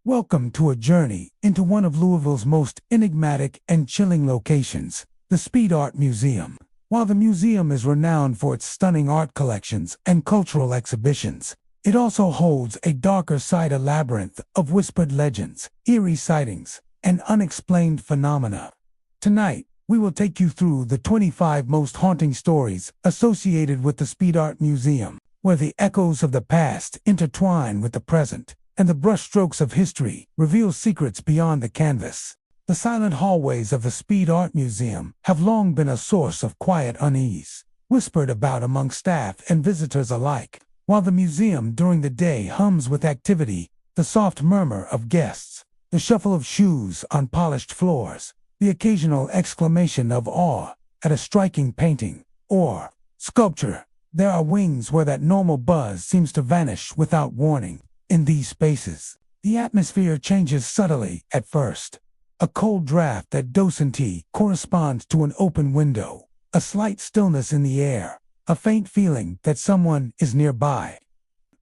Welcome to a journey into one of Louisville's most enigmatic and chilling locations, the Speed Art Museum. While the museum is renowned for its stunning art collections and cultural exhibitions, it also holds a darker side, a labyrinth of whispered legends, eerie sightings, and unexplained phenomena. Tonight, we will take you through the 25 most haunting stories associated with the Speed Art Museum, where the echoes of the past intertwine with the present, and the brushstrokes of history reveal secrets beyond the canvas. The silent hallways of the Speed Art Museum have long been a source of quiet unease, whispered about among staff and visitors alike. While the museum during the day hums with activity, the soft murmur of guests, the shuffle of shoes on polished floors, the occasional exclamation of awe at a striking painting or sculpture, there are wings where that normal buzz seems to vanish without warning. In these spaces, the atmosphere changes subtly at first. A cold draft at docentee corresponds to an open window, a slight stillness in the air, a faint feeling that someone is nearby.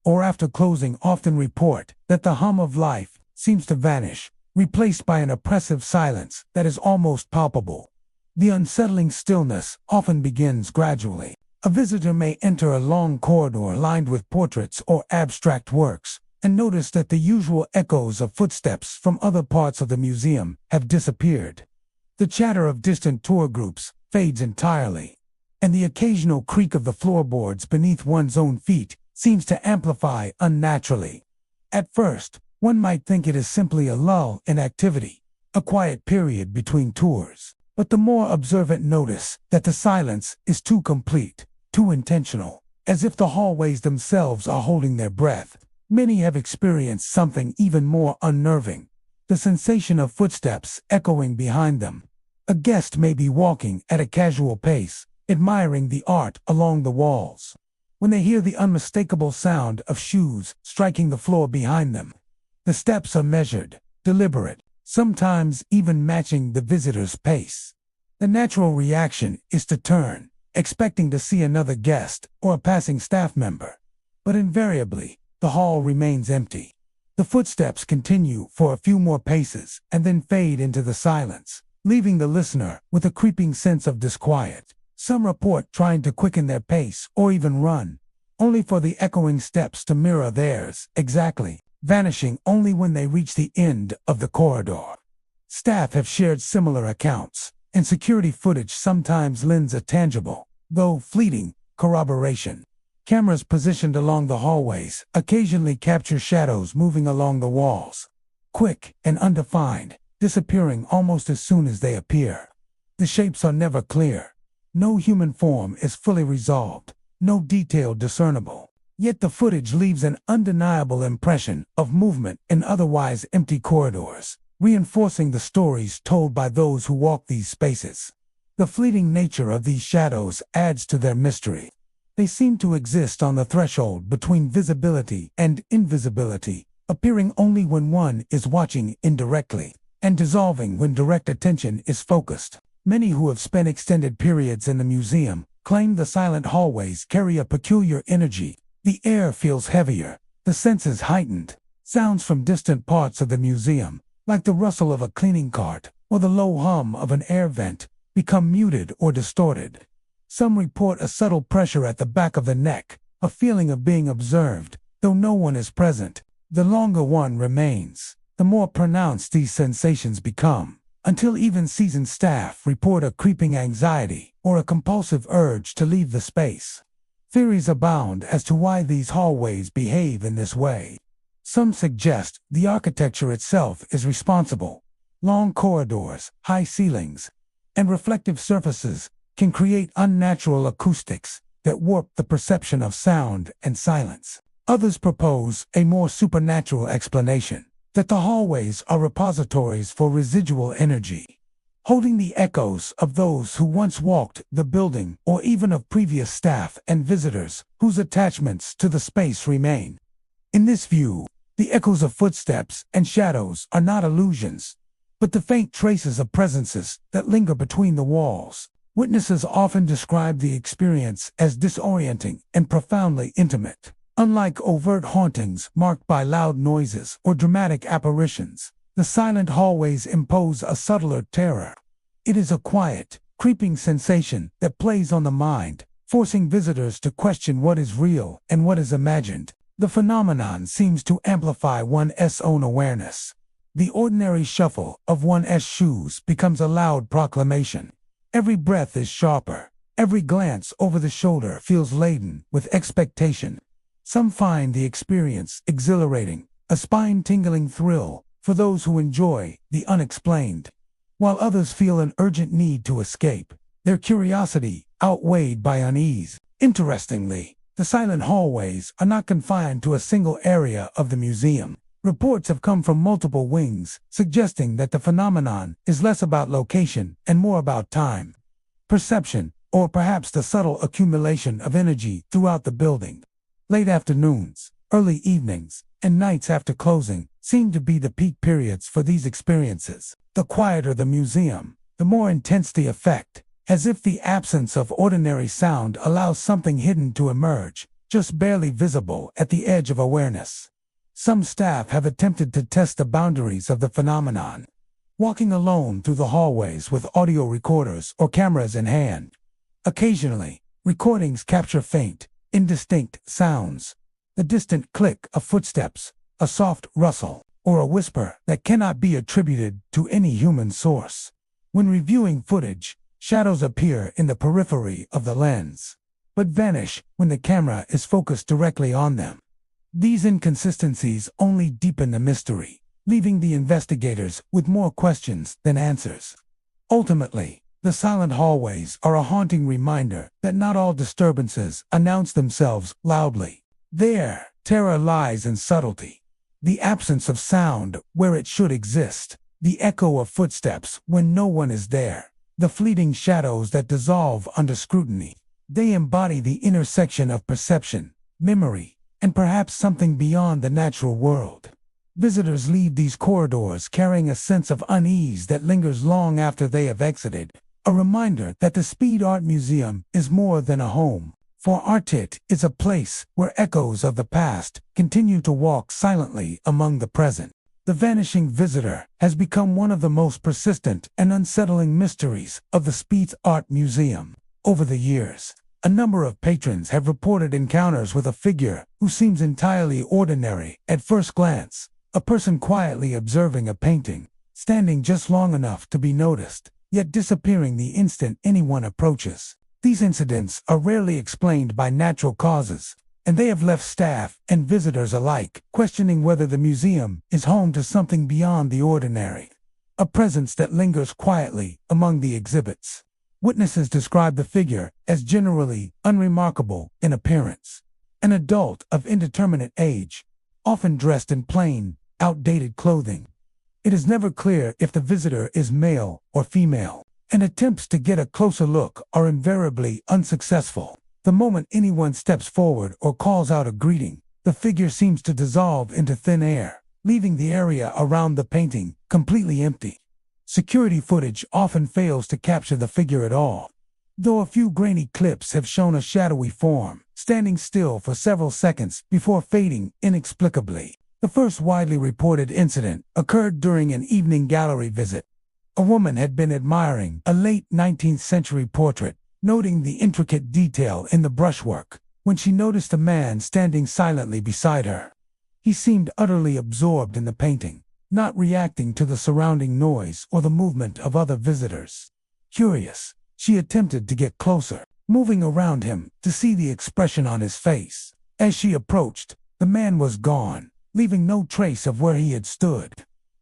Or after closing often report that the hum of life seems to vanish, replaced by an oppressive silence that is almost palpable. The unsettling stillness often begins gradually. A visitor may enter a long corridor lined with portraits or abstract works, and notice that the usual echoes of footsteps from other parts of the museum have disappeared. The chatter of distant tour groups fades entirely, and the occasional creak of the floorboards beneath one's own feet seems to amplify unnaturally. At first, one might think it is simply a lull in activity, a quiet period between tours, but the more observant notice that the silence is too complete, too intentional, as if the hallways themselves are holding their breath. Many have experienced something even more unnerving, the sensation of footsteps echoing behind them. A guest may be walking at a casual pace, admiring the art along the walls, when they hear the unmistakable sound of shoes striking the floor behind them. The steps are measured, deliberate, sometimes even matching the visitor's pace. The natural reaction is to turn, expecting to see another guest or a passing staff member. But invariably, the hall remains empty. The footsteps continue for a few more paces and then fade into the silence, leaving the listener with a creeping sense of disquiet. Some report trying to quicken their pace or even run, only for the echoing steps to mirror theirs exactly, vanishing only when they reach the end of the corridor. Staff have shared similar accounts, and security footage sometimes lends a tangible, though fleeting, corroboration. Cameras positioned along the hallways occasionally capture shadows moving along the walls, quick and undefined, disappearing almost as soon as they appear. The shapes are never clear. No human form is fully resolved, no detail discernible. Yet the footage leaves an undeniable impression of movement in otherwise empty corridors, reinforcing the stories told by those who walk these spaces. The fleeting nature of these shadows adds to their mystery. They seem to exist on the threshold between visibility and invisibility, appearing only when one is watching indirectly, and dissolving when direct attention is focused. Many who have spent extended periods in the museum claim the silent hallways carry a peculiar energy. The air feels heavier, the senses heightened. Sounds from distant parts of the museum, like the rustle of a cleaning cart or the low hum of an air vent, become muted or distorted. Some report a subtle pressure at the back of the neck, a feeling of being observed, though no one is present. The longer one remains, the more pronounced these sensations become, until even seasoned staff report a creeping anxiety or a compulsive urge to leave the space. Theories abound as to why these hallways behave in this way. Some suggest the architecture itself is responsible. Long corridors, high ceilings, and reflective surfaces can create unnatural acoustics that warp the perception of sound and silence. Others propose a more supernatural explanation, that the hallways are repositories for residual energy, holding the echoes of those who once walked the building or even of previous staff and visitors whose attachments to the space remain. In this view, the echoes of footsteps and shadows are not illusions, but the faint traces of presences that linger between the walls. Witnesses often describe the experience as disorienting and profoundly intimate. Unlike overt hauntings marked by loud noises or dramatic apparitions, the silent hallways impose a subtler terror. It is a quiet, creeping sensation that plays on the mind, forcing visitors to question what is real and what is imagined. The phenomenon seems to amplify one's own awareness. The ordinary shuffle of one's shoes becomes a loud proclamation. Every breath is sharper. Every glance over the shoulder feels laden with expectation. Some find the experience exhilarating, a spine-tingling thrill for those who enjoy the unexplained, while others feel an urgent need to escape, their curiosity outweighed by unease. Interestingly, the silent hallways are not confined to a single area of the museum. Reports have come from multiple wings, suggesting that the phenomenon is less about location and more about time, perception, or perhaps the subtle accumulation of energy throughout the building. Late afternoons, early evenings, and nights after closing seem to be the peak periods for these experiences. The quieter the museum, the more intense the effect, as if the absence of ordinary sound allows something hidden to emerge, just barely visible at the edge of awareness. Some staff have attempted to test the boundaries of the phenomenon, walking alone through the hallways with audio recorders or cameras in hand. Occasionally, recordings capture faint, indistinct sounds, the distant click of footsteps, a soft rustle, or a whisper that cannot be attributed to any human source. When reviewing footage, shadows appear in the periphery of the lens, but vanish when the camera is focused directly on them. These inconsistencies only deepen the mystery, leaving the investigators with more questions than answers. Ultimately, the silent hallways are a haunting reminder that not all disturbances announce themselves loudly. Their terror lies in subtlety, the absence of sound where it should exist, the echo of footsteps when no one is there, the fleeting shadows that dissolve under scrutiny. They embody the intersection of perception, memory, and perhaps something beyond the natural world. Visitors leave these corridors carrying a sense of unease that lingers long after they have exited. A reminder that the Speed Art Museum is more than a home, for it is a place where echoes of the past continue to walk silently among the present. The vanishing visitor has become one of the most persistent and unsettling mysteries of the Speed Art Museum. Over the years, a number of patrons have reported encounters with a figure who seems entirely ordinary at first glance, a person quietly observing a painting, standing just long enough to be noticed, yet disappearing the instant anyone approaches. These incidents are rarely explained by natural causes, and they have left staff and visitors alike questioning whether the museum is home to something beyond the ordinary, a presence that lingers quietly among the exhibits. Witnesses describe the figure as generally unremarkable in appearance, an adult of indeterminate age, often dressed in plain, outdated clothing. It is never clear if the visitor is male or female, and attempts to get a closer look are invariably unsuccessful. The moment anyone steps forward or calls out a greeting, the figure seems to dissolve into thin air, leaving the area around the painting completely empty. Security footage often fails to capture the figure at all, though a few grainy clips have shown a shadowy form, standing still for several seconds before fading inexplicably. The first widely reported incident occurred during an evening gallery visit. A woman had been admiring a late 19th century portrait, noting the intricate detail in the brushwork, when she noticed a man standing silently beside her. He seemed utterly absorbed in the painting, not reacting to the surrounding noise or the movement of other visitors. Curious, she attempted to get closer, moving around him to see the expression on his face. As she approached, the man was gone, leaving no trace of where he had stood.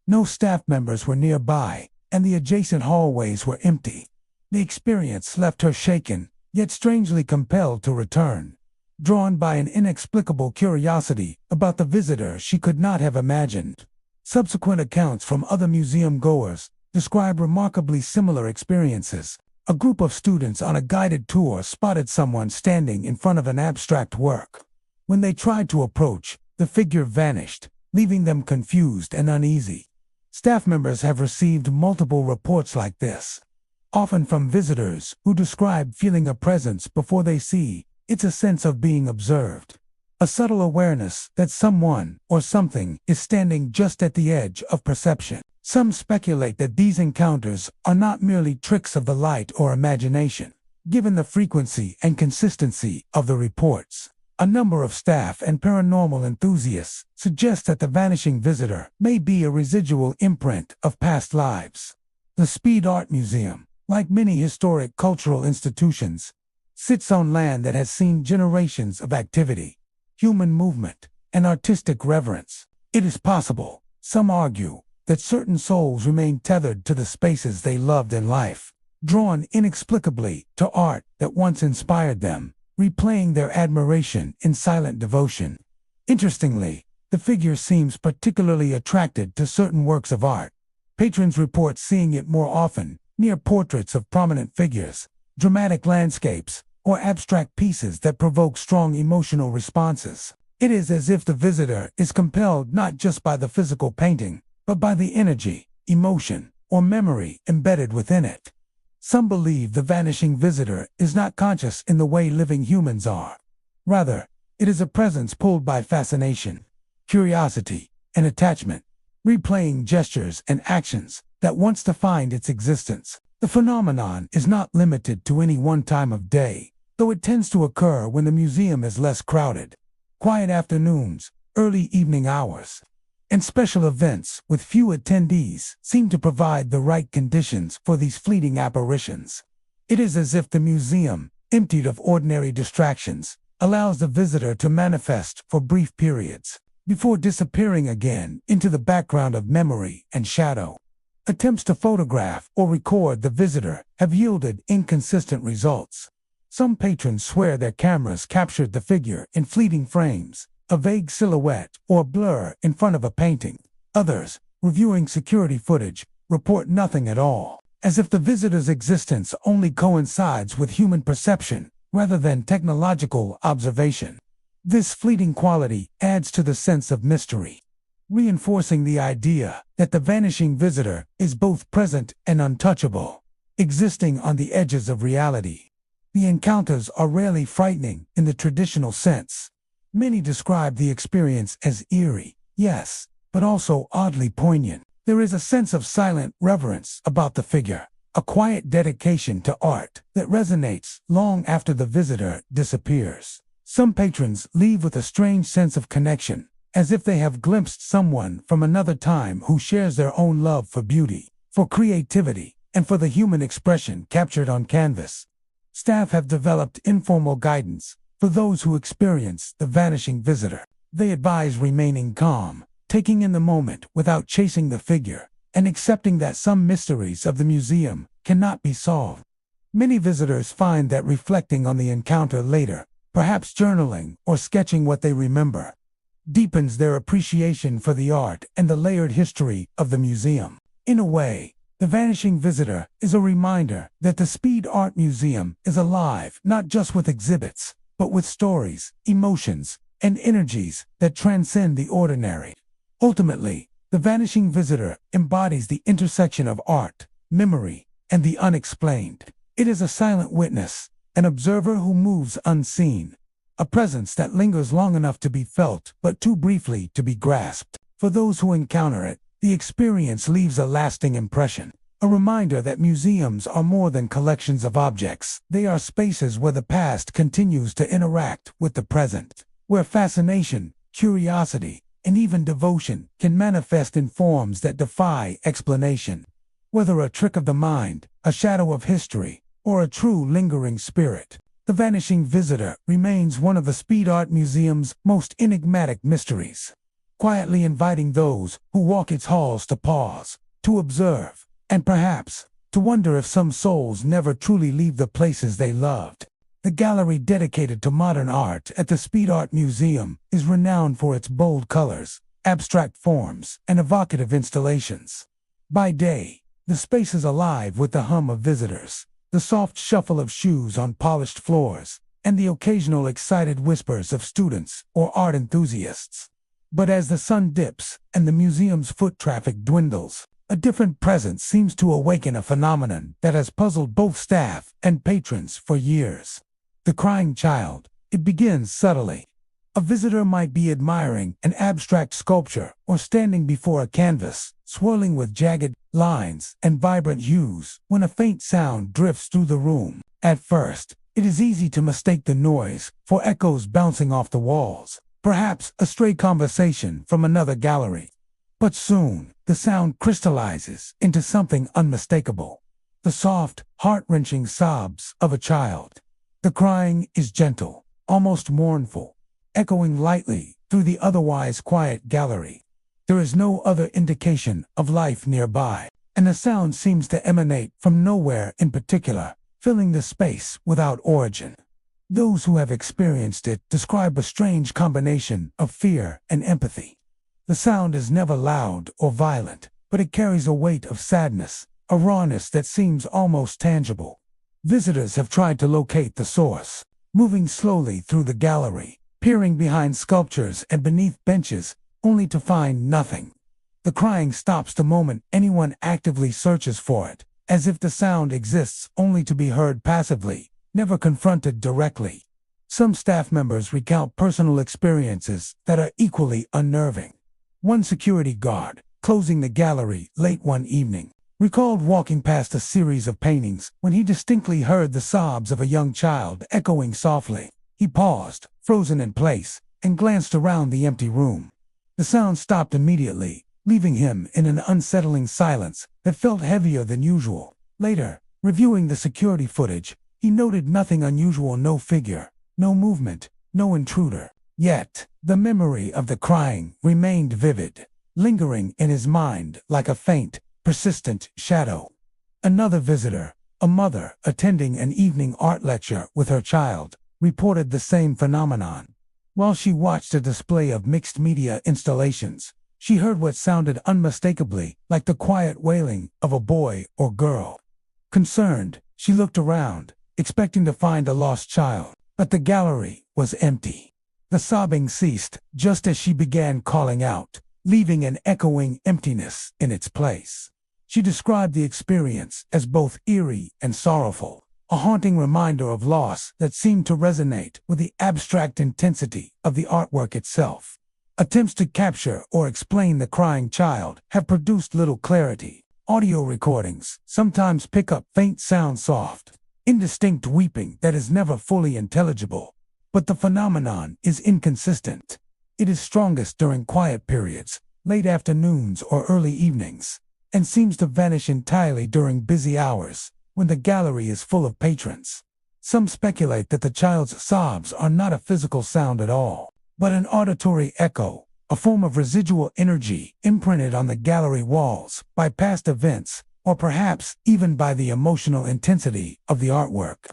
No staff members were nearby, and the adjacent hallways were empty. The experience left her shaken, yet strangely compelled to return, drawn by an inexplicable curiosity about the visitor she could not have imagined. Subsequent accounts from other museum goers describe remarkably similar experiences. A group of students on a guided tour spotted someone standing in front of an abstract work. When they tried to approach, the figure vanished, leaving them confused and uneasy. Staff members have received multiple reports like this, often from visitors who describe feeling a presence before they see. It's a sense of being observed, a subtle awareness that someone or something is standing just at the edge of perception. Some speculate that these encounters are not merely tricks of the light or imagination, given the frequency and consistency of the reports. A number of staff and paranormal enthusiasts suggest that the vanishing visitor may be a residual imprint of past lives. The Speed Art Museum, like many historic cultural institutions, sits on land that has seen generations of activity, human movement, and artistic reverence. It is possible, some argue, that certain souls remain tethered to the spaces they loved in life, drawn inexplicably to art that once inspired them, replaying their admiration in silent devotion. Interestingly, the figure seems particularly attracted to certain works of art. Patrons report seeing it more often near portraits of prominent figures, dramatic landscapes, or abstract pieces that provoke strong emotional responses. It is as if the visitor is compelled not just by the physical painting, but by the energy, emotion, or memory embedded within it. Some believe the vanishing visitor is not conscious in the way living humans are. Rather, it is a presence pulled by fascination, curiosity, and attachment, replaying gestures and actions that once defined its existence. The phenomenon is not limited to any one time of day, though it tends to occur when the museum is less crowded. Quiet afternoons, early evening hours, and special events with few attendees seem to provide the right conditions for these fleeting apparitions. It is as if the museum, emptied of ordinary distractions, allows the visitor to manifest for brief periods, before disappearing again into the background of memory and shadow. Attempts to photograph or record the visitor have yielded inconsistent results. Some patrons swear their cameras captured the figure in fleeting frames, a vague silhouette or blur in front of a painting. Others, reviewing security footage, report nothing at all, as if the visitor's existence only coincides with human perception rather than technological observation. This fleeting quality adds to the sense of mystery, reinforcing the idea that the vanishing visitor is both present and untouchable, existing on the edges of reality. The encounters are rarely frightening in the traditional sense. Many describe the experience as eerie, yes, but also oddly poignant. There is a sense of silent reverence about the figure, a quiet dedication to art that resonates long after the visitor disappears. Some patrons leave with a strange sense of connection, as if they have glimpsed someone from another time who shares their own love for beauty, for creativity, and for the human expression captured on canvas. Staff have developed informal guidance for those who experience the vanishing visitor. They advise remaining calm, taking in the moment without chasing the figure, and accepting that some mysteries of the museum cannot be solved. Many visitors find that reflecting on the encounter later, perhaps journaling or sketching what they remember, deepens their appreciation for the art and the layered history of the museum. In a way, the vanishing visitor is a reminder that the Speed Art Museum is alive not just with exhibits, but with stories, emotions, and energies that transcend the ordinary. Ultimately, the vanishing visitor embodies the intersection of art, memory, and the unexplained. It is a silent witness, an observer who moves unseen, a presence that lingers long enough to be felt but too briefly to be grasped. For those who encounter it, the experience leaves a lasting impression, a reminder that museums are more than collections of objects. They are spaces where the past continues to interact with the present, where fascination, curiosity, and even devotion can manifest in forms that defy explanation. Whether a trick of the mind, a shadow of history, or a true lingering spirit, the vanishing visitor remains one of the Speed Art Museum's most enigmatic mysteries, quietly inviting those who walk its halls to pause, to observe, and perhaps to wonder if some souls never truly leave the places they loved. The gallery dedicated to modern art at the Speed Art Museum is renowned for its bold colors, abstract forms, and evocative installations. By day, the space is alive with the hum of visitors, the soft shuffle of shoes on polished floors, and the occasional excited whispers of students or art enthusiasts. But as the sun dips and the museum's foot traffic dwindles, a different presence seems to awaken, a phenomenon that has puzzled both staff and patrons for years. The crying child. It begins subtly. A visitor might be admiring an abstract sculpture or standing before a canvas, swirling with jagged lines and vibrant hues, when a faint sound drifts through the room. At first, it is easy to mistake the noise for echoes bouncing off the walls, perhaps a stray conversation from another gallery. But soon, the sound crystallizes into something unmistakable: the soft, heart-wrenching sobs of a child. The crying is gentle, almost mournful, echoing lightly through the otherwise quiet gallery. There is no other indication of life nearby, and the sound seems to emanate from nowhere in particular, filling the space without origin. Those who have experienced it describe a strange combination of fear and empathy. The sound is never loud or violent, but it carries a weight of sadness, a rawness that seems almost tangible. Visitors have tried to locate the source, moving slowly through the gallery, peering behind sculptures and beneath benches, only to find nothing. The crying stops the moment anyone actively searches for it, as if the sound exists only to be heard passively, never confronted directly. Some staff members recount personal experiences that are equally unnerving. One security guard, closing the gallery late one evening, recalled walking past a series of paintings when he distinctly heard the sobs of a young child echoing softly. He paused, frozen in place, and glanced around the empty room. The sound stopped immediately, leaving him in an unsettling silence that felt heavier than usual. Later, reviewing the security footage, he noted nothing unusual: no figure, no movement, no intruder. Yet, the memory of the crying remained vivid, lingering in his mind like a faint, persistent shadow. Another visitor, a mother attending an evening art lecture with her child, reported the same phenomenon. While she watched a display of mixed media installations, she heard what sounded unmistakably like the quiet wailing of a boy or girl. Concerned, she looked around, expecting to find a lost child, but the gallery was empty. The sobbing ceased just as she began calling out, leaving an echoing emptiness in its place. She described the experience as both eerie and sorrowful, a haunting reminder of loss that seemed to resonate with the abstract intensity of the artwork itself. Attempts to capture or explain the crying child have produced little clarity. Audio recordings sometimes pick up faint sounds, soft, indistinct weeping that is never fully intelligible. But the phenomenon is inconsistent. It is strongest during quiet periods, late afternoons or early evenings, and seems to vanish entirely during busy hours, when the gallery is full of patrons. Some speculate that the child's sobs are not a physical sound at all, but an auditory echo, a form of residual energy imprinted on the gallery walls by past events, or perhaps even by the emotional intensity of the artwork.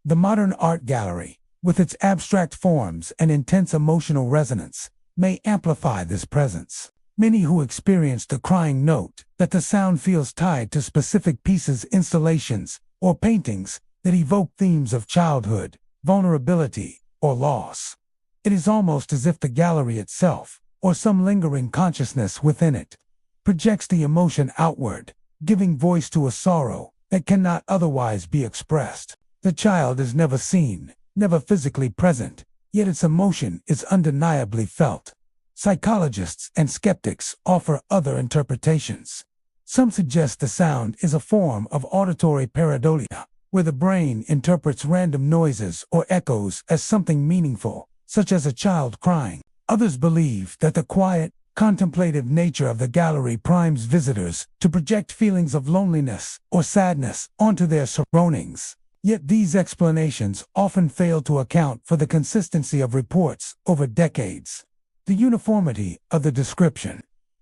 The modern art gallery, with its abstract forms and intense emotional resonance, may amplify this presence. Many who experience the crying note that the sound feels tied to specific pieces, installations, or paintings that evoke themes of childhood, vulnerability, or loss. It is almost as if the gallery itself, or some lingering consciousness within it, projects the emotion outward, giving voice to a sorrow that cannot otherwise be expressed. The child is never seen, never physically present, yet its emotion is undeniably felt. Psychologists and skeptics offer other interpretations. Some suggest the sound is a form of auditory pareidolia, where the brain interprets random noises or echoes as something meaningful, such as a child crying. Others believe that the quiet, contemplative nature of the gallery primes visitors to project feelings of loneliness or sadness onto their surroundings. Yet these explanations often fail to account for the consistency of reports over decades, the uniformity of the description,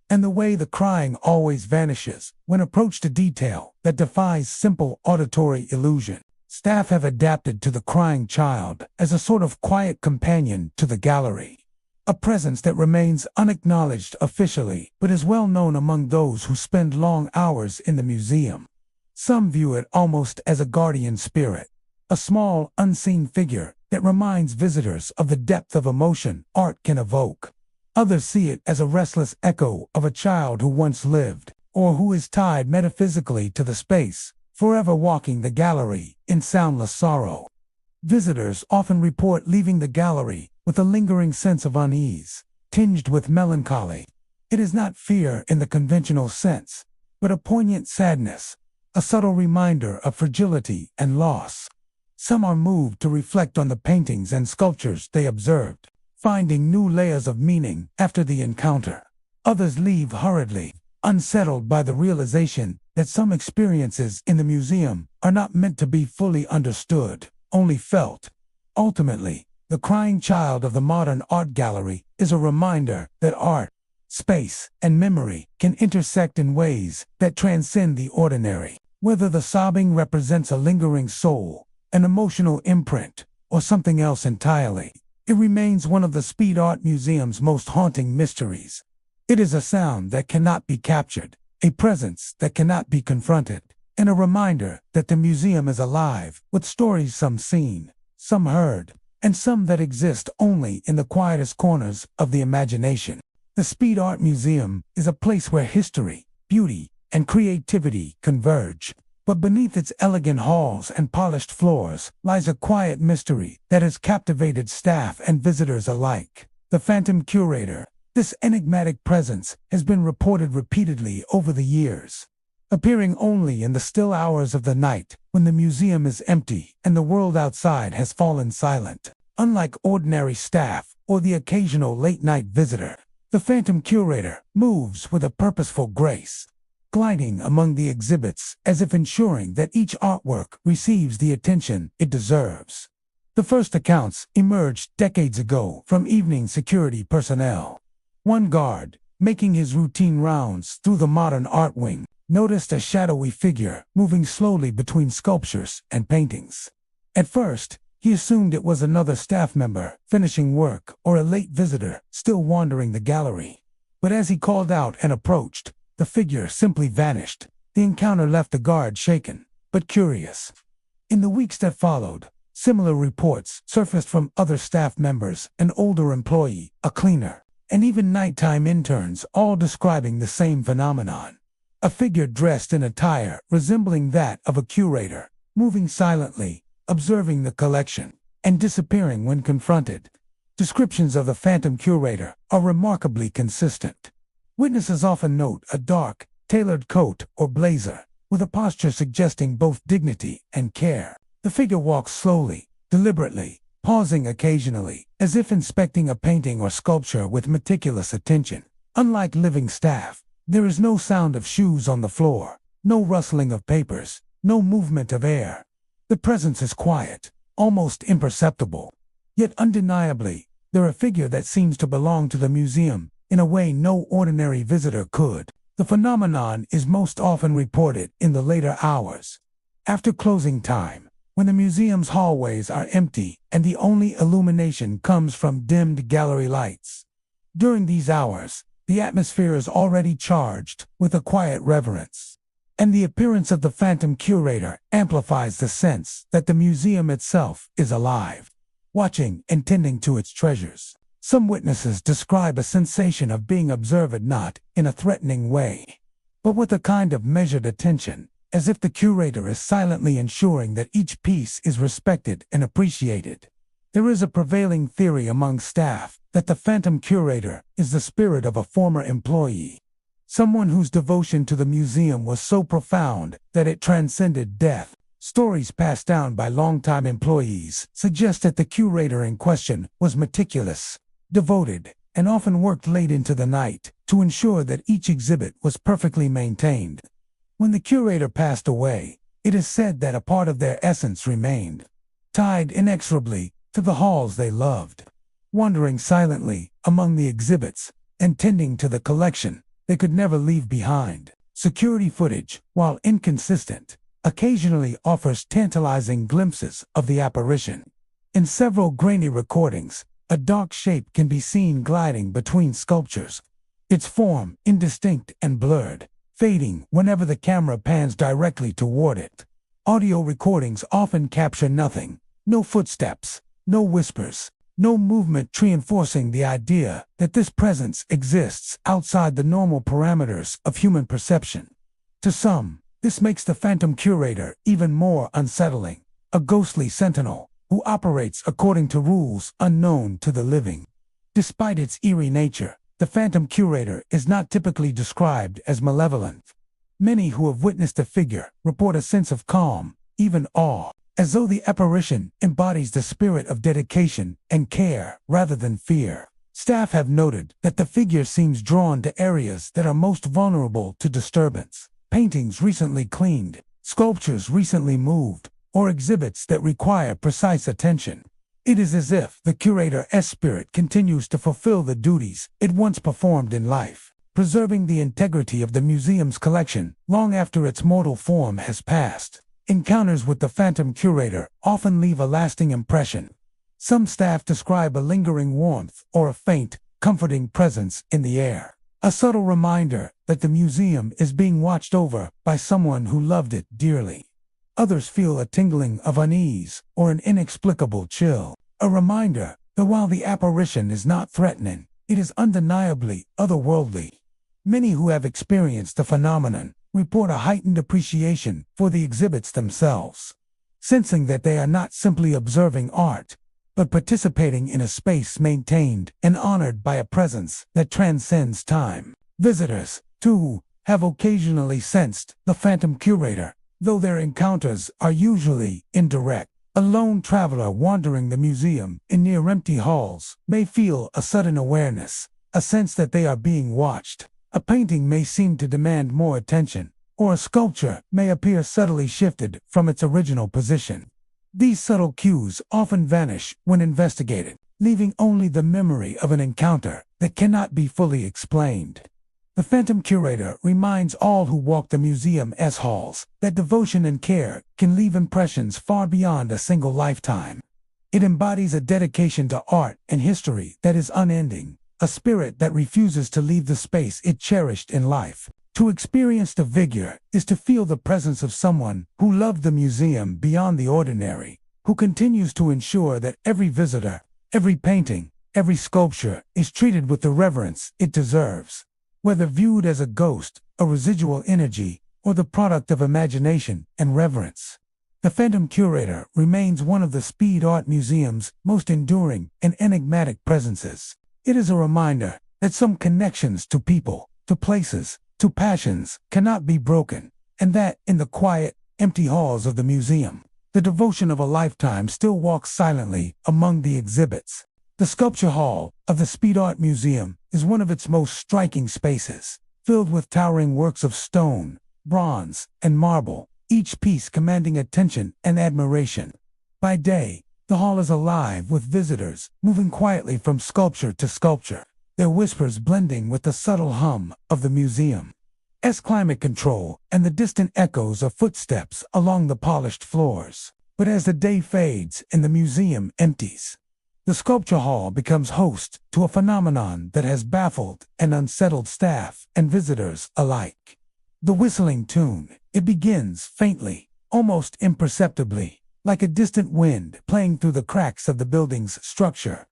and the way the crying always vanishes when approached to detail that defies simple auditory illusion. Staff have adapted to the crying child as a sort of quiet companion to the gallery, a presence that remains unacknowledged officially but is well known among those who spend long hours in the museum. Some view it almost as a guardian spirit, a small, unseen figure that reminds visitors of the depth of emotion art can evoke. Others see it as a restless echo of a child who once lived, or who is tied metaphysically to the space, forever walking the gallery in soundless sorrow. Visitors often report leaving the gallery with a lingering sense of unease, tinged with melancholy. It is not fear in the conventional sense, but a poignant sadness, a subtle reminder of fragility and loss. Some are moved to reflect on the paintings and sculptures they observed, finding new layers of meaning after the encounter. Others leave hurriedly, unsettled by the realization that some experiences in the museum are not meant to be fully understood, only felt. Ultimately, the crying child of the modern art gallery is a reminder that art, space, and memory can intersect in ways that transcend the ordinary. Whether the sobbing represents a lingering soul, an emotional imprint, or something else entirely, it remains one of the Speed Art Museum's most haunting mysteries. It is a sound that cannot be captured, a presence that cannot be confronted, and a reminder that the museum is alive, with stories some seen, some heard, and some that exist only in the quietest corners of the imagination. The Speed Art Museum is a place where history, beauty, and creativity converge. But beneath its elegant halls and polished floors lies a quiet mystery that has captivated staff and visitors alike. The Phantom Curator. This enigmatic presence has been reported repeatedly over the years, appearing only in the still hours of the night when the museum is empty and the world outside has fallen silent. Unlike ordinary staff or the occasional late-night visitor, the Phantom Curator moves with a purposeful grace, gliding among the exhibits as if ensuring that each artwork receives the attention it deserves. The first accounts emerged decades ago from evening security personnel. One guard, making his routine rounds through the modern art wing, noticed a shadowy figure moving slowly between sculptures and paintings. At first, he assumed it was another staff member finishing work or a late visitor still wandering the gallery. But as he called out and approached, the figure simply vanished. The encounter left the guard shaken, but curious. In the weeks that followed, similar reports surfaced from other staff members, an older employee, a cleaner, and even nighttime interns, all describing the same phenomenon. A figure dressed in attire resembling that of a curator, moving silently, observing the collection, and disappearing when confronted. Descriptions of the Phantom Curator are remarkably consistent. Witnesses often note a dark, tailored coat or blazer, with a posture suggesting both dignity and care. The figure walks slowly, deliberately, pausing occasionally, as if inspecting a painting or sculpture with meticulous attention. Unlike living staff, there is no sound of shoes on the floor, no rustling of papers, no movement of air. The presence is quiet, almost imperceptible. Yet undeniably, they're a figure that seems to belong to the museum in a way no ordinary visitor could. The phenomenon is most often reported in the later hours, after closing time, when the museum's hallways are empty and the only illumination comes from dimmed gallery lights. During these hours, the atmosphere is already charged with a quiet reverence, and the appearance of the Phantom Curator amplifies the sense that the museum itself is alive, watching and tending to its treasures. Some witnesses describe a sensation of being observed not in a threatening way, but with a kind of measured attention, as if the curator is silently ensuring that each piece is respected and appreciated. There is a prevailing theory among staff that the Phantom Curator is the spirit of a former employee, someone whose devotion to the museum was so profound that it transcended death. Stories passed down by longtime employees suggest that the curator in question was meticulous, devoted, and often worked late into the night to ensure that each exhibit was perfectly maintained. When the curator passed away, it is said that a part of their essence remained, tied inexorably to the halls they loved. Wandering silently among the exhibits and tending to the collection they could never leave behind. Security footage, while inconsistent, occasionally offers tantalizing glimpses of the apparition. In several grainy recordings, a dark shape can be seen gliding between sculptures, its form indistinct and blurred, fading whenever the camera pans directly toward it. Audio recordings often capture nothing, no footsteps, no whispers, no movement, reinforcing the idea that this presence exists outside the normal parameters of human perception. To some, this makes the Phantom Curator even more unsettling, a ghostly sentinel, who operates according to rules unknown to the living. Despite its eerie nature, the phantom curator is not typically described as malevolent. Many who have witnessed the figure report a sense of calm, even awe, as though the apparition embodies the spirit of dedication and care rather than fear. Staff have noted that the figure seems drawn to areas that are most vulnerable to disturbance. Paintings recently cleaned, sculptures recently moved, or exhibits that require precise attention. It is as if the curator's spirit continues to fulfill the duties it once performed in life, preserving the integrity of the museum's collection long after its mortal form has passed. Encounters with the phantom curator often leave a lasting impression. Some staff describe a lingering warmth or a faint, comforting presence in the air, a subtle reminder that the museum is being watched over by someone who loved it dearly. Others feel a tingling of unease or an inexplicable chill, a reminder that while the apparition is not threatening, it is undeniably otherworldly. Many who have experienced the phenomenon report a heightened appreciation for the exhibits themselves, sensing that they are not simply observing art, but participating in a space maintained and honored by a presence that transcends time. Visitors, too, have occasionally sensed the phantom curator, though their encounters are usually indirect. A lone traveler wandering the museum in near-empty halls may feel a sudden awareness, a sense that they are being watched. A painting may seem to demand more attention, or a sculpture may appear subtly shifted from its original position. These subtle cues often vanish when investigated, leaving only the memory of an encounter that cannot be fully explained. The phantom curator reminds all who walk the museum's halls that devotion and care can leave impressions far beyond a single lifetime. It embodies a dedication to art and history that is unending, a spirit that refuses to leave the space it cherished in life. To experience the figure is to feel the presence of someone who loved the museum beyond the ordinary, who continues to ensure that every visitor, every painting, every sculpture is treated with the reverence it deserves. Whether viewed as a ghost, a residual energy, or the product of imagination and reverence, the Phantom Curator remains one of the Speed Art Museum's most enduring and enigmatic presences. It is a reminder that some connections to people, to places, to passions cannot be broken, and that in the quiet, empty halls of the museum, the devotion of a lifetime still walks silently among the exhibits. The Sculpture Hall of the Speed Art Museum is one of its most striking spaces, filled with towering works of stone, bronze, and marble, each piece commanding attention and admiration. By day, the hall is alive with visitors moving quietly from sculpture to sculpture, their whispers blending with the subtle hum of the museum's climate control and the distant echoes of footsteps along the polished floors. But as the day fades and the museum empties, the Sculpture Hall becomes host to a phenomenon that has baffled and unsettled staff and visitors alike. The whistling tune. It begins faintly, almost imperceptibly, like a distant wind playing through the cracks of the building's structure.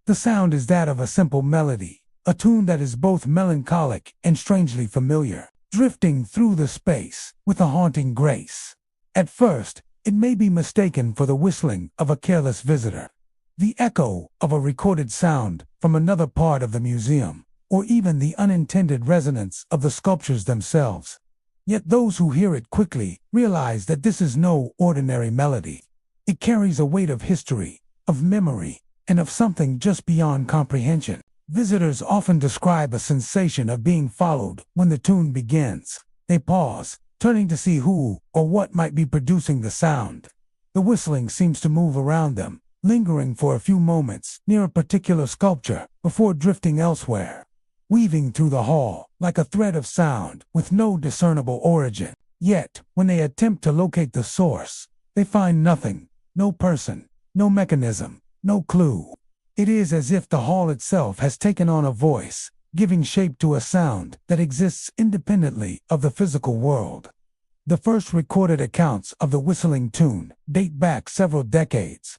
The sound is that of a simple melody, a tune that is both melancholic and strangely familiar, drifting through the space with a haunting grace. At first, it may be mistaken for the whistling of a careless visitor, the echo of a recorded sound from another part of the museum, or even the unintended resonance of the sculptures themselves. Yet those who hear it quickly realize that this is no ordinary melody. It carries a weight of history, of memory, and of something just beyond comprehension. Visitors often describe a sensation of being followed when the tune begins. They pause, turning to see who or what might be producing the sound. The whistling seems to move around them, lingering for a few moments near a particular sculpture before drifting elsewhere, weaving through the hall like a thread of sound with no discernible origin. Yet, when they attempt to locate the source, they find nothing, no person, no mechanism, no clue. It is as if the hall itself has taken on a voice, giving shape to a sound that exists independently of the physical world. The first recorded accounts of the whistling tune date back several decades.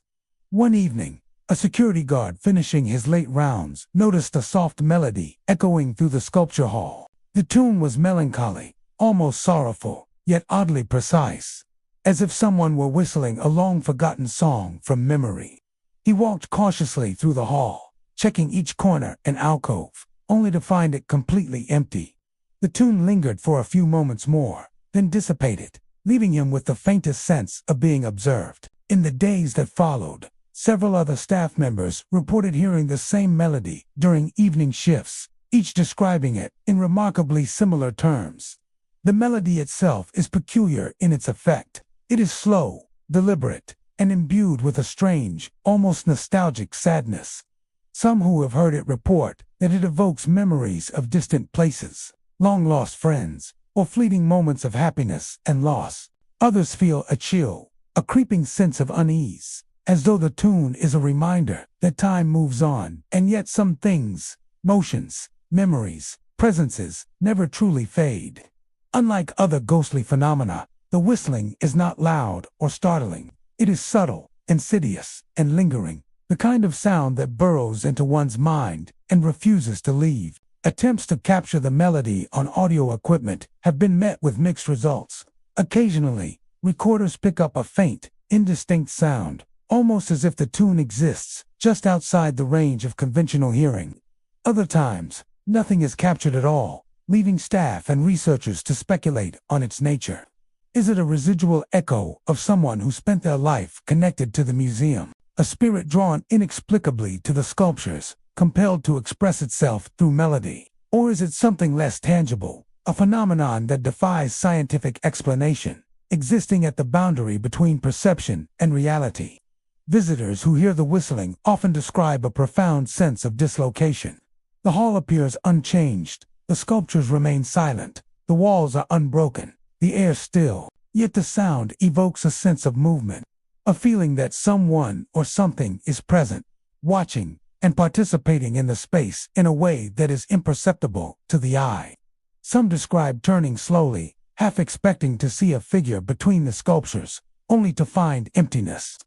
One evening, a security guard finishing his late rounds noticed a soft melody echoing through the sculpture hall. The tune was melancholy, almost sorrowful, yet oddly precise. as if someone were whistling a long-forgotten song from memory. He walked cautiously through the hall, checking each corner and alcove, only to find it completely empty. The tune lingered for a few moments more, then dissipated, leaving him with the faintest sense of being observed. In the days that followed, several other staff members reported hearing the same melody during evening shifts, each describing it in remarkably similar terms. The melody itself is peculiar in its effect. It is slow, deliberate, and imbued with a strange, almost nostalgic sadness. Some who have heard it report that it evokes memories of distant places, long-lost friends, or fleeting moments of happiness and loss. Others feel a chill, a creeping sense of unease, as though the tune is a reminder that time moves on, and yet some things, motions, memories, presences, never truly fade. Unlike other ghostly phenomena, the whistling is not loud or startling. It is subtle, insidious, and lingering, the kind of sound that burrows into one's mind and refuses to leave. Attempts to capture the melody on audio equipment have been met with mixed results. Occasionally, recorders pick up a faint, indistinct sound, almost as if the tune exists just outside the range of conventional hearing. Other times, nothing is captured at all, leaving staff and researchers to speculate on its nature. Is it a residual echo of someone who spent their life connected to the museum, a spirit drawn inexplicably to the sculptures, compelled to express itself through melody? Or is it something less tangible, a phenomenon that defies scientific explanation, existing at the boundary between perception and reality? Visitors who hear the whistling often describe a profound sense of dislocation. The hall appears unchanged, the sculptures remain silent, the walls are unbroken, the air still, yet the sound evokes a sense of movement, a feeling that someone or something is present, watching, and participating in the space in a way that is imperceptible to the eye. Some describe turning slowly, half expecting to see a figure between the sculptures, only to find emptiness.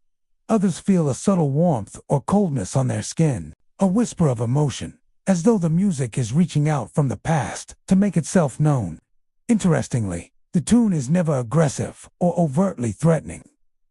Others feel a subtle warmth or coldness on their skin, a whisper of emotion, as though the music is reaching out from the past to make itself known. Interestingly, the tune is never aggressive or overtly threatening.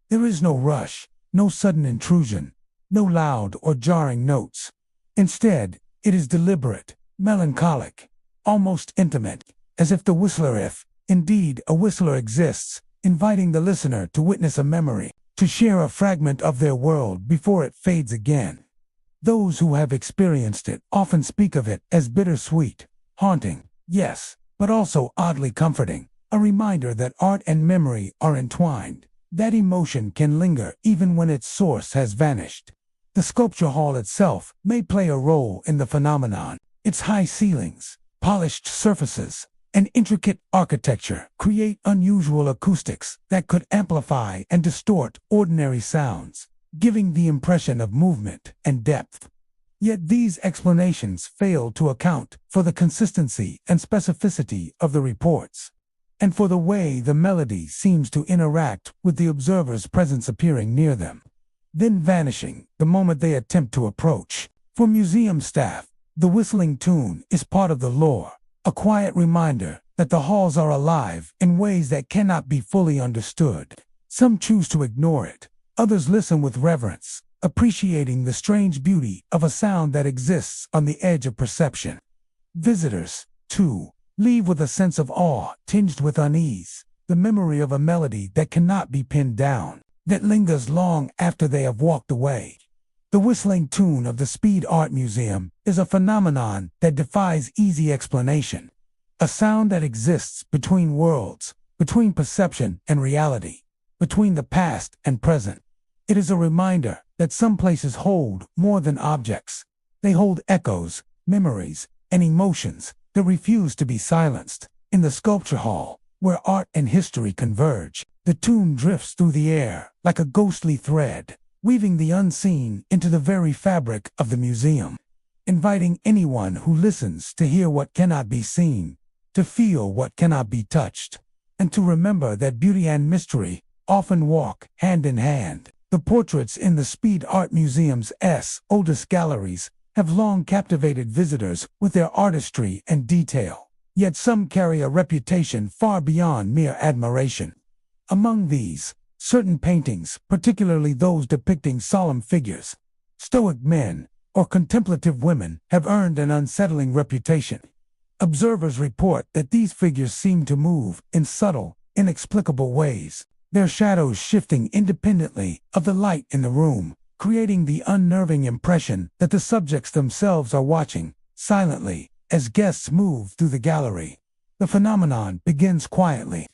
There is no rush, no sudden intrusion, no loud or jarring notes. Instead, it is deliberate, melancholic, almost intimate, as if the whistler, if indeed a whistler exists, inviting the listener to witness a memory, to share a fragment of their world before it fades again. Those who have experienced it often speak of it as bittersweet, haunting, yes, but also oddly comforting, a reminder that art and memory are entwined, that emotion can linger even when its source has vanished. The sculpture hall itself may play a role in the phenomenon. Its high ceilings, polished surfaces, and intricate architecture create unusual acoustics that could amplify and distort ordinary sounds, giving the impression of movement and depth. Yet these explanations fail to account for the consistency and specificity of the reports, and for the way the melody seems to interact with the observer's presence, appearing near them, then vanishing the moment they attempt to approach. For museum staff, the whistling tune is part of the lore, a quiet reminder that the halls are alive in ways that cannot be fully understood. Some choose to ignore it, others listen with reverence, appreciating the strange beauty of a sound that exists on the edge of perception. Visitors, too, leave with a sense of awe tinged with unease, the memory of a melody that cannot be pinned down, that lingers long after they have walked away. The whistling tune of the Speed Art Museum is a phenomenon that defies easy explanation, a sound that exists between worlds, between perception and reality, between the past and present. It is a reminder that some places hold more than objects. They hold echoes, memories, and emotions that refuse to be silenced. In the sculpture hall, where art and history converge, the tune drifts through the air like a ghostly thread, weaving the unseen into the very fabric of the museum, inviting anyone who listens to hear what cannot be seen, to feel what cannot be touched, and to remember that beauty and mystery often walk hand in hand. The portraits in the Speed Art Museum's oldest galleries have long captivated visitors with their artistry and detail, yet some carry a reputation far beyond mere admiration. Among these, Certain paintings, particularly those depicting solemn figures, stoic men, or contemplative women, have earned an unsettling reputation. Observers report that these figures seem to move in subtle, inexplicable ways, their shadows shifting independently of the light in the room, creating the unnerving impression that the subjects themselves are watching silently as guests move through the gallery. The phenomenon begins quietly.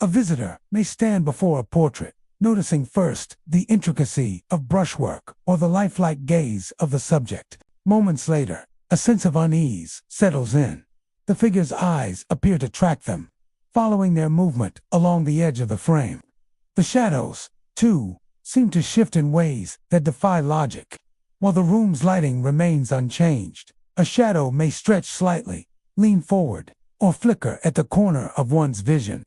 A visitor may stand before a portrait, noticing first the intricacy of brushwork or the lifelike gaze of the subject. Moments later, a sense of unease settles in. The figure's eyes appear to track them, following their movement along the edge of the frame. The shadows, too, seem to shift in ways that defy logic. While the room's lighting remains unchanged, a shadow may stretch slightly, lean forward, or flicker at the corner of one's vision.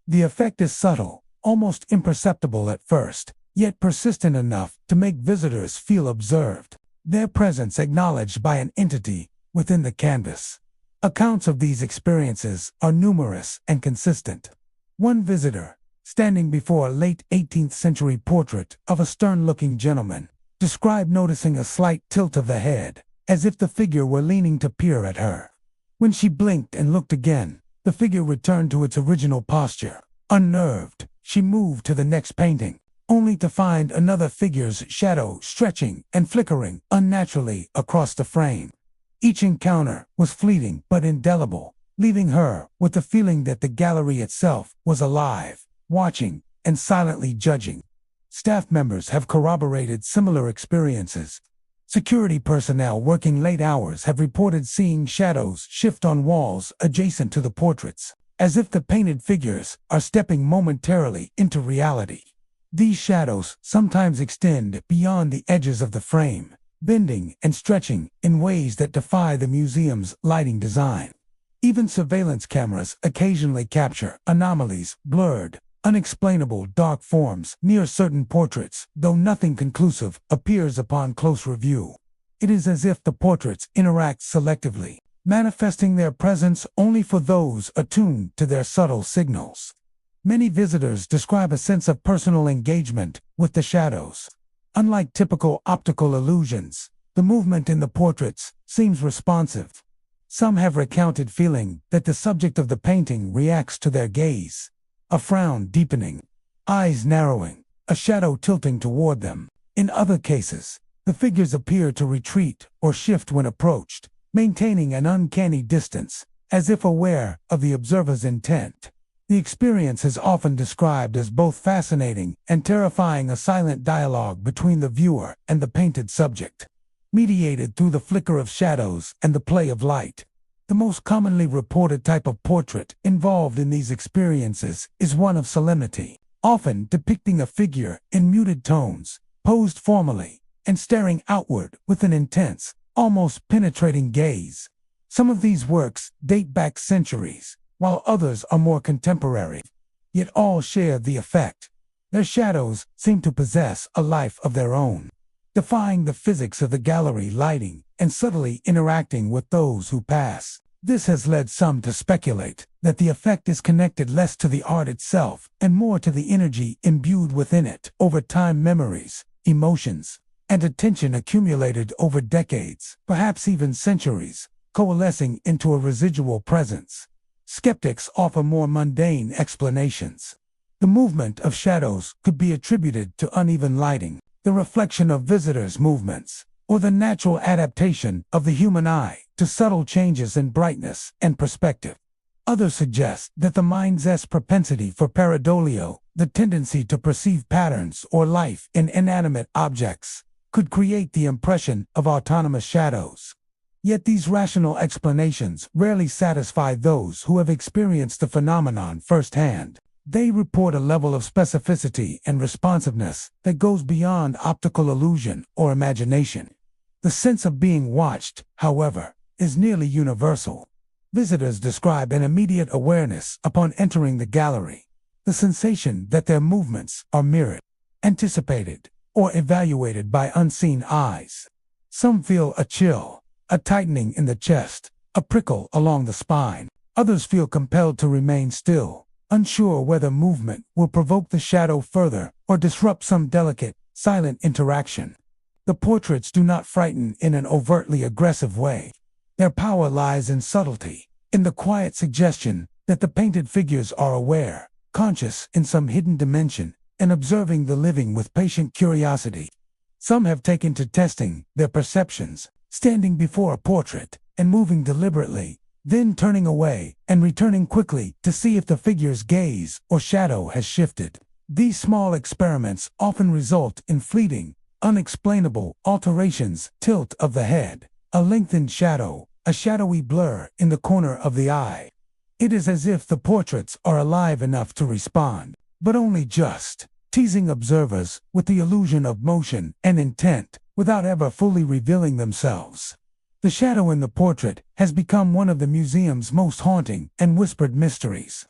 The effect is subtle, almost imperceptible at first, yet persistent enough to make visitors feel observed, their presence acknowledged by an entity within the canvas. Accounts of these experiences are numerous and consistent. One visitor, standing before a late 18th century portrait of a stern-looking gentleman, described noticing a slight tilt of the head, as if the figure were leaning to peer at her. When she blinked and looked again, the figure returned to its original posture. Unnerved, she moved to the next painting, only to find another figure's shadow stretching and flickering unnaturally across the frame. Each encounter was fleeting but indelible, leaving her with the feeling that the gallery itself was alive, watching, and silently judging. Staff members have corroborated similar experiences. Security personnel working late hours have reported seeing shadows shift on walls adjacent to the portraits, as if the painted figures are stepping momentarily into reality. These shadows sometimes extend beyond the edges of the frame, bending and stretching in ways that defy the museum's lighting design. Even surveillance cameras occasionally capture anomalies, blurred, unexplainable dark forms near certain portraits, though nothing conclusive appears upon close review. It is as if the portraits interact selectively, manifesting their presence only for those attuned to their subtle signals. Many visitors describe a sense of personal engagement with the shadows. Unlike typical optical illusions, the movement in the portraits seems responsive. Some have recounted feeling that the subject of the painting reacts to their gaze, a frown deepening, eyes narrowing, a shadow tilting toward them. In other cases, the figures appear to retreat or shift when approached, maintaining an uncanny distance, as if aware of the observer's intent. The experience is often described as both fascinating and terrifying, a silent dialogue between the viewer and the painted subject, mediated through the flicker of shadows and the play of light. The most commonly reported type of portrait involved in these experiences is one of solemnity, often depicting a figure in muted tones, posed formally, and staring outward with an intense, almost penetrating gaze. Some of these works date back centuries, while others are more contemporary, yet all share the effect. Their shadows seem to possess a life of their own, defying the physics of the gallery lighting and subtly interacting with those who pass. This has led some to speculate that the effect is connected less to the art itself and more to the energy imbued within it over time, memories, emotions, and attention accumulated over decades, perhaps even centuries, coalescing into a residual presence. Skeptics offer more mundane explanations. The movement of shadows could be attributed to uneven lighting, the reflection of visitors' movements, or the natural adaptation of the human eye to subtle changes in brightness and perspective. Others suggest that the mind's propensity for pareidolia, the tendency to perceive patterns or life in inanimate objects, could create the impression of autonomous shadows. Yet these rational explanations rarely satisfy those who have experienced the phenomenon firsthand. They report a level of specificity and responsiveness that goes beyond optical illusion or imagination. The sense of being watched, however, is nearly universal. Visitors describe an immediate awareness upon entering the gallery, the sensation that their movements are mirrored, anticipated, or evaluated by unseen eyes. Some feel a chill, a tightening in the chest, a prickle along the spine. Others feel compelled to remain still, unsure whether movement will provoke the shadow further or disrupt some delicate, silent interaction. The portraits do not frighten in an overtly aggressive way. Their power lies in subtlety, in the quiet suggestion that the painted figures are aware, conscious in some hidden dimension, and observing the living with patient curiosity. Some have taken to testing their perceptions, standing before a portrait and moving deliberately, then turning away and returning quickly to see if the figure's gaze or shadow has shifted. These small experiments often result in fleeting, unexplainable alterations: tilt of the head, a lengthened shadow, a shadowy blur in the corner of the eye. It is as if the portraits are alive enough to respond, but only just, teasing observers with the illusion of motion and intent without ever fully revealing themselves. The shadow in the portrait has become one of the museum's most haunting and whispered mysteries.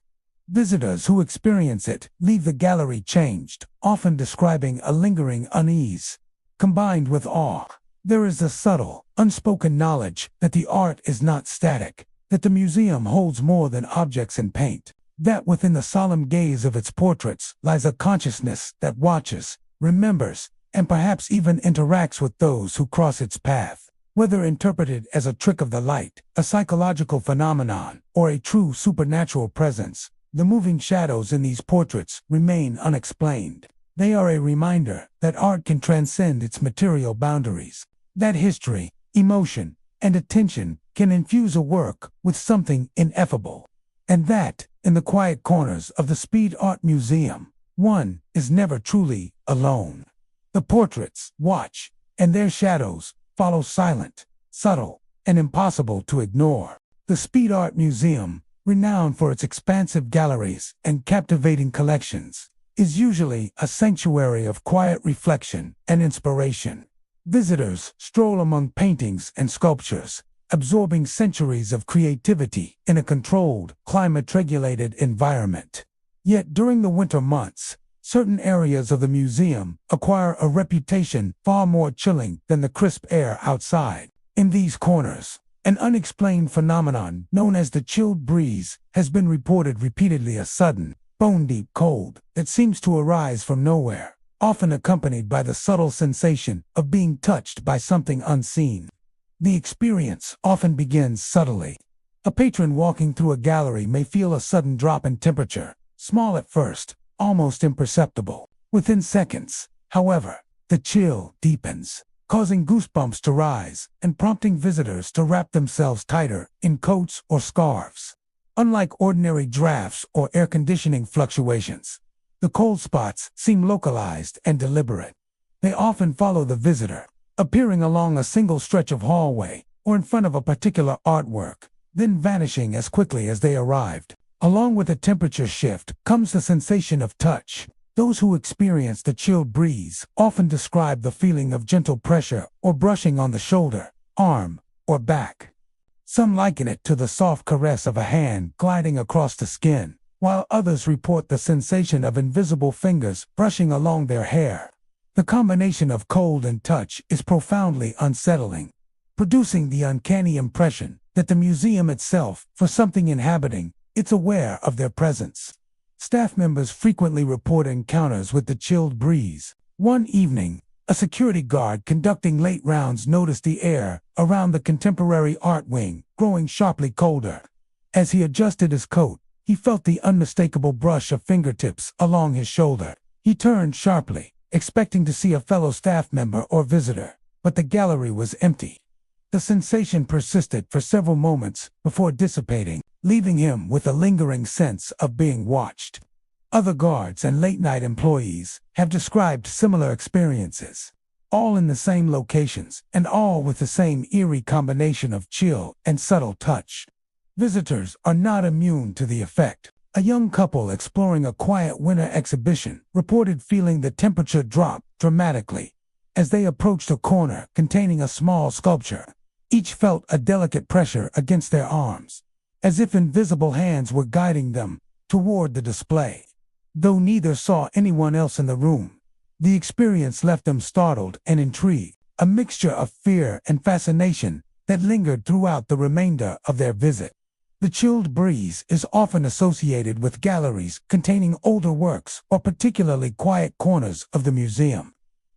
Visitors who experience it leave the gallery changed, often describing a lingering unease. Combined with awe, there is a subtle, unspoken knowledge that the art is not static, that the museum holds more than objects and paint, that within the solemn gaze of its portraits lies a consciousness that watches, remembers, and perhaps even interacts with those who cross its path. Whether interpreted as a trick of the light, a psychological phenomenon, or a true supernatural presence, the moving shadows in these portraits remain unexplained. They are a reminder that art can transcend its material boundaries, that history, emotion, and attention can infuse a work with something ineffable, and that, in the quiet corners of the Speed Art Museum, one is never truly alone. The portraits watch, and their shadows follow, silent, subtle, and impossible to ignore. The Speed Art Museum, renowned for its expansive galleries and captivating collections, is usually a sanctuary of quiet reflection and inspiration. Visitors stroll among paintings and sculptures, absorbing centuries of creativity in a controlled, climate-regulated environment. Yet during the winter months, certain areas of the museum acquire a reputation far more chilling than the crisp air outside. In these corners, an unexplained phenomenon known as the chilled breeze has been reported repeatedly, a sudden, bone-deep cold that seems to arise from nowhere, often accompanied by the subtle sensation of being touched by something unseen. The experience often begins subtly. A patron walking through a gallery may feel a sudden drop in temperature, small at first, almost imperceptible. Within seconds, however, the chill deepens, causing goosebumps to rise and prompting visitors to wrap themselves tighter in coats or scarves. Unlike ordinary drafts or air conditioning fluctuations, the cold spots seem localized and deliberate. They often follow the visitor, appearing along a single stretch of hallway or in front of a particular artwork, then vanishing as quickly as they arrived. Along with the temperature shift comes the sensation of touch. Those who experience the chilled breeze often describe the feeling of gentle pressure or brushing on the shoulder, arm, or back. Some liken it to the soft caress of a hand gliding across the skin, while others report the sensation of invisible fingers brushing along their hair. The combination of cold and touch is profoundly unsettling, producing the uncanny impression that the museum itself, for something inhabiting, it's aware of their presence. Staff members frequently report encounters with the chilled breeze. One evening, a security guard conducting late rounds noticed the air around the contemporary art wing growing sharply colder. As he adjusted his coat, he felt the unmistakable brush of fingertips along his shoulder. He turned sharply, expecting to see a fellow staff member or visitor, but the gallery was empty. The sensation persisted for several moments before dissipating, leaving him with a lingering sense of being watched. Other guards and late-night employees have described similar experiences, all in the same locations and all with the same eerie combination of chill and subtle touch. Visitors are not immune to the effect. A young couple exploring a quiet winter exhibition reported feeling the temperature drop dramatically as they approached a corner containing a small sculpture. Each felt a delicate pressure against their arms, as if invisible hands were guiding them toward the display. Though neither saw anyone else in the room, the experience left them startled and intrigued, a mixture of fear and fascination that lingered throughout the remainder of their visit. The chilled breeze is often associated with galleries containing older works or particularly quiet corners of the museum.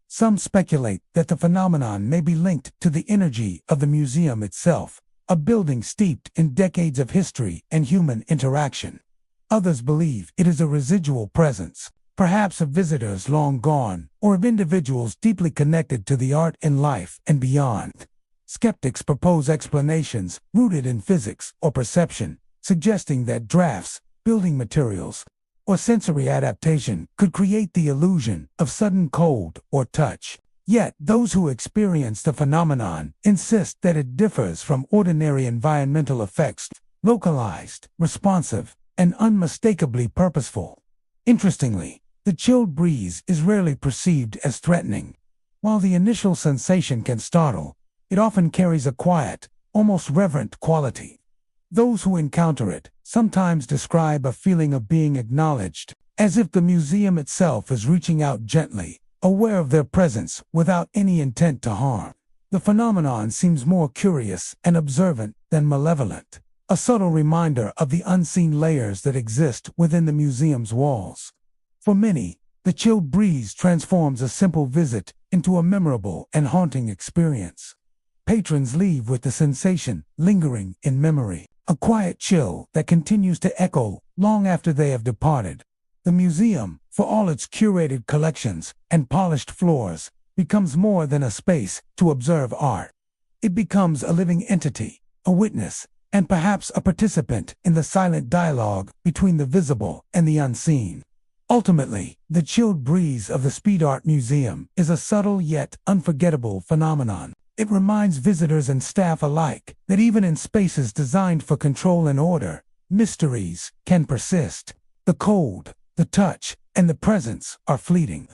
Some speculate that the phenomenon may be linked to the energy of the museum itself, a building steeped in decades of history and human interaction. Others believe it is a residual presence, perhaps of visitors long gone or of individuals deeply connected to the art and life and beyond. Skeptics propose explanations rooted in physics or perception, suggesting that drafts, building materials, or sensory adaptation could create the illusion of sudden cold or touch. Yet, those who experience the phenomenon insist that it differs from ordinary environmental effects, localized, responsive, and unmistakably purposeful. Interestingly, the chilled breeze is rarely perceived as threatening. While the initial sensation can startle, it often carries a quiet, almost reverent quality. Those who encounter it sometimes describe a feeling of being acknowledged, as if the museum itself is reaching out gently, aware of their presence without any intent to harm. The phenomenon seems more curious and observant than malevolent, a subtle reminder of the unseen layers that exist within the museum's walls. For many, the chilled breeze transforms a simple visit into a memorable and haunting experience. Patrons leave with the sensation lingering in memory, a quiet chill that continues to echo long after they have departed. The museum, for all its curated collections and polished floors, becomes more than a space to observe art. It becomes a living entity, a witness, and perhaps a participant in the silent dialogue between the visible and the unseen. Ultimately, the chilled breeze of the Speed Art Museum is a subtle yet unforgettable phenomenon. It reminds visitors and staff alike that even in spaces designed for control and order, mysteries can persist. The cold, the touch, and the presence are fleeting.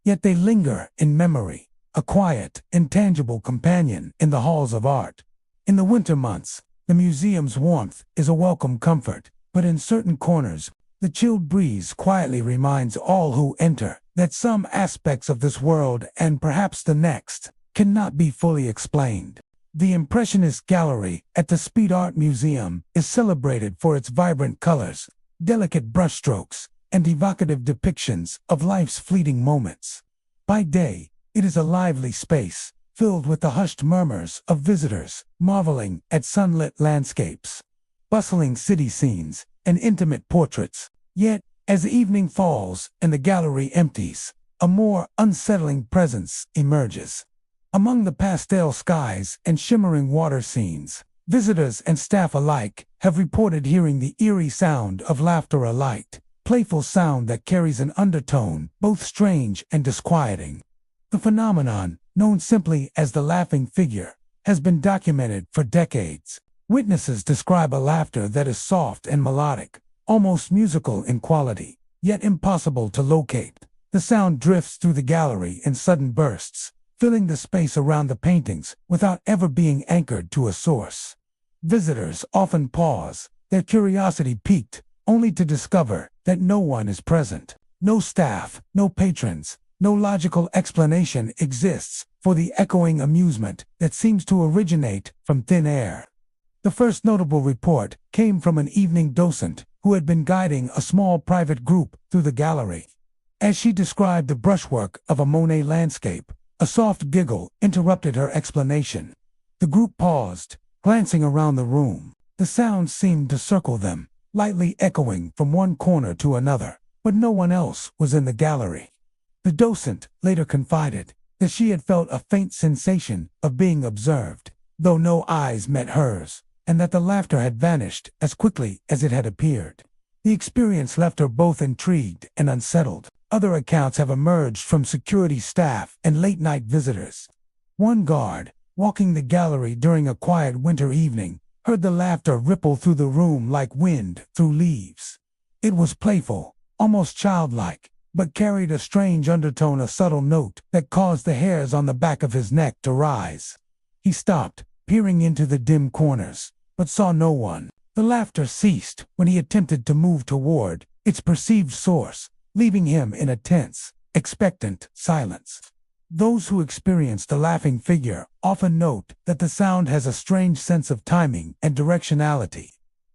Yet they linger in memory, a quiet, intangible companion in the halls of art. In the winter months, the museum's warmth is a welcome comfort, but in certain corners, the chilled breeze quietly reminds all who enter that some aspects of this world and perhaps the next cannot be fully explained. The Impressionist Gallery at the Speed Art Museum is celebrated for its vibrant colors, delicate brushstrokes, and evocative depictions of life's fleeting moments. By day, it is a lively space, filled with the hushed murmurs of visitors marveling at sunlit landscapes, bustling city scenes, and intimate portraits. Yet, as the evening falls and the gallery empties, a more unsettling presence emerges. Among the pastel skies and shimmering water scenes, visitors and staff alike have reported hearing the eerie sound of laughter, a light, playful sound that carries an undertone both strange and disquieting. The phenomenon, known simply as the laughing figure, has been documented for decades. Witnesses describe a laughter that is soft and melodic, almost musical in quality, yet impossible to locate. The sound drifts through the gallery in sudden bursts, filling the space around the paintings without ever being anchored to a source. Visitors often pause, their curiosity piqued, only to discover that no one is present. No staff, no patrons, no logical explanation exists for the echoing amusement that seems to originate from thin air. The first notable report came from an evening docent who had been guiding a small private group through the gallery. As she described the brushwork of a Monet landscape, a soft giggle interrupted her explanation. The group paused, glancing around the room. The sound seemed to circle them, lightly echoing from one corner to another, but no one else was in the gallery. The docent later confided that she had felt a faint sensation of being observed, though no eyes met hers, and that the laughter had vanished as quickly as it had appeared. The experience left her both intrigued and unsettled. Other accounts have emerged from security staff and late-night visitors. One guard, walking the gallery during a quiet winter evening, heard the laughter ripple through the room like wind through leaves. It was playful, almost childlike, but carried a strange undertone, a subtle note that caused the hairs on the back of his neck to rise. He stopped, peering into the dim corners, but saw no one. The laughter ceased when he attempted to move toward its perceived source, leaving him in a tense, expectant silence. Those who experience the laughing figure often note that the sound has a strange sense of timing and directionality.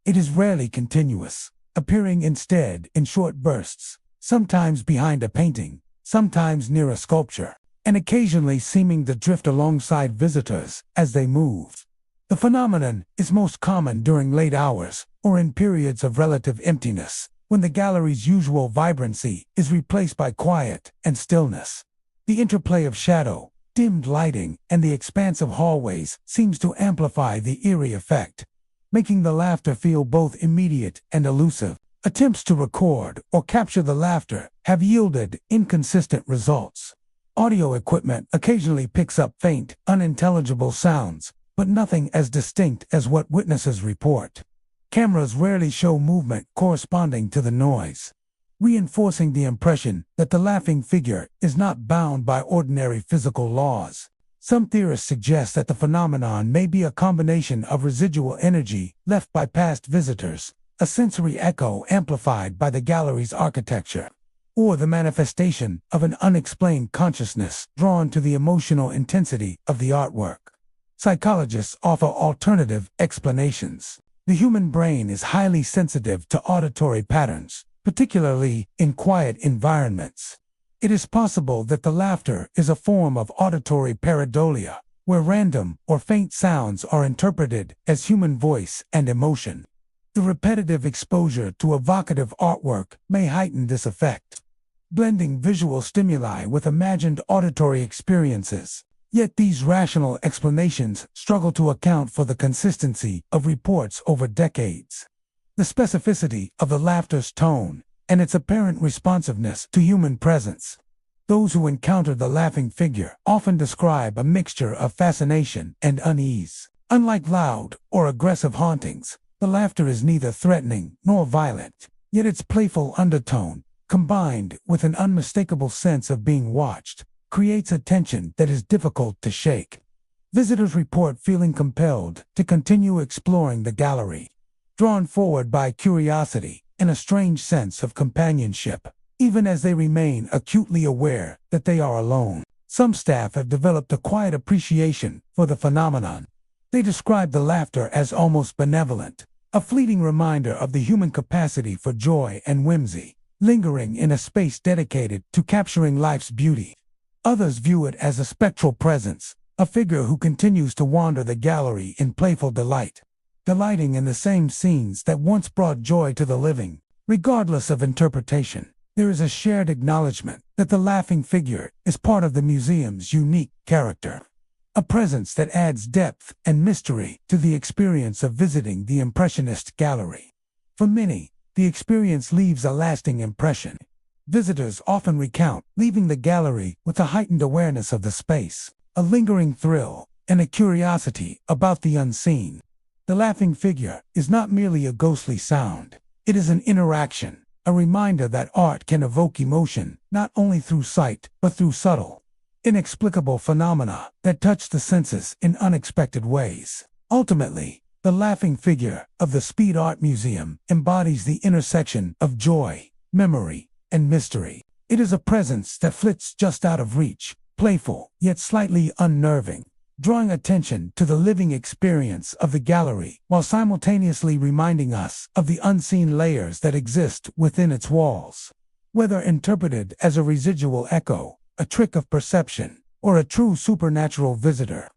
It is rarely continuous, appearing instead in short bursts, sometimes behind a painting, sometimes near a sculpture, and occasionally seeming to drift alongside visitors as they move. The phenomenon is most common during late hours or in periods of relative emptiness, when the gallery's usual vibrancy is replaced by quiet and stillness. The interplay of shadow, dimmed lighting, and the expanse of hallways seems to amplify the eerie effect, making the laughter feel both immediate and elusive. Attempts to record or capture the laughter have yielded inconsistent results. Audio equipment occasionally picks up faint, unintelligible sounds, but nothing as distinct as what witnesses report. Cameras rarely show movement corresponding to the noise, reinforcing the impression that the laughing figure is not bound by ordinary physical laws. Some theorists suggest that the phenomenon may be a combination of residual energy left by past visitors, a sensory echo amplified by the gallery's architecture, or the manifestation of an unexplained consciousness drawn to the emotional intensity of the artwork. Psychologists offer alternative explanations. The human brain is highly sensitive to auditory patterns, particularly in quiet environments. It is possible that the laughter is a form of auditory pareidolia, where random or faint sounds are interpreted as human voice and emotion. The repetitive exposure to evocative artwork may heighten this effect, blending visual stimuli with imagined auditory experiences. Yet these rational explanations struggle to account for the consistency of reports over decades. The specificity of the laughter's tone and its apparent responsiveness to human presence. Those who encounter the laughing figure often describe a mixture of fascination and unease. Unlike loud or aggressive hauntings, the laughter is neither threatening nor violent, yet its playful undertone, combined with an unmistakable sense of being watched, creates a tension that is difficult to shake. Visitors report feeling compelled to continue exploring the gallery, drawn forward by curiosity and a strange sense of companionship, even as they remain acutely aware that they are alone. Some staff have developed a quiet appreciation for the phenomenon. They describe the laughter as almost benevolent, a fleeting reminder of the human capacity for joy and whimsy, lingering in a space dedicated to capturing life's beauty. Others view it as a spectral presence, a figure who continues to wander the gallery in playful delight, delighting in the same scenes that once brought joy to the living. Regardless of interpretation, there is a shared acknowledgement that the laughing figure is part of the museum's unique character, a presence that adds depth and mystery to the experience of visiting the Impressionist gallery. For many, the experience leaves a lasting impression. Visitors often recount leaving the gallery with a heightened awareness of the space, a lingering thrill, and a curiosity about the unseen. The laughing figure is not merely a ghostly sound. It is an interaction, a reminder that art can evoke emotion not only through sight but through subtle, inexplicable phenomena that touch the senses in unexpected ways. Ultimately, the laughing figure of the Speed Art Museum embodies the intersection of joy, memory, and mystery. It is a presence that flits just out of reach, playful yet slightly unnerving, drawing attention to the living experience of the gallery while simultaneously reminding us of the unseen layers that exist within its walls. Whether interpreted as a residual echo, a trick of perception, or a true supernatural visitor,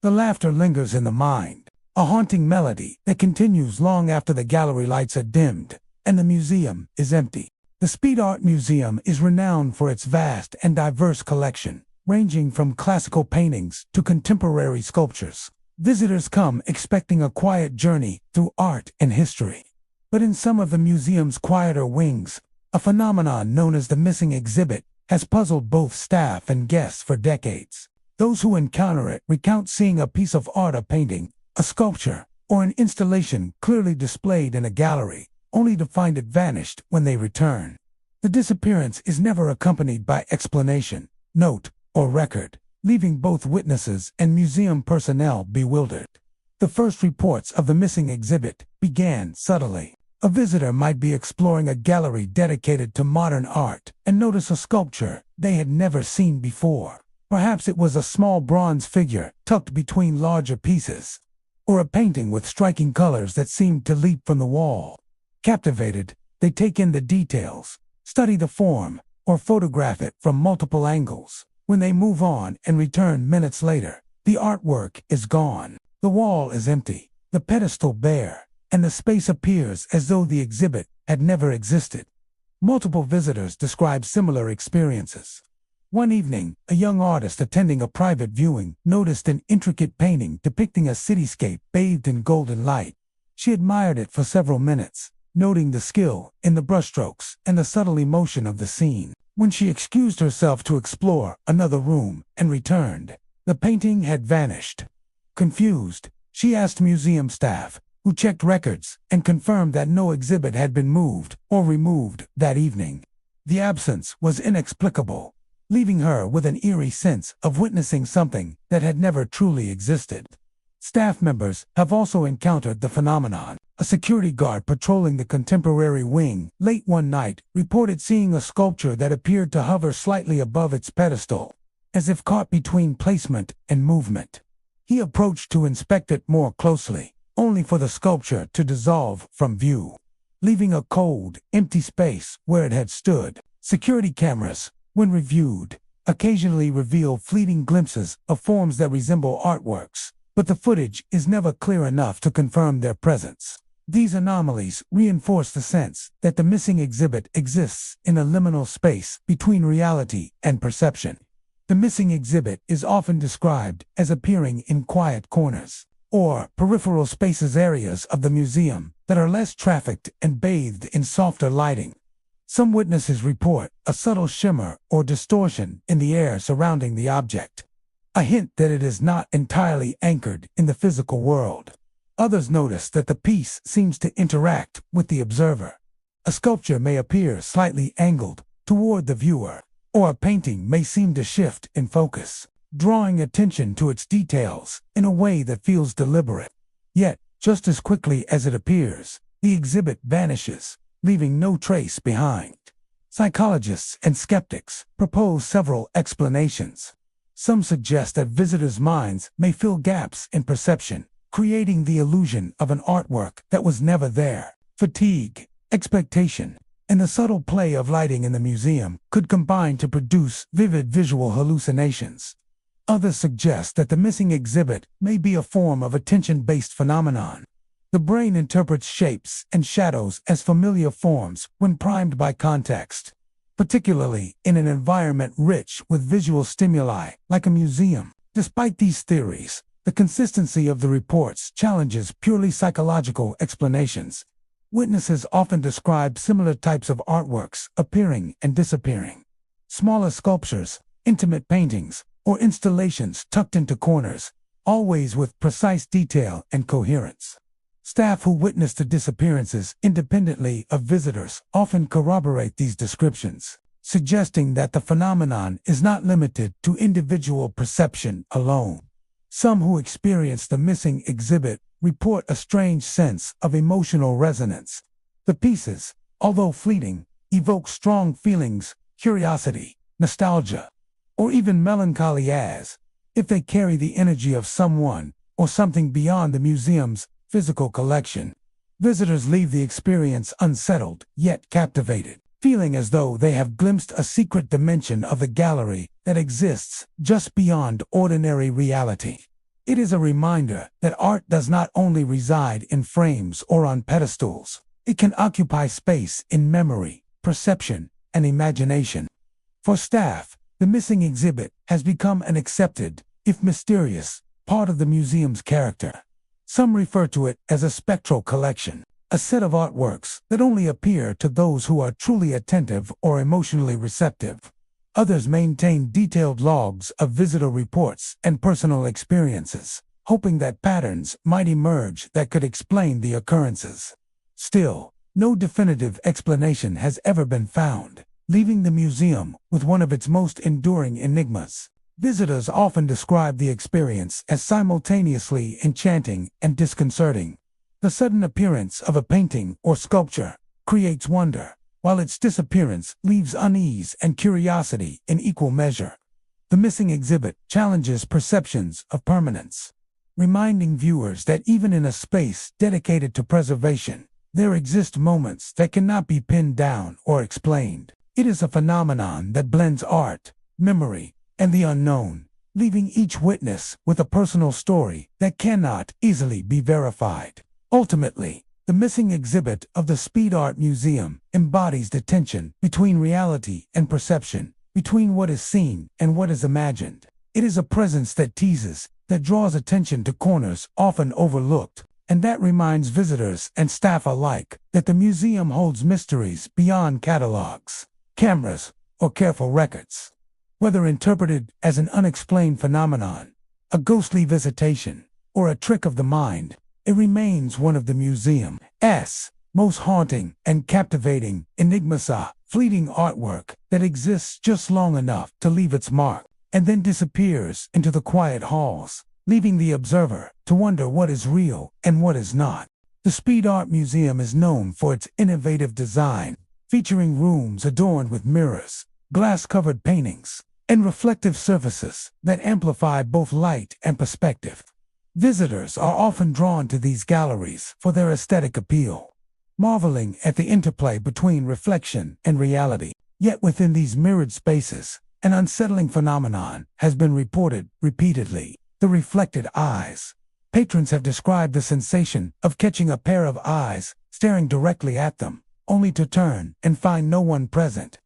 the laughter lingers in the mind, a haunting melody that continues long after the gallery lights are dimmed and the museum is empty. The Speed Art Museum is renowned for its vast and diverse collection, ranging from classical paintings to contemporary sculptures. Visitors come expecting a quiet journey through art and history. But in some of the museum's quieter wings, a phenomenon known as the missing exhibit has puzzled both staff and guests for decades. Those who encounter it recount seeing a piece of art, a painting, a sculpture, or an installation clearly displayed in a gallery, only to find it vanished when they return. The disappearance is never accompanied by explanation, note, or record, leaving both witnesses and museum personnel bewildered. The first reports of the missing exhibit began subtly. A visitor might be exploring a gallery dedicated to modern art and notice a sculpture they had never seen before. Perhaps it was a small bronze figure tucked between larger pieces. or a painting with striking colors that seem to leap from the wall. Captivated, they take in the details, study the form, or photograph it from multiple angles. When they move on and return minutes later, the artwork is gone. The wall is empty, the pedestal bare, and the space appears as though the exhibit had never existed. Multiple visitors describe similar experiences. One evening, a young artist attending a private viewing noticed an intricate painting depicting a cityscape bathed in golden light. She admired it for several minutes, noting the skill in the brushstrokes and the subtle emotion of the scene. When she excused herself to explore another room and returned, the painting had vanished. Confused, she asked museum staff, who checked records and confirmed that no exhibit had been moved or removed that evening. The absence was inexplicable, leaving her with an eerie sense of witnessing something that had never truly existed. Staff members have also encountered the phenomenon. A security guard patrolling the contemporary wing late one night reported seeing a sculpture that appeared to hover slightly above its pedestal, as if caught between placement and movement. He approached to inspect it more closely, only for the sculpture to dissolve from view, leaving a cold, empty space where it had stood. Security cameras, when reviewed, occasionally reveal fleeting glimpses of forms that resemble artworks, but the footage is never clear enough to confirm their presence. These anomalies reinforce the sense that the missing exhibit exists in a liminal space between reality and perception. The missing exhibit is often described as appearing in quiet corners or peripheral spaces, areas of the museum that are less trafficked and bathed in softer lighting. Some witnesses report a subtle shimmer or distortion in the air surrounding the object, a hint that it is not entirely anchored in the physical world. Others notice that the piece seems to interact with the observer. A sculpture may appear slightly angled toward the viewer, or a painting may seem to shift in focus, drawing attention to its details in a way that feels deliberate. Yet, just as quickly as it appears, the exhibit vanishes, leaving no trace behind. Psychologists and skeptics propose several explanations. Some suggest that visitors' minds may fill gaps in perception, creating the illusion of an artwork that was never there. Fatigue, expectation, and the subtle play of lighting in the museum could combine to produce vivid visual hallucinations. Others suggest that the missing exhibit may be a form of attention-based phenomenon. The brain interprets shapes and shadows as familiar forms when primed by context, particularly in an environment rich with visual stimuli like a museum. Despite these theories, the consistency of the reports challenges purely psychological explanations. Witnesses often describe similar types of artworks appearing and disappearing. Smaller sculptures, intimate paintings, or installations tucked into corners, always with precise detail and coherence. Staff who witness the disappearances independently of visitors often corroborate these descriptions, suggesting that the phenomenon is not limited to individual perception alone. Some who experience the missing exhibit report a strange sense of emotional resonance. The pieces, although fleeting, evoke strong feelings, curiosity, nostalgia, or even melancholy, as if they carry the energy of someone or something beyond the museum's physical collection. Visitors leave the experience unsettled yet captivated, feeling as though they have glimpsed a secret dimension of the gallery that exists just beyond ordinary reality. It is a reminder that art does not only reside in frames or on pedestals. It can occupy space in memory, perception, and imagination. For staff, the missing exhibit has become an accepted, if mysterious, part of the museum's character. Some refer to it as a spectral collection, a set of artworks that only appear to those who are truly attentive or emotionally receptive. Others maintain detailed logs of visitor reports and personal experiences, hoping that patterns might emerge that could explain the occurrences. Still, no definitive explanation has ever been found, leaving the museum with one of its most enduring enigmas. Visitors often describe the experience as simultaneously enchanting and disconcerting. The sudden appearance of a painting or sculpture creates wonder, while its disappearance leaves unease and curiosity in equal measure. The missing exhibit challenges perceptions of permanence. reminding viewers that even in a space dedicated to preservation, there exist moments that cannot be pinned down or explained. It is a phenomenon that blends art, memory, and the unknown, leaving each witness with a personal story that cannot easily be verified. Ultimately, the missing exhibit of the Speed Art Museum embodies the tension between reality and perception, between what is seen and what is imagined. It is a presence that teases, that draws attention to corners often overlooked, and that reminds visitors and staff alike that the museum holds mysteries beyond catalogs, cameras, or careful records. Whether interpreted as an unexplained phenomenon, a ghostly visitation, or a trick of the mind, it remains one of the museum's most haunting and captivating enigmas, a fleeting artwork that exists just long enough to leave its mark, and then disappears into the quiet halls, leaving the observer to wonder what is real and what is not. The Speed Art Museum is known for its innovative design, featuring rooms adorned with mirrors, glass-covered paintings, and reflective surfaces that amplify both light and perspective. Visitors are often drawn to these galleries for their aesthetic appeal, marveling at the interplay between reflection and reality. Yet within these mirrored spaces, an unsettling phenomenon has been reported repeatedly: the reflected eyes. Patrons have described the sensation of catching a pair of eyes staring directly at them, only to turn and find no one present.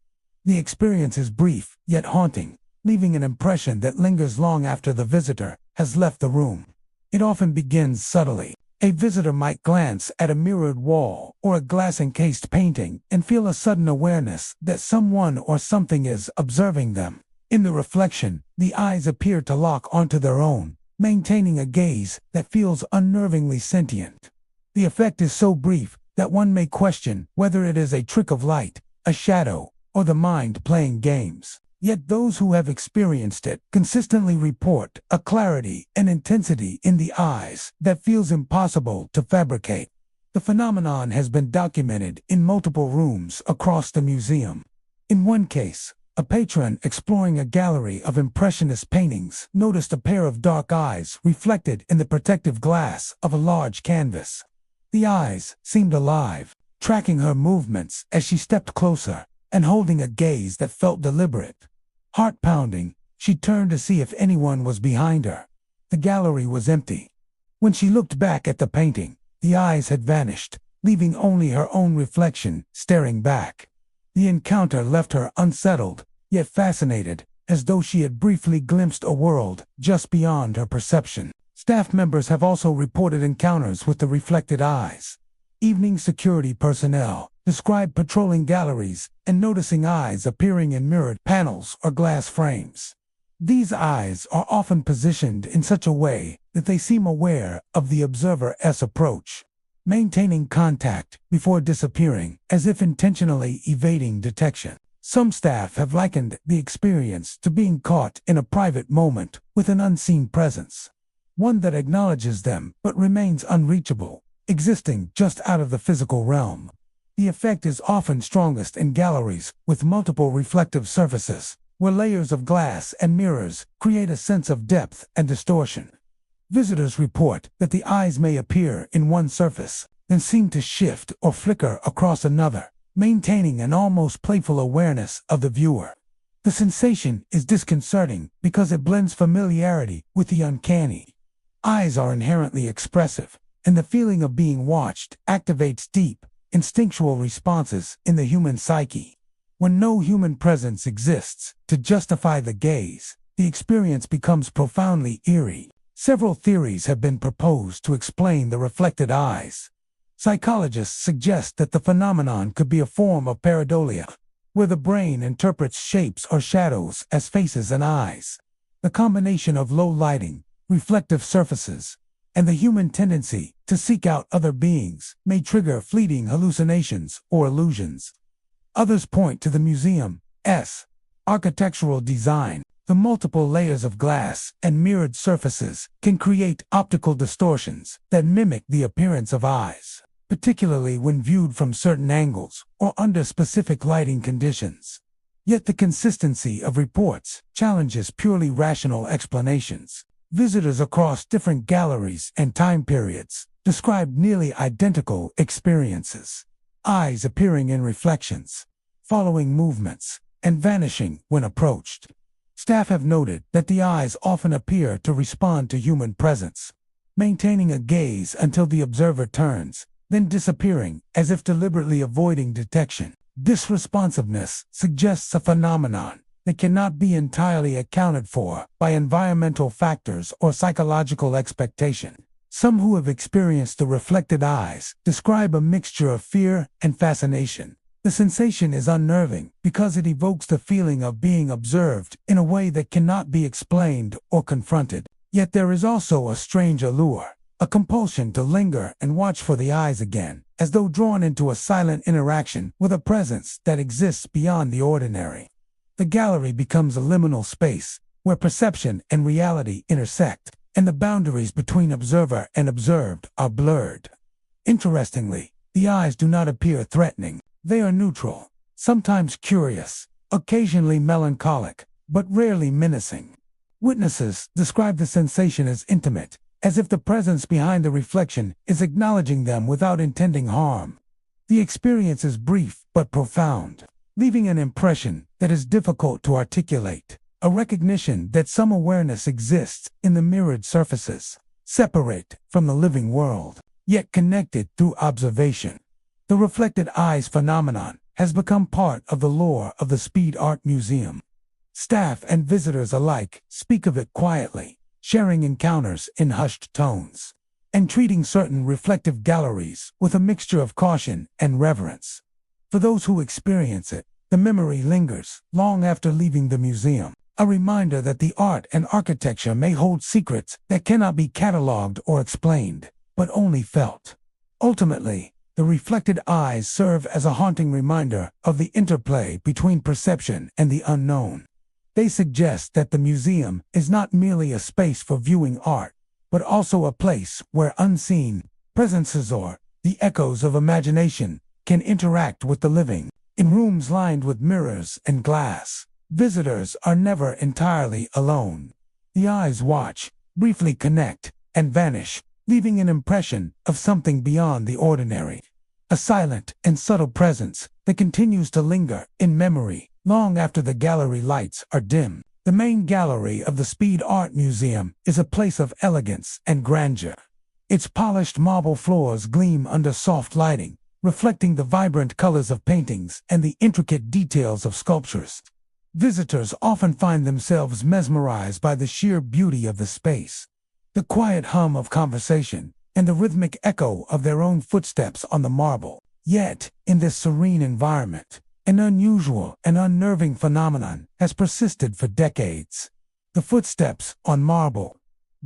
The experience is brief, yet haunting, leaving an impression that lingers long after the visitor has left the room. It often begins subtly. A visitor might glance at a mirrored wall or a glass-encased painting and feel a sudden awareness that someone or something is observing them. In the reflection, the eyes appear to lock onto their own, maintaining a gaze that feels unnervingly sentient. The effect is so brief that one may question whether it is a trick of light, a shadow, or the mind playing games. Yet those who have experienced it consistently report a clarity and intensity in the eyes that feels impossible to fabricate. The phenomenon has been documented in multiple rooms across the museum. In one case, a patron exploring a gallery of impressionist paintings noticed a pair of dark eyes reflected in the protective glass of a large canvas. The eyes seemed alive, tracking her movements as she stepped closer, and holding a gaze that felt deliberate. Heart pounding, she turned to see if anyone was behind her. The gallery was empty. When she looked back at the painting, the eyes had vanished, leaving only her own reflection staring back. The encounter left her unsettled, yet fascinated, as though she had briefly glimpsed a world just beyond her perception. Staff members have also reported encounters with the reflected eyes. Evening security personnel describe patrolling galleries and noticing eyes appearing in mirrored panels or glass frames. These eyes are often positioned in such a way that they seem aware of the observer's approach, maintaining contact before disappearing, as if intentionally evading detection. Some staff have likened the experience to being caught in a private moment with an unseen presence, one that acknowledges them but remains unreachable, existing just out of the physical realm. The effect is often strongest in galleries with multiple reflective surfaces, where layers of glass and mirrors create a sense of depth and distortion. Visitors report that the eyes may appear in one surface, then seem to shift or flicker across another, maintaining an almost playful awareness of the viewer. The sensation is disconcerting because it blends familiarity with the uncanny. Eyes are inherently expressive, and the feeling of being watched activates deep, instinctual responses in the human psyche. When no human presence exists to justify the gaze, the experience becomes profoundly eerie. Several theories have been proposed to explain the reflected eyes. Psychologists suggest that the phenomenon could be a form of pareidolia, where the brain interprets shapes or shadows as faces and eyes. The combination of low lighting, reflective surfaces, and the human tendency to seek out other beings may trigger fleeting hallucinations or illusions. Others point to the museum's architectural design. The multiple layers of glass and mirrored surfaces can create optical distortions that mimic the appearance of eyes, particularly when viewed from certain angles or under specific lighting conditions. Yet the consistency of reports challenges purely rational explanations. Visitors across different galleries and time periods described nearly identical experiences. Eyes appearing in reflections, following movements, and vanishing when approached. Staff have noted that the eyes often appear to respond to human presence, maintaining a gaze until the observer turns, then disappearing as if deliberately avoiding detection. This responsiveness suggests a phenomenon that cannot be entirely accounted for by environmental factors or psychological expectation. Some who have experienced the reflected eyes describe a mixture of fear and fascination. The sensation is unnerving because it evokes the feeling of being observed in a way that cannot be explained or confronted. Yet there is also a strange allure, a compulsion to linger and watch for the eyes again, as though drawn into a silent interaction with a presence that exists beyond the ordinary. The gallery becomes a liminal space where perception and reality intersect, and the boundaries between observer and observed are blurred. Interestingly, the eyes do not appear threatening. They are neutral, sometimes curious, occasionally melancholic, but rarely menacing. Witnesses describe the sensation as intimate, as if the presence behind the reflection is acknowledging them without intending harm. The experience is brief but profound, leaving an impression that is difficult to articulate, a recognition that some awareness exists in the mirrored surfaces, separate from the living world, yet connected through observation. The reflected eyes phenomenon has become part of the lore of the Speed Art Museum. Staff and visitors alike speak of it quietly, sharing encounters in hushed tones, and treating certain reflective galleries with a mixture of caution and reverence. For those who experience it, the memory lingers long after leaving the museum, a reminder that the art and architecture may hold secrets that cannot be cataloged or explained, but only felt. Ultimately, the reflected eyes serve as a haunting reminder of the interplay between perception and the unknown. They suggest that the museum is not merely a space for viewing art, but also a place where unseen presences or the echoes of imagination can interact with the living. In rooms lined with mirrors and glass, visitors are never entirely alone. The eyes watch, briefly connect, and vanish, leaving an impression of something beyond the ordinary. A silent and subtle presence that continues to linger in memory long after the gallery lights are dim. The main gallery of the Speed Art Museum is a place of elegance and grandeur. Its polished marble floors gleam under soft lighting, reflecting the vibrant colors of paintings and the intricate details of sculptures. Visitors often find themselves mesmerized by the sheer beauty of the space, the quiet hum of conversation, and the rhythmic echo of their own footsteps on the marble. Yet, in this serene environment, an unusual and unnerving phenomenon has persisted for decades. The footsteps on marble.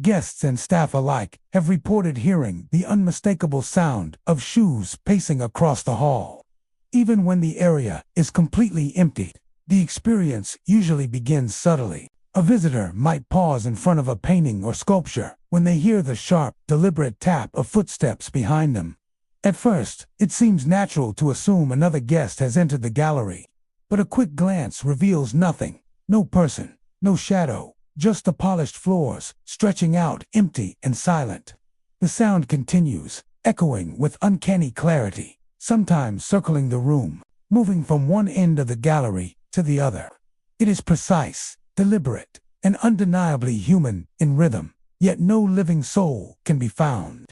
Guests and staff alike have reported hearing the unmistakable sound of shoes pacing across the hall. Even when the area is completely empty, the experience usually begins subtly. A visitor might pause in front of a painting or sculpture when they hear the sharp, deliberate tap of footsteps behind them. At first, it seems natural to assume another guest has entered the gallery, but a quick glance reveals nothing. No person, no shadow, just the polished floors, stretching out empty and silent. The sound continues, echoing with uncanny clarity, sometimes circling the room, moving from one end of the gallery to the other. It is precise, deliberate, and undeniably human in rhythm, yet no living soul can be found.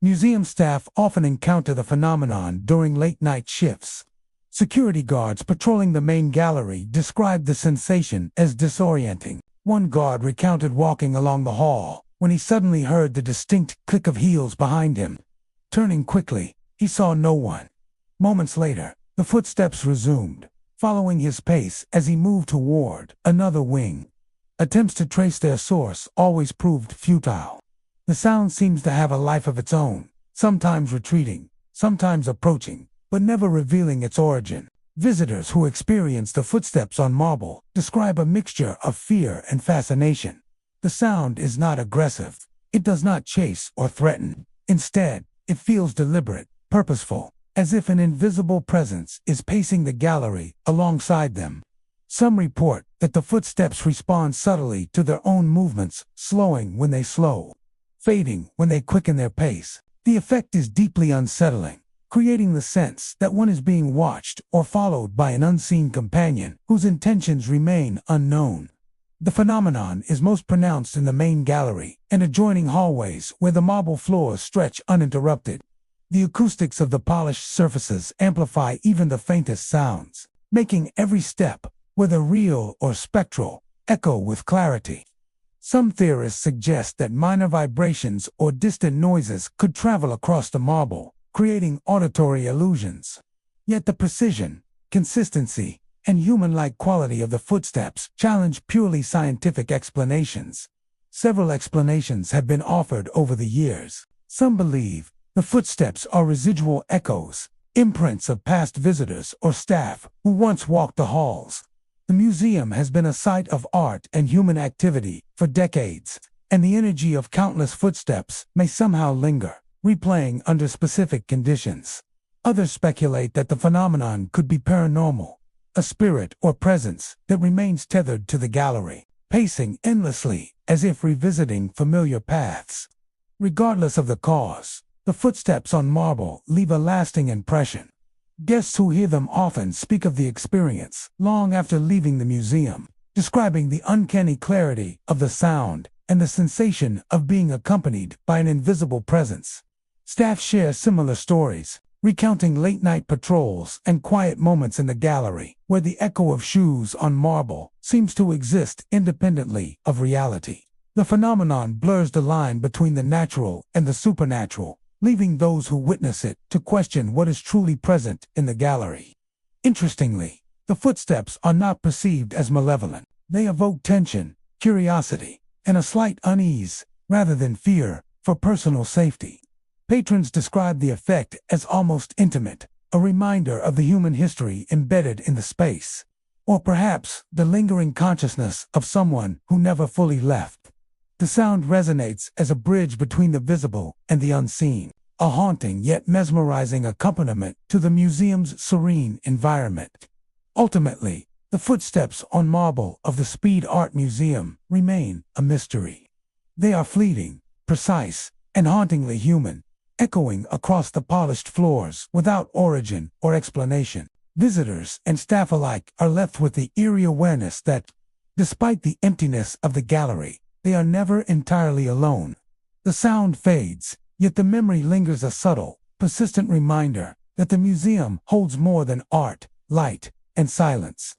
Museum staff often encounter the phenomenon during late-night shifts. Security guards patrolling the main gallery described the sensation as disorienting. One guard recounted walking along the hall when he suddenly heard the distinct click of heels behind him. Turning quickly, he saw no one. Moments later, the footsteps resumed, following his pace as he moved toward another wing. Attempts to trace their source always proved futile. The sound seems to have a life of its own, sometimes retreating, sometimes approaching, but never revealing its origin. Visitors who experience the footsteps on marble describe a mixture of fear and fascination. The sound is not aggressive. It does not chase or threaten. Instead, it feels deliberate, purposeful, as if an invisible presence is pacing the gallery alongside them. Some report that the footsteps respond subtly to their own movements, slowing when they slow, fading when they quicken their pace. The effect is deeply unsettling, creating the sense that one is being watched or followed by an unseen companion whose intentions remain unknown. The phenomenon is most pronounced in the main gallery and adjoining hallways where the marble floors stretch uninterrupted. The acoustics of the polished surfaces amplify even the faintest sounds, making every step, whether real or spectral, echo with clarity. Some theorists suggest that minor vibrations or distant noises could travel across the marble, creating auditory illusions. Yet the precision, consistency, and human-like quality of the footsteps challenge purely scientific explanations. Several explanations have been offered over the years. Some believe the footsteps are residual echoes, imprints of past visitors or staff who once walked the halls. The museum has been a site of art and human activity for decades, and the energy of countless footsteps may somehow linger, replaying under specific conditions. Others speculate that the phenomenon could be paranormal, a spirit or presence that remains tethered to the gallery, pacing endlessly as if revisiting familiar paths. Regardless of the cause, the footsteps on marble leave a lasting impression. Guests who hear them often speak of the experience long after leaving the museum, describing the uncanny clarity of the sound and the sensation of being accompanied by an invisible presence. Staff share similar stories, recounting late-night patrols and quiet moments in the gallery where the echo of shoes on marble seems to exist independently of reality. The phenomenon blurs the line between the natural and the supernatural, leaving those who witness it to question what is truly present in the gallery. Interestingly, the footsteps are not perceived as malevolent. They evoke tension, curiosity, and a slight unease, rather than fear, for personal safety. Patrons describe the effect as almost intimate, a reminder of the human history embedded in the space, or perhaps the lingering consciousness of someone who never fully left. The sound resonates as a bridge between the visible and the unseen, a haunting yet mesmerizing accompaniment to the museum's serene environment. Ultimately, the footsteps on marble of the Speed Art Museum remain a mystery. They are fleeting, precise, and hauntingly human, echoing across the polished floors without origin or explanation. Visitors and staff alike are left with the eerie awareness that, despite the emptiness of the gallery, they are never entirely alone. The sound fades, yet the memory lingers, a subtle, persistent reminder that the museum holds more than art, light, and silence.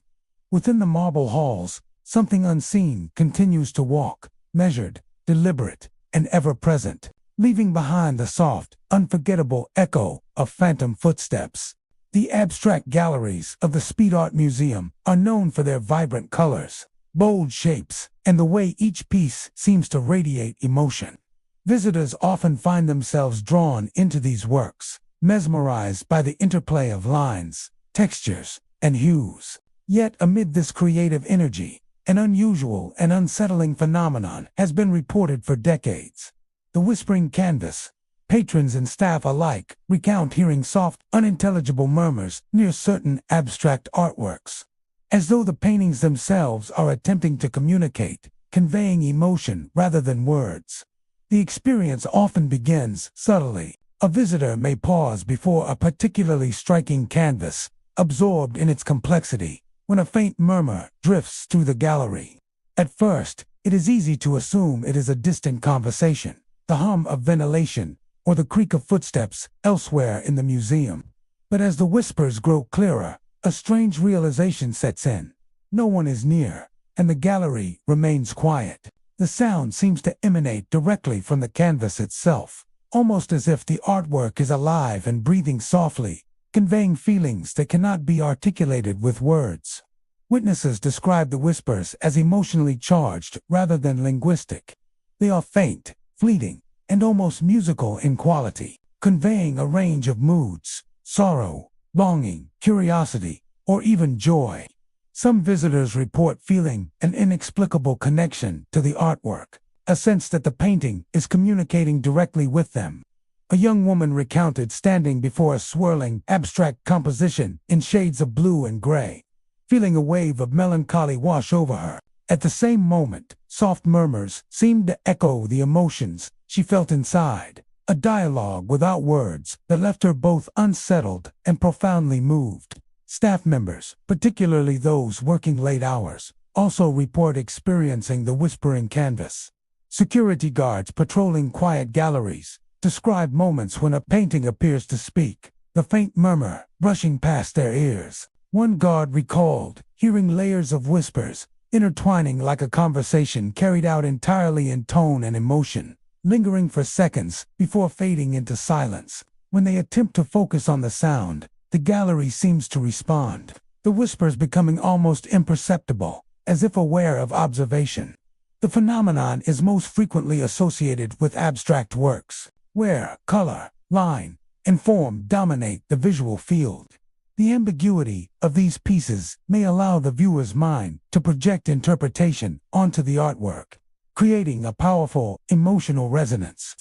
Within the marble halls, something unseen continues to walk, measured, deliberate, and ever-present, leaving behind the soft, unforgettable echo of phantom footsteps. The abstract galleries of the Speed Art Museum are known for their vibrant colors, bold shapes, and the way each piece seems to radiate emotion. Visitors often find themselves drawn into these works, mesmerized by the interplay of lines, textures, and hues. Yet amid this creative energy, an unusual and unsettling phenomenon has been reported for decades. The whispering canvas. Patrons and staff alike recount hearing soft, unintelligible murmurs near certain abstract artworks, as though the paintings themselves are attempting to communicate, conveying emotion rather than words. The experience often begins subtly. A visitor may pause before a particularly striking canvas, absorbed in its complexity, when a faint murmur drifts through the gallery. At first, it is easy to assume it is a distant conversation, the hum of ventilation, or the creak of footsteps elsewhere in the museum. But as the whispers grow clearer, a strange realization sets in. No one is near, and the gallery remains quiet. The sound seems to emanate directly from the canvas itself, almost as if the artwork is alive and breathing softly, conveying feelings that cannot be articulated with words. Witnesses describe the whispers as emotionally charged rather than linguistic. They are faint, fleeting, and almost musical in quality, conveying a range of moods: sorrow, longing, curiosity, or even joy. Some visitors report feeling an inexplicable connection to the artwork, a sense that the painting is communicating directly with them. A young woman recounted standing before a swirling, abstract composition in shades of blue and gray, feeling a wave of melancholy wash over her. At the same moment, soft murmurs seemed to echo the emotions she felt inside, a dialogue without words that left her both unsettled and profoundly moved. Staff members, particularly those working late hours, also report experiencing the whispering canvas. Security guards patrolling quiet galleries describe moments when a painting appears to speak, the faint murmur brushing past their ears. One guard recalled hearing layers of whispers intertwining like a conversation carried out entirely in tone and emotion, lingering for seconds before fading into silence. When they attempt to focus on the sound, the gallery seems to respond, the whispers becoming almost imperceptible, as if aware of observation. The phenomenon is most frequently associated with abstract works, where color, line, and form dominate the visual field. The ambiguity of these pieces may allow the viewer's mind to project interpretation onto the artwork, creating a powerful emotional resonance.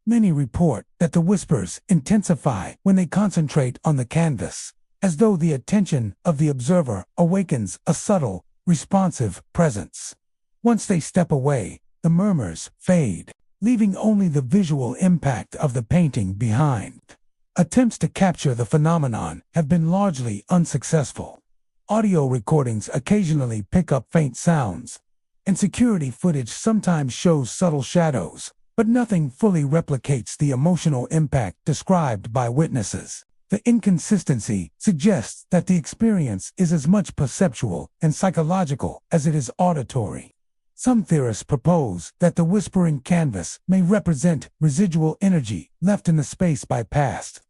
Many report that the whispers intensify when they concentrate on the canvas, as though the attention of the observer awakens a subtle, responsive presence. Once they step away, the murmurs fade, leaving only the visual impact of the painting behind. Attempts to capture the phenomenon have been largely unsuccessful. Audio recordings occasionally pick up faint sounds, and security footage sometimes shows subtle shadows, but nothing fully replicates the emotional impact described by witnesses. The inconsistency suggests that the experience is as much perceptual and psychological as it is auditory. Some theorists propose that the whispering canvas may represent residual energy left in the space by past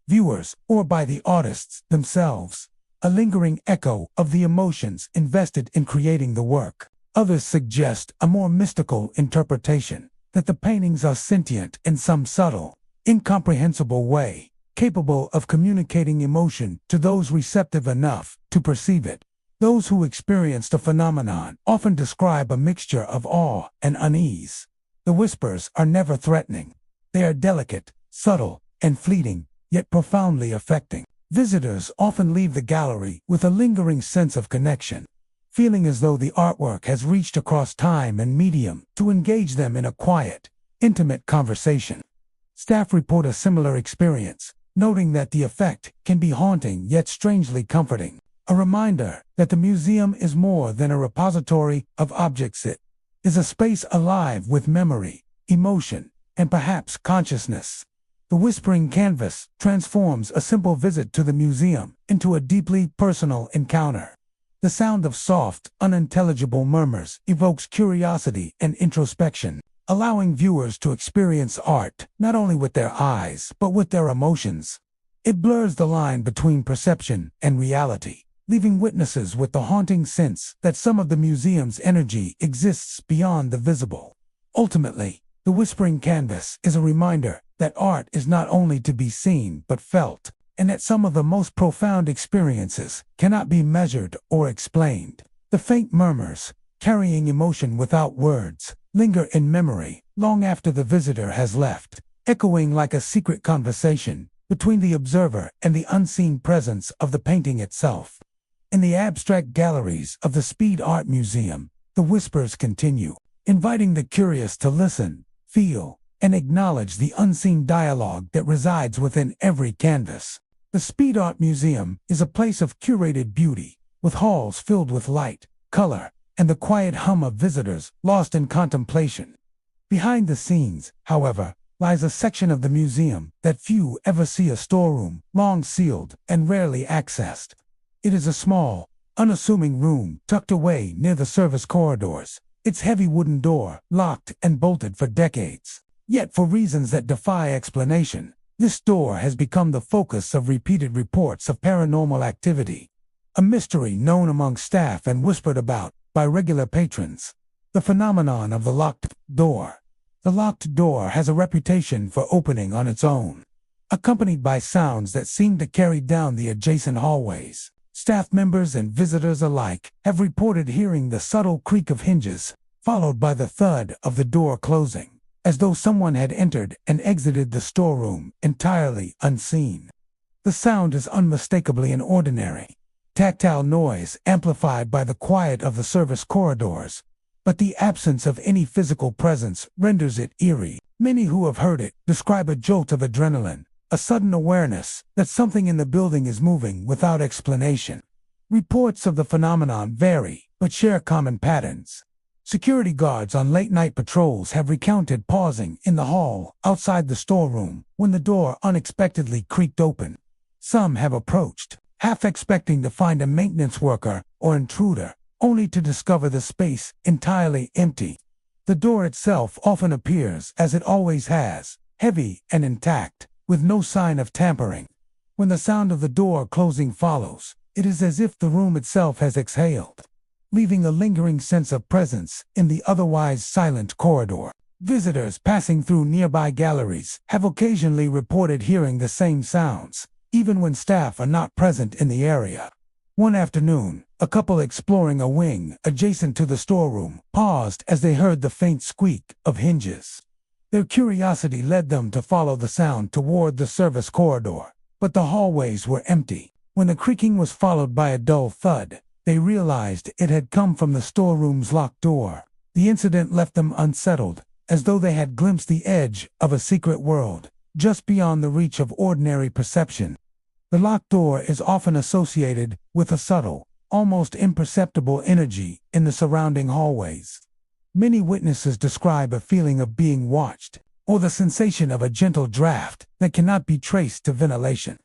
viewers or by the artists themselves, a lingering echo of the emotions invested in creating the work. Others suggest a more mystical interpretation, that the paintings are sentient in some subtle, incomprehensible way, capable of communicating emotion to those receptive enough to perceive it. Those who experience the phenomenon often describe a mixture of awe and unease. The whispers are never threatening. They are delicate, subtle, and fleeting, yet profoundly affecting. Visitors often leave the gallery with a lingering sense of connection, feeling as though the artwork has reached across time and medium to engage them in a quiet, intimate conversation. Staff report a similar experience, noting that the effect can be haunting yet strangely comforting, a reminder that the museum is more than a repository of objects. It is a space alive with memory, emotion, and perhaps consciousness. The whispering canvas transforms a simple visit to the museum into a deeply personal encounter. The sound of soft, unintelligible murmurs evokes curiosity and introspection, allowing viewers to experience art not only with their eyes but with their emotions. It blurs the line between perception and reality, leaving witnesses with the haunting sense that some of the museum's energy exists beyond the visible. Ultimately, the whispering canvas is a reminder that art is not only to be seen but felt, and that some of the most profound experiences cannot be measured or explained. The faint murmurs, carrying emotion without words, linger in memory long after the visitor has left, echoing like a secret conversation between the observer and the unseen presence of the painting itself. In the abstract galleries of the Speed Art Museum, the whispers continue, inviting the curious to listen, feel, and acknowledge the unseen dialogue that resides within every canvas. The Speed Art Museum is a place of curated beauty, with halls filled with light, color, and the quiet hum of visitors lost in contemplation. Behind the scenes, however, lies a section of the museum that few ever see, a storeroom, long sealed and rarely accessed. It is a small, unassuming room tucked away near the service corridors, its heavy wooden door locked and bolted for decades. Yet for reasons that defy explanation, this door has become the focus of repeated reports of paranormal activity, a mystery known among staff and whispered about by regular patrons. The phenomenon of the locked door. The locked door has a reputation for opening on its own, accompanied by sounds that seem to carry down the adjacent hallways. Staff members and visitors alike have reported hearing the subtle creak of hinges, followed by the thud of the door closing, as though someone had entered and exited the storeroom entirely unseen. The sound is unmistakably inordinary, tactile noise amplified by the quiet of the service corridors. But the absence of any physical presence renders it eerie. Many who have heard it describe a jolt of adrenaline, a sudden awareness that something in the building is moving without explanation. Reports of the phenomenon vary, but share common patterns. Security guards on late-night patrols have recounted pausing in the hall outside the storeroom when the door unexpectedly creaked open. Some have approached, half expecting to find a maintenance worker or intruder, only to discover the space entirely empty. The door itself often appears as it always has, heavy and intact, with no sign of tampering. When the sound of the door closing follows, it is as if the room itself has exhaled, leaving a lingering sense of presence in the otherwise silent corridor. Visitors passing through nearby galleries have occasionally reported hearing the same sounds, even when staff are not present in the area. One afternoon, a couple exploring a wing adjacent to the storeroom paused as they heard the faint squeak of hinges. Their curiosity led them to follow the sound toward the service corridor, but the hallways were empty. When the creaking was followed by a dull thud, they realized it had come from the storeroom's locked door. The incident left them unsettled, as though they had glimpsed the edge of a secret world, just beyond the reach of ordinary perception. The locked door is often associated with a subtle, almost imperceptible energy in the surrounding hallways. Many witnesses describe a feeling of being watched, or the sensation of a gentle draft that cannot be traced to ventilation.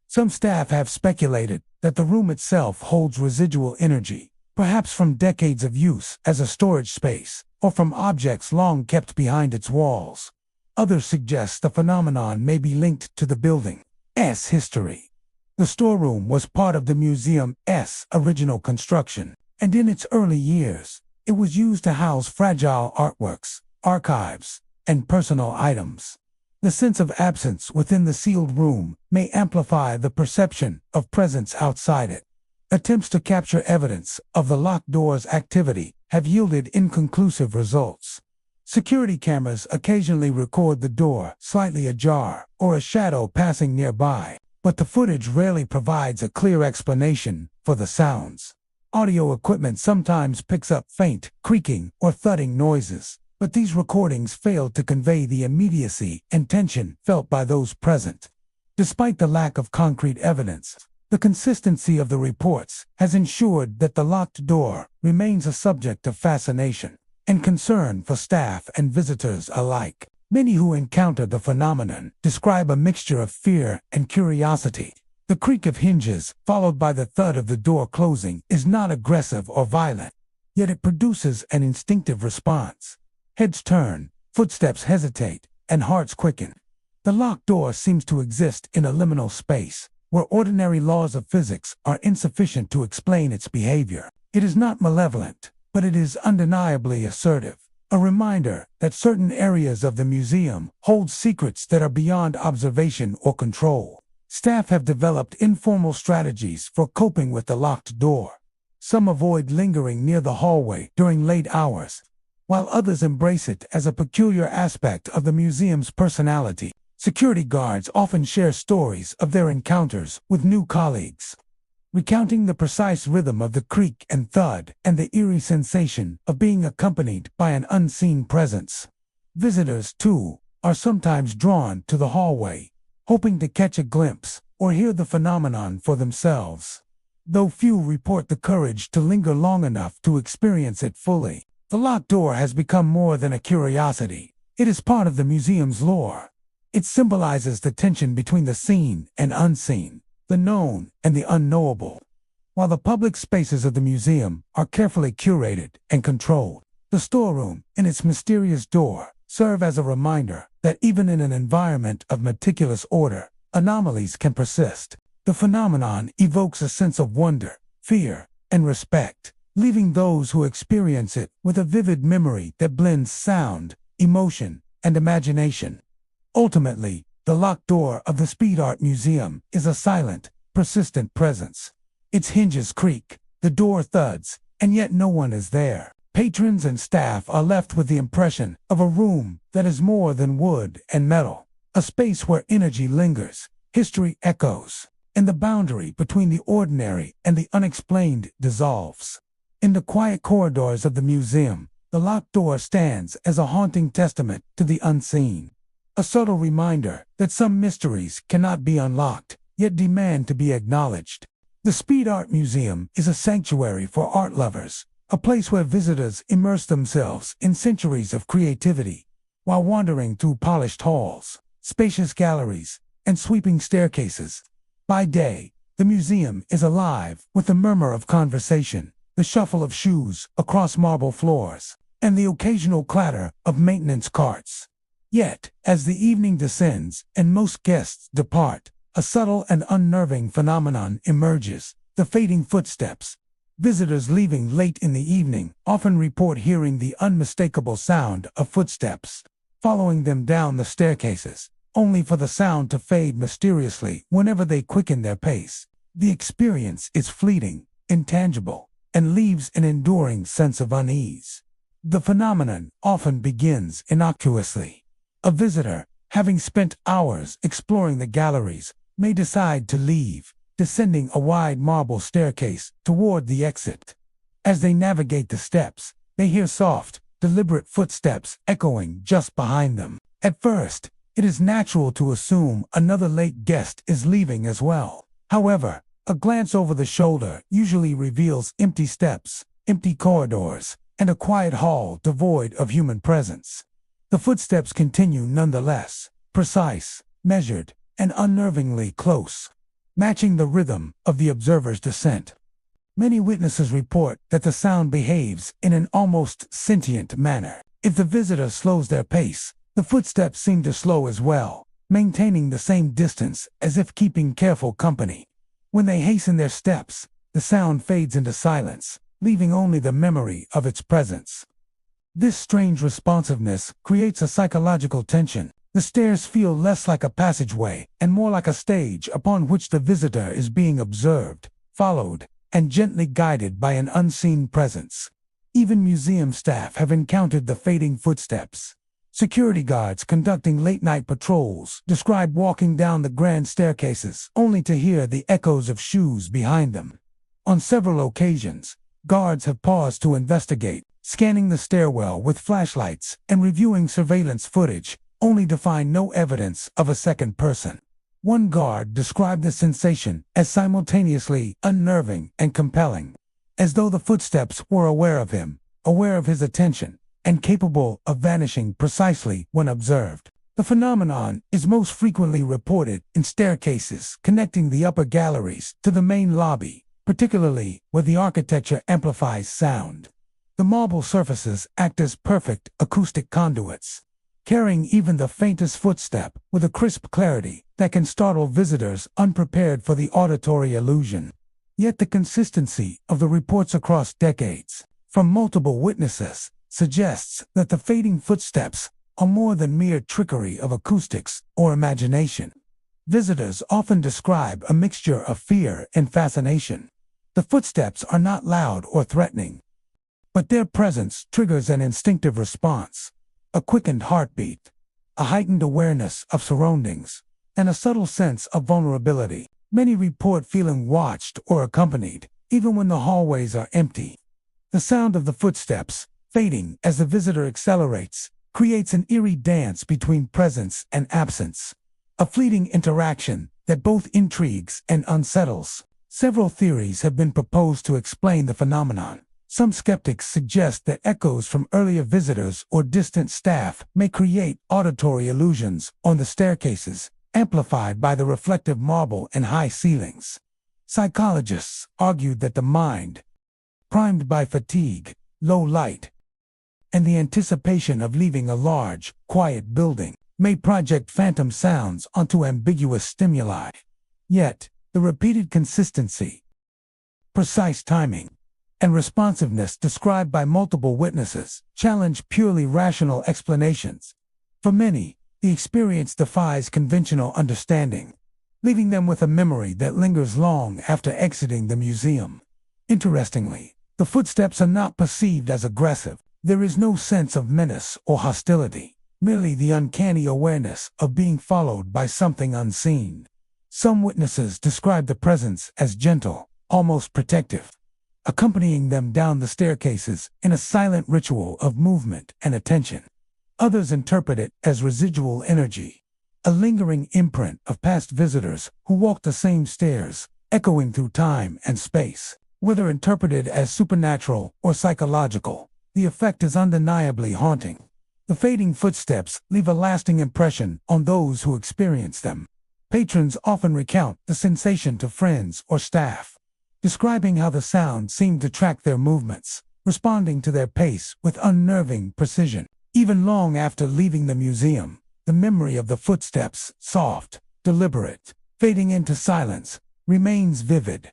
Some staff have speculated that the room itself holds residual energy, perhaps from decades of use as a storage space, or from objects long kept behind its walls. Others suggest the phenomenon may be linked to the building's history. The storeroom was part of the museum's original construction, and in its early years, it was used to house fragile artworks, archives, and personal items. The sense of absence within the sealed room may amplify the perception of presence outside it. Attempts to capture evidence of the locked door's activity have yielded inconclusive results. Security cameras occasionally record the door slightly ajar or a shadow passing nearby, but the footage rarely provides a clear explanation for the sounds. Audio equipment sometimes picks up faint, creaking, or thudding noises, but these recordings fail to convey the immediacy and tension felt by those present. Despite the lack of concrete evidence, the consistency of the reports has ensured that the locked door remains a subject of fascination and concern for staff and visitors alike. Many who encounter the phenomenon describe a mixture of fear and curiosity. The creak of hinges, followed by the thud of the door closing, is not aggressive or violent, yet it produces an instinctive response. Heads turn, footsteps hesitate, and hearts quicken. The locked door seems to exist in a liminal space, where ordinary laws of physics are insufficient to explain its behavior. It is not malevolent, but it is undeniably assertive. A reminder that certain areas of the museum hold secrets that are beyond observation or control. Staff have developed informal strategies for coping with the locked door. Some avoid lingering near the hallway during late hours, while others embrace it as a peculiar aspect of the museum's personality. Security guards often share stories of their encounters with new colleagues, recounting the precise rhythm of the creak and thud and the eerie sensation of being accompanied by an unseen presence. Visitors, too, are sometimes drawn to the hallway, hoping to catch a glimpse or hear the phenomenon for themselves. Though few report the courage to linger long enough to experience it fully, the locked door has become more than a curiosity. It is part of the museum's lore. It symbolizes the tension between the seen and unseen, the known and the unknowable. While the public spaces of the museum are carefully curated and controlled, the storeroom and its mysterious door serve as a reminder that even in an environment of meticulous order, anomalies can persist. The phenomenon evokes a sense of wonder, fear, and respect, leaving those who experience it with a vivid memory that blends sound, emotion, and imagination. Ultimately, the locked door of the Speed Art Museum is a silent, persistent presence. Its hinges creak, the door thuds, and yet no one is there. Patrons and staff are left with the impression of a room that is more than wood and metal, a space where energy lingers, history echoes, and the boundary between the ordinary and the unexplained dissolves. In the quiet corridors of the museum, the locked door stands as a haunting testament to the unseen, a subtle reminder that some mysteries cannot be unlocked, yet demand to be acknowledged. The Speed Art Museum is a sanctuary for art lovers, a place where visitors immerse themselves in centuries of creativity, while wandering through polished halls, spacious galleries, and sweeping staircases. By day, the museum is alive with the murmur of conversation, the shuffle of shoes across marble floors, and the occasional clatter of maintenance carts. Yet, as the evening descends and most guests depart, a subtle and unnerving phenomenon emerges: the fading footsteps. Visitors leaving late in the evening often report hearing the unmistakable sound of footsteps, following them down the staircases, only for the sound to fade mysteriously whenever they quicken their pace. The experience is fleeting, intangible, and leaves an enduring sense of unease. The phenomenon often begins innocuously. A visitor, having spent hours exploring the galleries, may decide to leave, descending a wide marble staircase toward the exit. As they navigate the steps, they hear soft, deliberate footsteps echoing just behind them. At first, it is natural to assume another late guest is leaving as well. However, a glance over the shoulder usually reveals empty steps, empty corridors, and a quiet hall devoid of human presence. The footsteps continue nonetheless, precise, measured, and unnervingly close, matching the rhythm of the observer's descent. Many witnesses report that the sound behaves in an almost sentient manner. If the visitor slows their pace, the footsteps seem to slow as well, maintaining the same distance as if keeping careful company. When they hasten their steps, the sound fades into silence, leaving only the memory of its presence. This strange responsiveness creates a psychological tension. The stairs feel less like a passageway and more like a stage upon which the visitor is being observed, followed, and gently guided by an unseen presence. Even museum staff have encountered the fading footsteps. Security guards conducting late-night patrols describe walking down the grand staircases only to hear the echoes of shoes behind them. On several occasions, guards have paused to investigate, scanning the stairwell with flashlights and reviewing surveillance footage, only to find no evidence of a second person. One guard described the sensation as simultaneously unnerving and compelling, as though the footsteps were aware of him, aware of his attention, and capable of vanishing precisely when observed. The phenomenon is most frequently reported in staircases connecting the upper galleries to the main lobby, particularly where the architecture amplifies sound. The marble surfaces act as perfect acoustic conduits, carrying even the faintest footstep with a crisp clarity that can startle visitors unprepared for the auditory illusion. Yet the consistency of the reports across decades, from multiple witnesses, suggests that the fading footsteps are more than mere trickery of acoustics or imagination. Visitors often describe a mixture of fear and fascination. The footsteps are not loud or threatening, but their presence triggers an instinctive response, a quickened heartbeat, a heightened awareness of surroundings, and a subtle sense of vulnerability. Many report feeling watched or accompanied, even when the hallways are empty. The sound of the footsteps, fading as the visitor accelerates, creates an eerie dance between presence and absence, a fleeting interaction that both intrigues and unsettles. Several theories have been proposed to explain the phenomenon. Some skeptics suggest that echoes from earlier visitors or distant staff may create auditory illusions on the staircases, amplified by the reflective marble and high ceilings. Psychologists argued that the mind, primed by fatigue, low light, and the anticipation of leaving a large, quiet building, may project phantom sounds onto ambiguous stimuli. Yet, the repeated consistency, precise timing, and responsiveness described by multiple witnesses challenge purely rational explanations. For many, the experience defies conventional understanding, leaving them with a memory that lingers long after exiting the museum. Interestingly, the footsteps are not perceived as aggressive. There is no sense of menace or hostility, merely the uncanny awareness of being followed by something unseen. Some witnesses describe the presence as gentle, almost protective, accompanying them down the staircases in a silent ritual of movement and attention. Others interpret it as residual energy, a lingering imprint of past visitors who walked the same stairs, echoing through time and space. Whether interpreted as supernatural or psychological, the effect is undeniably haunting. The fading footsteps leave a lasting impression on those who experience them. Patrons often recount the sensation to friends or staff, describing how the sound seemed to track their movements, responding to their pace with unnerving precision. Even long after leaving the museum, the memory of the footsteps, soft, deliberate, fading into silence, remains vivid.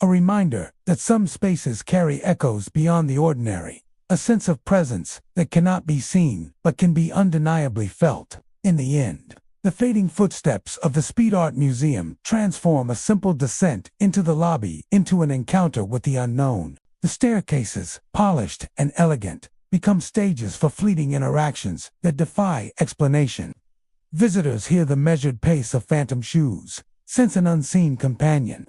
A reminder that some spaces carry echoes beyond the ordinary, a sense of presence that cannot be seen but can be undeniably felt. In the end, the fading footsteps of the Speed Art Museum transform a simple descent into the lobby into an encounter with the unknown. The staircases, polished and elegant, become stages for fleeting interactions that defy explanation. Visitors hear the measured pace of phantom shoes, sense an unseen companion,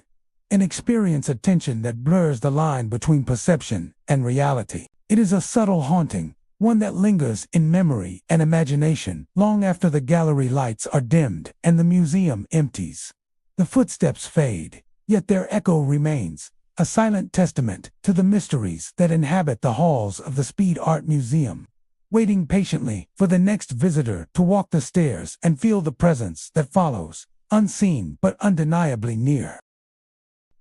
and experience a tension that blurs the line between perception and reality. It is a subtle haunting, one that lingers in memory and imagination long after the gallery lights are dimmed and the museum empties. The footsteps fade, yet their echo remains, a silent testament to the mysteries that inhabit the halls of the Speed Art Museum, waiting patiently for the next visitor to walk the stairs and feel the presence that follows, unseen but undeniably near.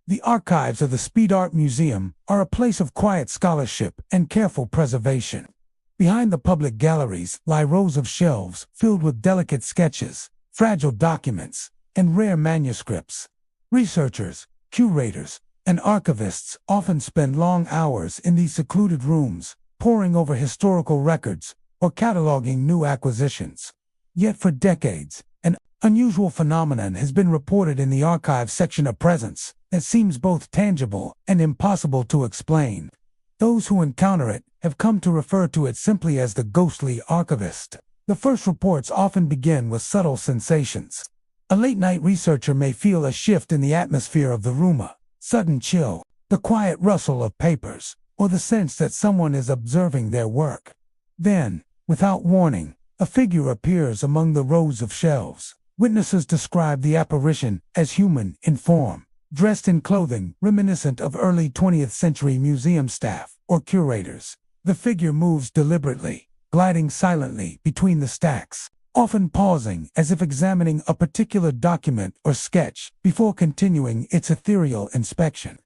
The archives of the Speed Art Museum are a place of quiet scholarship and careful preservation. Behind the public galleries lie rows of shelves filled with delicate sketches, fragile documents, and rare manuscripts. Researchers, curators, and archivists often spend long hours in these secluded rooms, poring over historical records or cataloging new acquisitions. Yet for decades, an unusual phenomenon has been reported in the archive section, a presence that seems both tangible and impossible to explain. Those who encounter it have come to refer to it simply as the ghostly archivist. The first reports often begin with subtle sensations. A late-night researcher may feel a shift in the atmosphere of the room, a sudden chill, the quiet rustle of papers, or the sense that someone is observing their work. Then, without warning, a figure appears among the rows of shelves. Witnesses describe the apparition as human in form, dressed in clothing reminiscent of early 20th century museum staff or curators. The figure moves deliberately, gliding silently between the stacks, often pausing as if examining a particular document or sketch before continuing its ethereal inspection.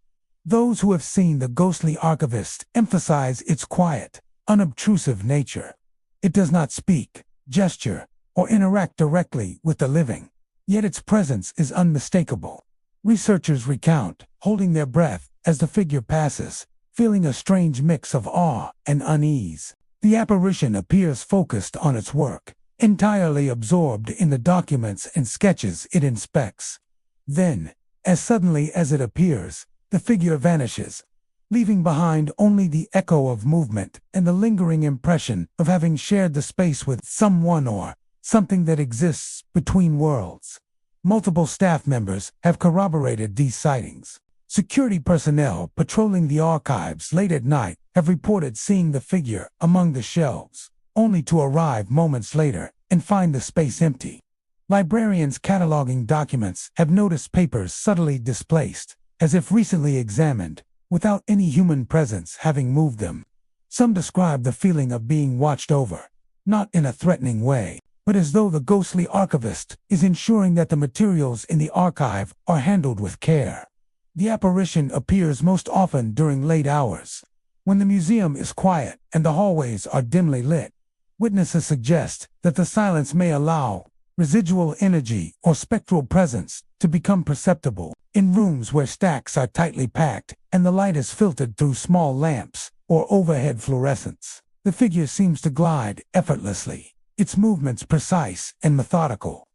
Those who have seen the ghostly archivist emphasize its quiet, unobtrusive nature. It does not speak, gesture, or interact directly with the living, yet its presence is unmistakable. Researchers recount, holding their breath as the figure passes, feeling a strange mix of awe and unease. The apparition appears focused on its work, entirely absorbed in the documents and sketches it inspects. Then, as suddenly as it appears, the figure vanishes, leaving behind only the echo of movement and the lingering impression of having shared the space with someone or something that exists between worlds. Multiple staff members have corroborated these sightings. Security personnel patrolling the archives late at night have reported seeing the figure among the shelves, only to arrive moments later and find the space empty. Librarians cataloging documents have noticed papers subtly displaced, as if recently examined, without any human presence having moved them. Some describe the feeling of being watched over, not in a threatening way, but as though the ghostly archivist is ensuring that the materials in the archive are handled with care. The apparition appears most often during late hours, when the museum is quiet and the hallways are dimly lit. Witnesses suggest that the silence may allow residual energy or spectral presence to become perceptible in rooms where stacks are tightly packed and the light is filtered through small lamps or overhead fluorescents. The figure seems to glide effortlessly, its movements precise and methodical.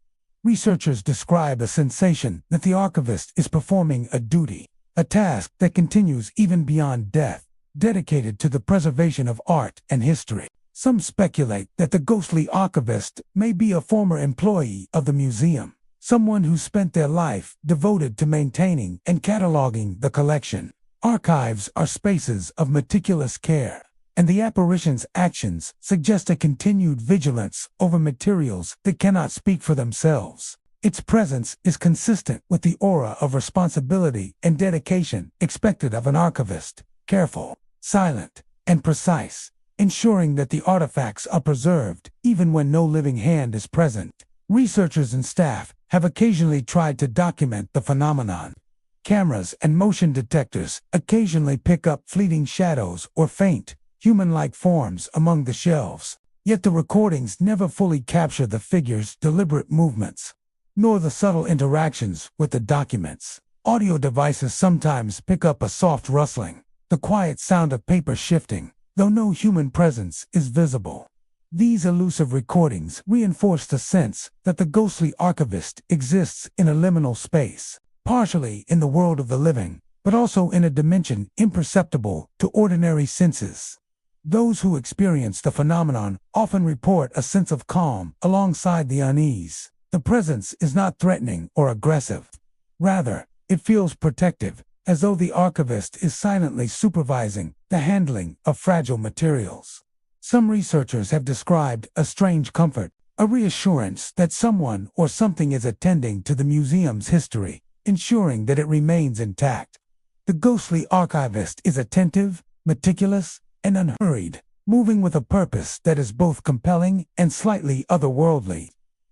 Researchers describe a sensation that the archivist is performing a duty, a task that continues even beyond death, dedicated to the preservation of art and history. Some speculate that the ghostly archivist may be a former employee of the museum, someone who spent their life devoted to maintaining and cataloging the collection. Archives are spaces of meticulous care, and the apparition's actions suggest a continued vigilance over materials that cannot speak for themselves. Its presence is consistent with the aura of responsibility and dedication expected of an archivist, careful, silent, and precise, ensuring that the artifacts are preserved even when no living hand is present. Researchers and staff have occasionally tried to document the phenomenon. Cameras and motion detectors occasionally pick up fleeting shadows or faint, human-like forms among the shelves, yet the recordings never fully capture the figure's deliberate movements, nor the subtle interactions with the documents. Audio devices sometimes pick up a soft rustling, the quiet sound of paper shifting, though no human presence is visible. These elusive recordings reinforce the sense that the ghostly archivist exists in a liminal space, partially in the world of the living, but also in a dimension imperceptible to ordinary senses. Those who experience the phenomenon often report a sense of calm alongside the unease. The presence is not threatening or aggressive. Rather, it feels protective, as though the archivist is silently supervising the handling of fragile materials. Some researchers have described a strange comfort, a reassurance that someone or something is attending to the museum's history, ensuring that it remains intact. The ghostly archivist is attentive, meticulous, and unhurried, moving with a purpose that is both compelling and slightly otherworldly.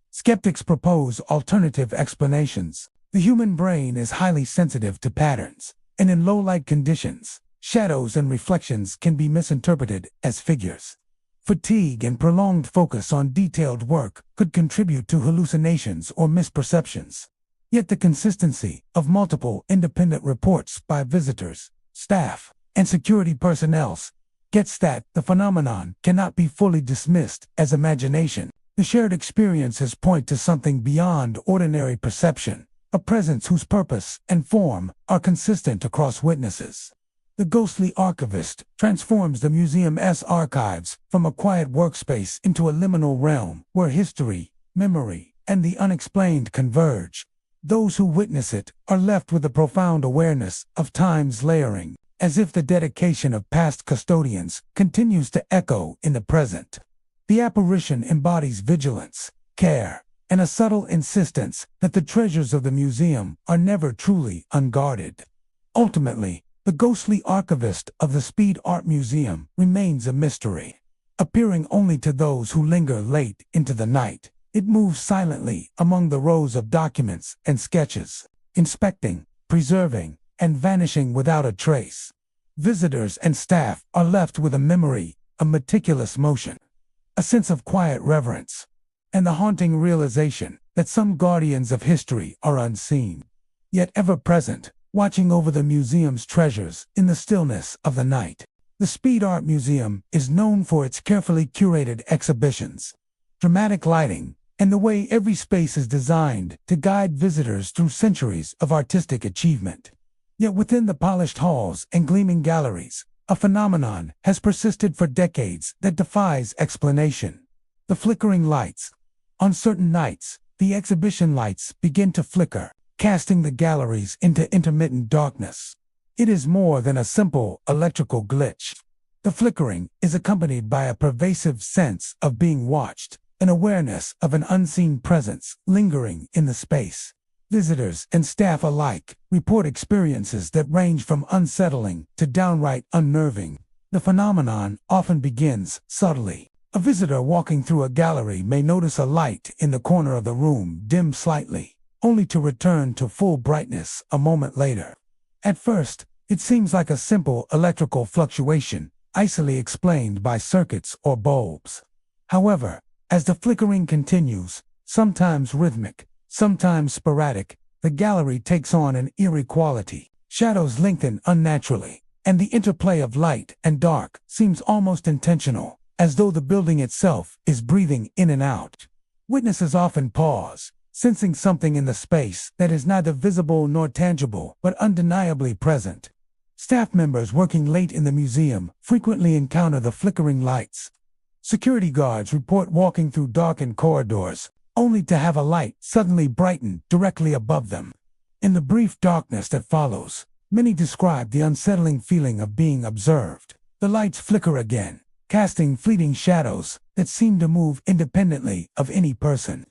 Skeptics propose alternative explanations. The human brain is highly sensitive to patterns, and in low-light conditions, shadows and reflections can be misinterpreted as figures. Fatigue and prolonged focus on detailed work could contribute to hallucinations or misperceptions. Yet the consistency of multiple independent reports by visitors, staff, and security personnel gets that the phenomenon cannot be fully dismissed as imagination. The shared experiences point to something beyond ordinary perception, a presence whose purpose and form are consistent across witnesses. The ghostly archivist transforms the museum's archives from a quiet workspace into a liminal realm where history, memory, and the unexplained converge. Those who witness it are left with a profound awareness of time's layering, as if the dedication of past custodians continues to echo in the present. The apparition embodies vigilance, care, and a subtle insistence that the treasures of the museum are never truly unguarded. Ultimately, the ghostly archivist of the Speed Art Museum remains a mystery. Appearing only to those who linger late into the night, it moves silently among the rows of documents and sketches, inspecting, preserving, and vanishing without a trace. Visitors and staff are left with a memory, a meticulous motion, a sense of quiet reverence, and the haunting realization that some guardians of history are unseen, yet ever present, watching over the museum's treasures in the stillness of the night. The Speed Art Museum is known for its carefully curated exhibitions, dramatic lighting, and the way every space is designed to guide visitors through centuries of artistic achievement. Yet within the polished halls and gleaming galleries, a phenomenon has persisted for decades that defies explanation. The flickering lights. On certain nights, the exhibition lights begin to flicker, casting the galleries into intermittent darkness. It is more than a simple electrical glitch. The flickering is accompanied by a pervasive sense of being watched, an awareness of an unseen presence lingering in the space. Visitors and staff alike report experiences that range from unsettling to downright unnerving. The phenomenon often begins subtly. A visitor walking through a gallery may notice a light in the corner of the room dim slightly, only to return to full brightness a moment later. At first, it seems like a simple electrical fluctuation, easily explained by circuits or bulbs. However, as the flickering continues, sometimes rhythmic, sometimes sporadic, the gallery takes on an eerie quality. Shadows lengthen unnaturally, and the interplay of light and dark seems almost intentional, as though the building itself is breathing in and out. Witnesses often pause, sensing something in the space that is neither visible nor tangible but undeniably present. Staff members working late in the museum frequently encounter the flickering lights. Security guards report walking through darkened corridors, only to have a light suddenly brighten directly above them. In the brief darkness that follows, many describe the unsettling feeling of being observed. The lights flicker again, casting fleeting shadows that seem to move independently of any person.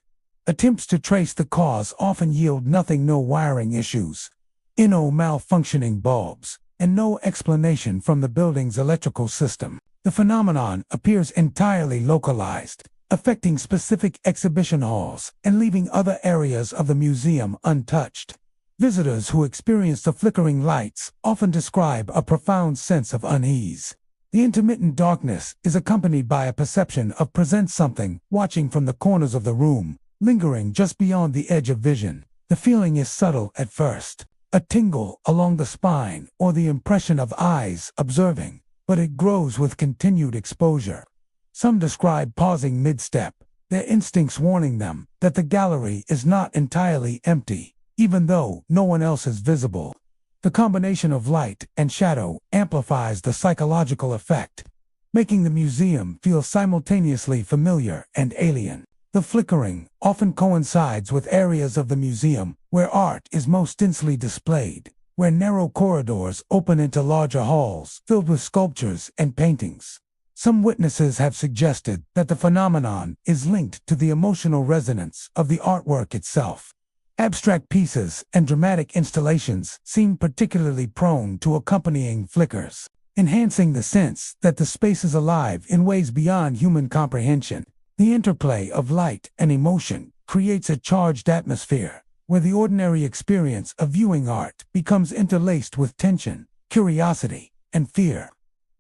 Attempts to trace the cause often yield nothing: no wiring issues, no malfunctioning bulbs, and no explanation from the building's electrical system. The phenomenon appears entirely localized, affecting specific exhibition halls and leaving other areas of the museum untouched. Visitors who experience the flickering lights often describe a profound sense of unease. The intermittent darkness is accompanied by a perception of presence, something watching from the corners of the room, lingering just beyond the edge of vision. The feeling is subtle at first, a tingle along the spine or the impression of eyes observing, but it grows with continued exposure. Some describe pausing mid-step, their instincts warning them that the gallery is not entirely empty, even though no one else is visible. The combination of light and shadow amplifies the psychological effect, making the museum feel simultaneously familiar and alien. The flickering often coincides with areas of the museum where art is most densely displayed, where narrow corridors open into larger halls filled with sculptures and paintings. Some witnesses have suggested that the phenomenon is linked to the emotional resonance of the artwork itself. Abstract pieces and dramatic installations seem particularly prone to accompanying flickers, enhancing the sense that the space is alive in ways beyond human comprehension. The interplay of light and emotion creates a charged atmosphere, where the ordinary experience of viewing art becomes interlaced with tension, curiosity, and fear.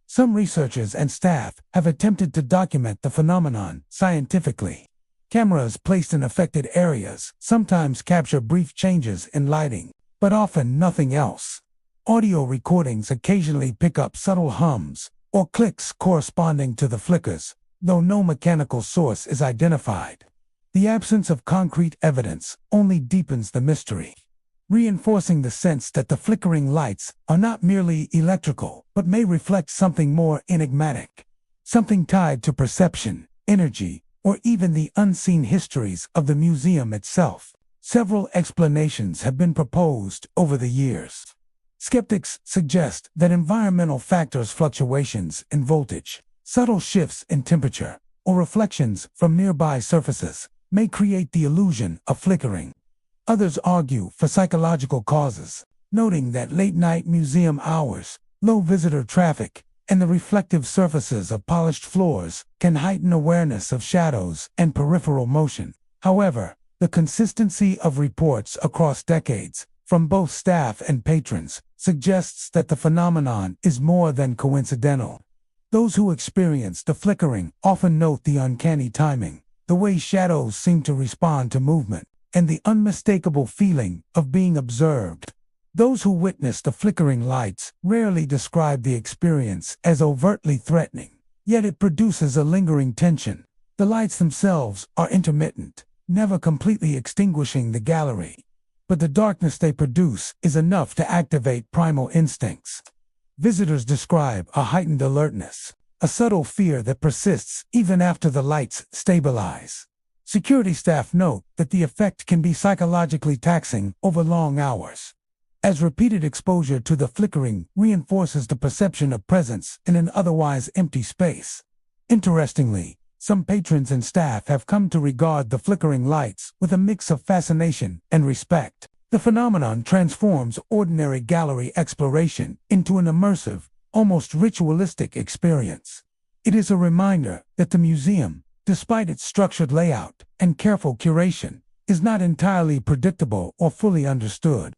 Some researchers and staff have attempted to document the phenomenon scientifically. Cameras placed in affected areas sometimes capture brief changes in lighting, but often nothing else. Audio recordings occasionally pick up subtle hums or clicks corresponding to the flickers, though no mechanical source is identified. The absence of concrete evidence only deepens the mystery, reinforcing the sense that the flickering lights are not merely electrical, but may reflect something more enigmatic, something tied to perception, energy, or even the unseen histories of the museum itself. Several explanations have been proposed over the years. Skeptics suggest that environmental factors, fluctuations in voltage, subtle shifts in temperature, or reflections from nearby surfaces may create the illusion of flickering. Others argue for psychological causes, noting that late-night museum hours, low visitor traffic, and the reflective surfaces of polished floors can heighten awareness of shadows and peripheral motion. However, the consistency of reports across decades, from both staff and patrons, suggests that the phenomenon is more than coincidental. Those who experience the flickering often note the uncanny timing, the way shadows seem to respond to movement, and the unmistakable feeling of being observed. Those who witness the flickering lights rarely describe the experience as overtly threatening, yet it produces a lingering tension. The lights themselves are intermittent, never completely extinguishing the gallery, but the darkness they produce is enough to activate primal instincts. Visitors describe a heightened alertness, a subtle fear that persists even after the lights stabilize. Security staff note that the effect can be psychologically taxing over long hours, as repeated exposure to the flickering reinforces the perception of presence in an otherwise empty space. Interestingly, some patrons and staff have come to regard the flickering lights with a mix of fascination and respect. The phenomenon transforms ordinary gallery exploration into an immersive, almost ritualistic experience. It is a reminder that the museum, despite its structured layout and careful curation, is not entirely predictable or fully understood.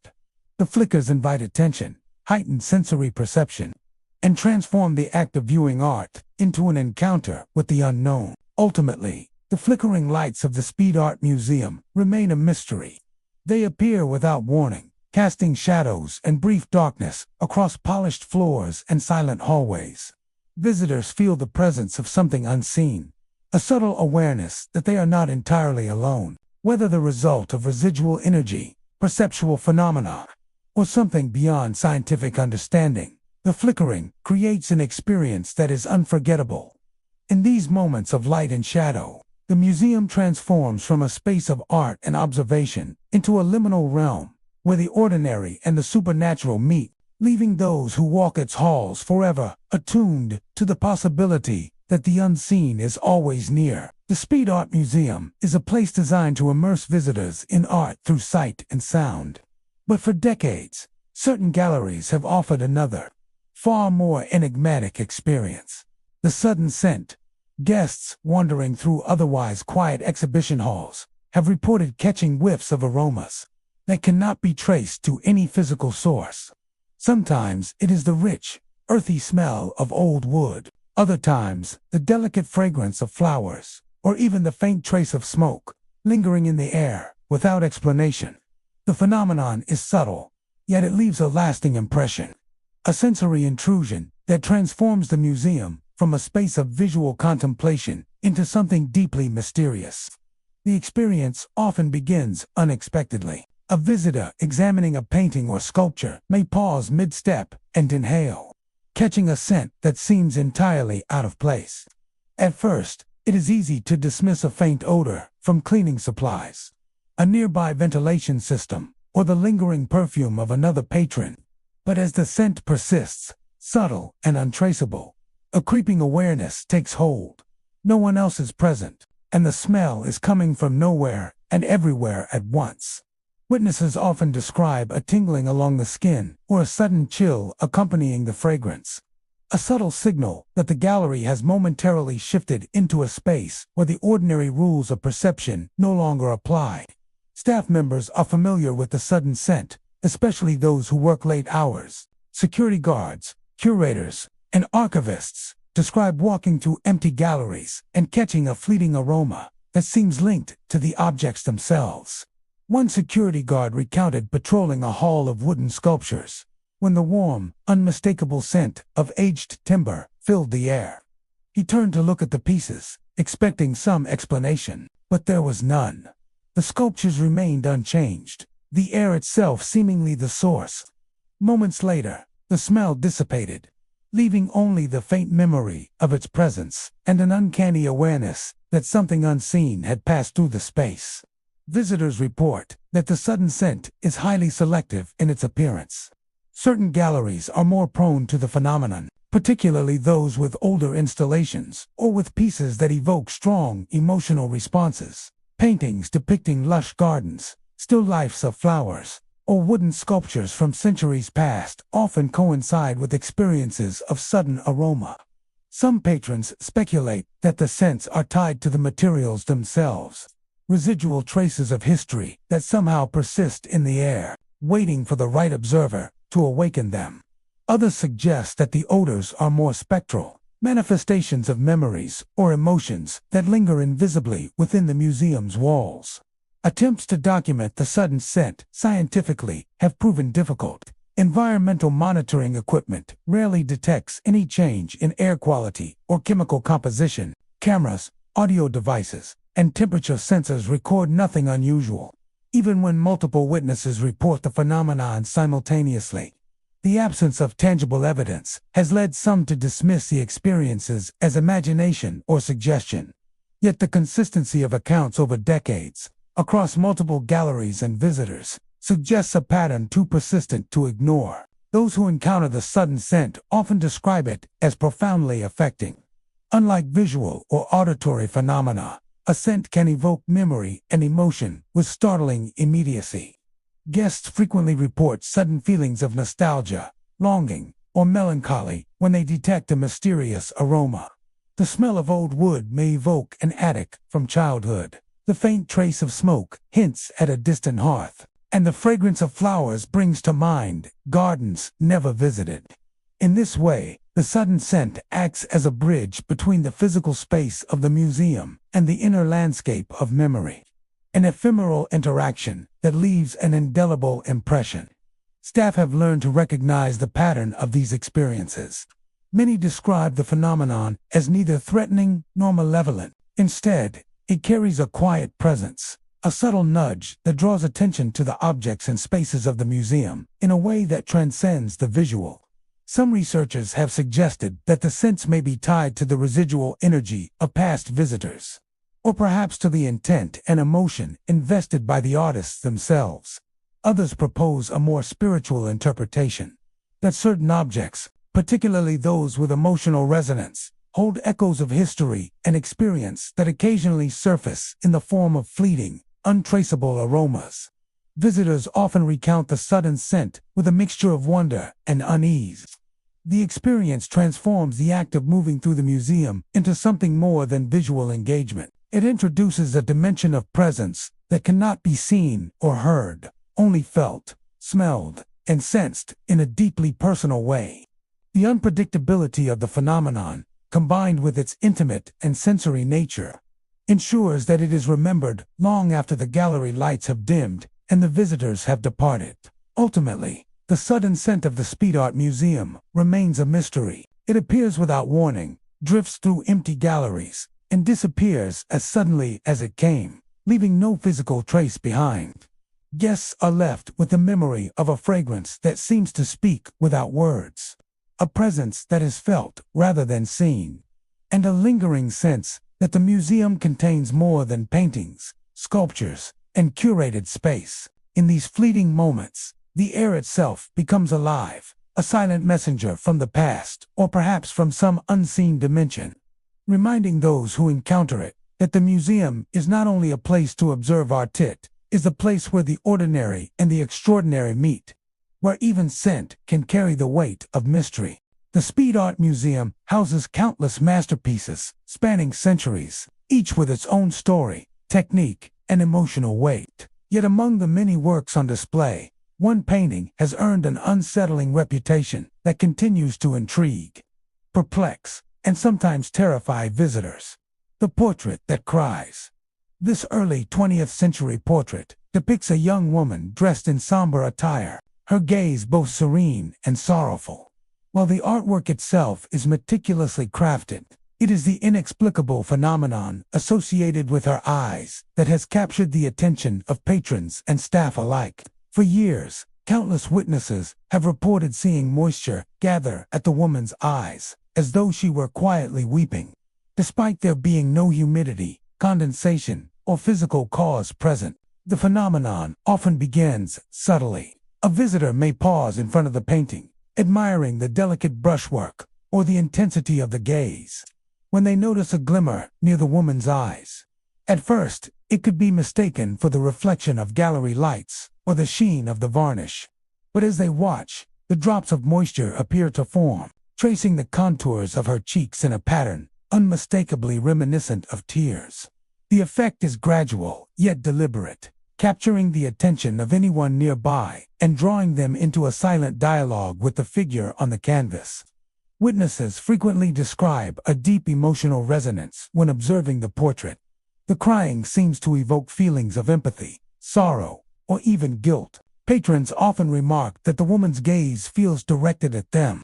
The flickers invite attention, heighten sensory perception, and transform the act of viewing art into an encounter with the unknown. Ultimately, the flickering lights of the Speed Art Museum remain a mystery. They appear without warning, casting shadows and brief darkness across polished floors and silent hallways. Visitors feel the presence of something unseen, a subtle awareness that they are not entirely alone, whether the result of residual energy, perceptual phenomena, or something beyond scientific understanding. The flickering creates an experience that is unforgettable. In these moments of light and shadow, The museum transforms from a space of art and observation into a liminal realm where the ordinary and the supernatural meet, leaving those who walk its halls forever attuned to the possibility that the unseen is always near. The Speed Art Museum is a place designed to immerse visitors in art through sight and sound. But for decades, certain galleries have offered another, far more enigmatic experience. The sudden scent. Guests wandering through otherwise quiet exhibition halls have reported catching whiffs of aromas that cannot be traced to any physical source. Sometimes it is the rich, earthy smell of old wood. Other times, the delicate fragrance of flowers, or even the faint trace of smoke, lingering in the air, without explanation. The phenomenon is subtle, yet it leaves a lasting impression. A sensory intrusion that transforms the museum from a space of visual contemplation into something deeply mysterious. The experience often begins unexpectedly. A visitor examining a painting or sculpture may pause mid-step and inhale, catching a scent that seems entirely out of place. At first, it is easy to dismiss a faint odor from cleaning supplies, a nearby ventilation system, or the lingering perfume of another patron. But as the scent persists, subtle and untraceable, a creeping awareness takes hold. No one else is present, and the smell is coming from nowhere and everywhere at once. Witnesses often describe a tingling along the skin or a sudden chill accompanying the fragrance, a subtle signal that the gallery has momentarily shifted into a space where the ordinary rules of perception no longer apply. Staff members are familiar with the sudden scent, especially those who work late hours. Security guards, curators, and archivists describe walking through empty galleries and catching a fleeting aroma that seems linked to the objects themselves. One security guard recounted patrolling a hall of wooden sculptures when the warm, unmistakable scent of aged timber filled the air. He turned to look at the pieces, expecting some explanation, but there was none. The sculptures remained unchanged, the air itself seemingly the source. Moments later, the smell dissipated, leaving only the faint memory of its presence and an uncanny awareness that something unseen had passed through the space. Visitors report that the sudden scent is highly selective in its appearance. Certain galleries are more prone to the phenomenon, particularly those with older installations or with pieces that evoke strong emotional responses. Paintings depicting lush gardens, still lifes of flowers, or wooden sculptures from centuries past often coincide with experiences of sudden aroma. Some patrons speculate that the scents are tied to the materials themselves, residual traces of history that somehow persist in the air, waiting for the right observer to awaken them. Others suggest that the odors are more spectral, manifestations of memories or emotions that linger invisibly within the museum's walls. Attempts to document the sudden scent scientifically have proven difficult. Environmental monitoring equipment rarely detects any change in air quality or chemical composition. Cameras, audio devices, and temperature sensors record nothing unusual, even when multiple witnesses report the phenomenon simultaneously. The absence of tangible evidence has led some to dismiss the experiences as imagination or suggestion. Yet the consistency of accounts over decades, across multiple galleries and visitors, suggests a pattern too persistent to ignore. Those who encounter the sudden scent often describe it as profoundly affecting. Unlike visual or auditory phenomena, a scent can evoke memory and emotion with startling immediacy. Guests frequently report sudden feelings of nostalgia, longing, or melancholy when they detect a mysterious aroma. The smell of old wood may evoke an attic from childhood. The faint trace of smoke hints at a distant hearth, and the fragrance of flowers brings to mind gardens never visited. In this way, the sudden scent acts as a bridge between the physical space of the museum and the inner landscape of memory. An ephemeral interaction that leaves an indelible impression. Staff have learned to recognize the pattern of these experiences. Many describe the phenomenon as neither threatening nor malevolent. Instead, it carries a quiet presence, a subtle nudge that draws attention to the objects and spaces of the museum in a way that transcends the visual. Some researchers have suggested that the scents may be tied to the residual energy of past visitors, or perhaps to the intent and emotion invested by the artists themselves. Others propose a more spiritual interpretation, that certain objects, particularly those with emotional resonance, hold echoes of history and experience that occasionally surface in the form of fleeting, untraceable aromas. Visitors often recount the sudden scent with a mixture of wonder and unease. The experience transforms the act of moving through the museum into something more than visual engagement. It introduces a dimension of presence that cannot be seen or heard, only felt, smelled, and sensed in a deeply personal way. The unpredictability of the phenomenon, combined with its intimate and sensory nature, ensures that it is remembered long after the gallery lights have dimmed and the visitors have departed. Ultimately, the sudden scent of the Speed Art Museum remains a mystery. It appears without warning, drifts through empty galleries, and disappears as suddenly as it came, leaving no physical trace behind. Guests are left with the memory of a fragrance that seems to speak without words, a presence that is felt rather than seen, and a lingering sense that the museum contains more than paintings, sculptures, and curated space. In these fleeting moments, the air itself becomes alive, a silent messenger from the past, or perhaps from some unseen dimension, reminding those who encounter it that the museum is not only a place to observe art, it is a place where the ordinary and the extraordinary meet, where even scent can carry the weight of mystery. The Speed Art Museum houses countless masterpieces spanning centuries, each with its own story, technique, and emotional weight. Yet among the many works on display, one painting has earned an unsettling reputation that continues to intrigue, perplex, and sometimes terrify visitors. The Portrait That Cries. This early 20th century portrait depicts a young woman dressed in somber attire, her gaze both serene and sorrowful. While the artwork itself is meticulously crafted, it is the inexplicable phenomenon associated with her eyes that has captured the attention of patrons and staff alike. For years, countless witnesses have reported seeing moisture gather at the woman's eyes, as though she were quietly weeping. Despite there being no humidity, condensation, or physical cause present, the phenomenon often begins subtly. A visitor may pause in front of the painting, admiring the delicate brushwork or the intensity of the gaze, when they notice a glimmer near the woman's eyes. At first, it could be mistaken for the reflection of gallery lights or the sheen of the varnish. But as they watch, the drops of moisture appear to form, tracing the contours of her cheeks in a pattern unmistakably reminiscent of tears. The effect is gradual, yet deliberate, capturing the attention of anyone nearby and drawing them into a silent dialogue with the figure on the canvas. Witnesses frequently describe a deep emotional resonance when observing the portrait. The crying seems to evoke feelings of empathy, sorrow, or even guilt. Patrons often remark that the woman's gaze feels directed at them,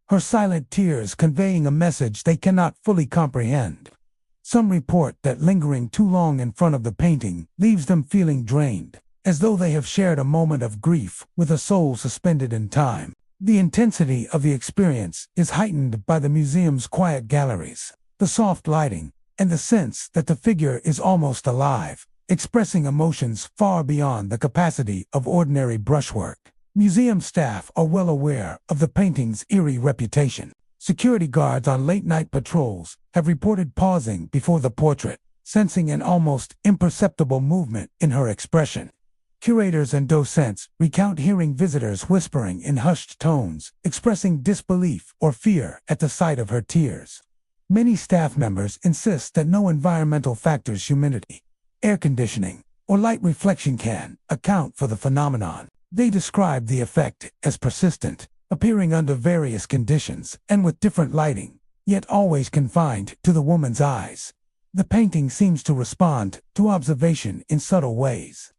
her silent tears conveying a message they cannot fully comprehend. Some report that lingering too long in front of the painting leaves them feeling drained, as though they have shared a moment of grief with a soul suspended in time. The intensity of the experience is heightened by the museum's quiet galleries, the soft lighting, and the sense that the figure is almost alive, expressing emotions far beyond the capacity of ordinary brushwork. Museum staff are well aware of the painting's eerie reputation. Security guards on late-night patrols have reported pausing before the portrait, sensing an almost imperceptible movement in her expression. Curators and docents recount hearing visitors whispering in hushed tones, expressing disbelief or fear at the sight of her tears. Many staff members insist that no environmental factors, humidity, air conditioning, or light reflection can account for the phenomenon. They describe the effect as persistent, appearing under various conditions and with different lighting, yet always confined to the woman's eyes. The painting seems to respond to observation in subtle ways.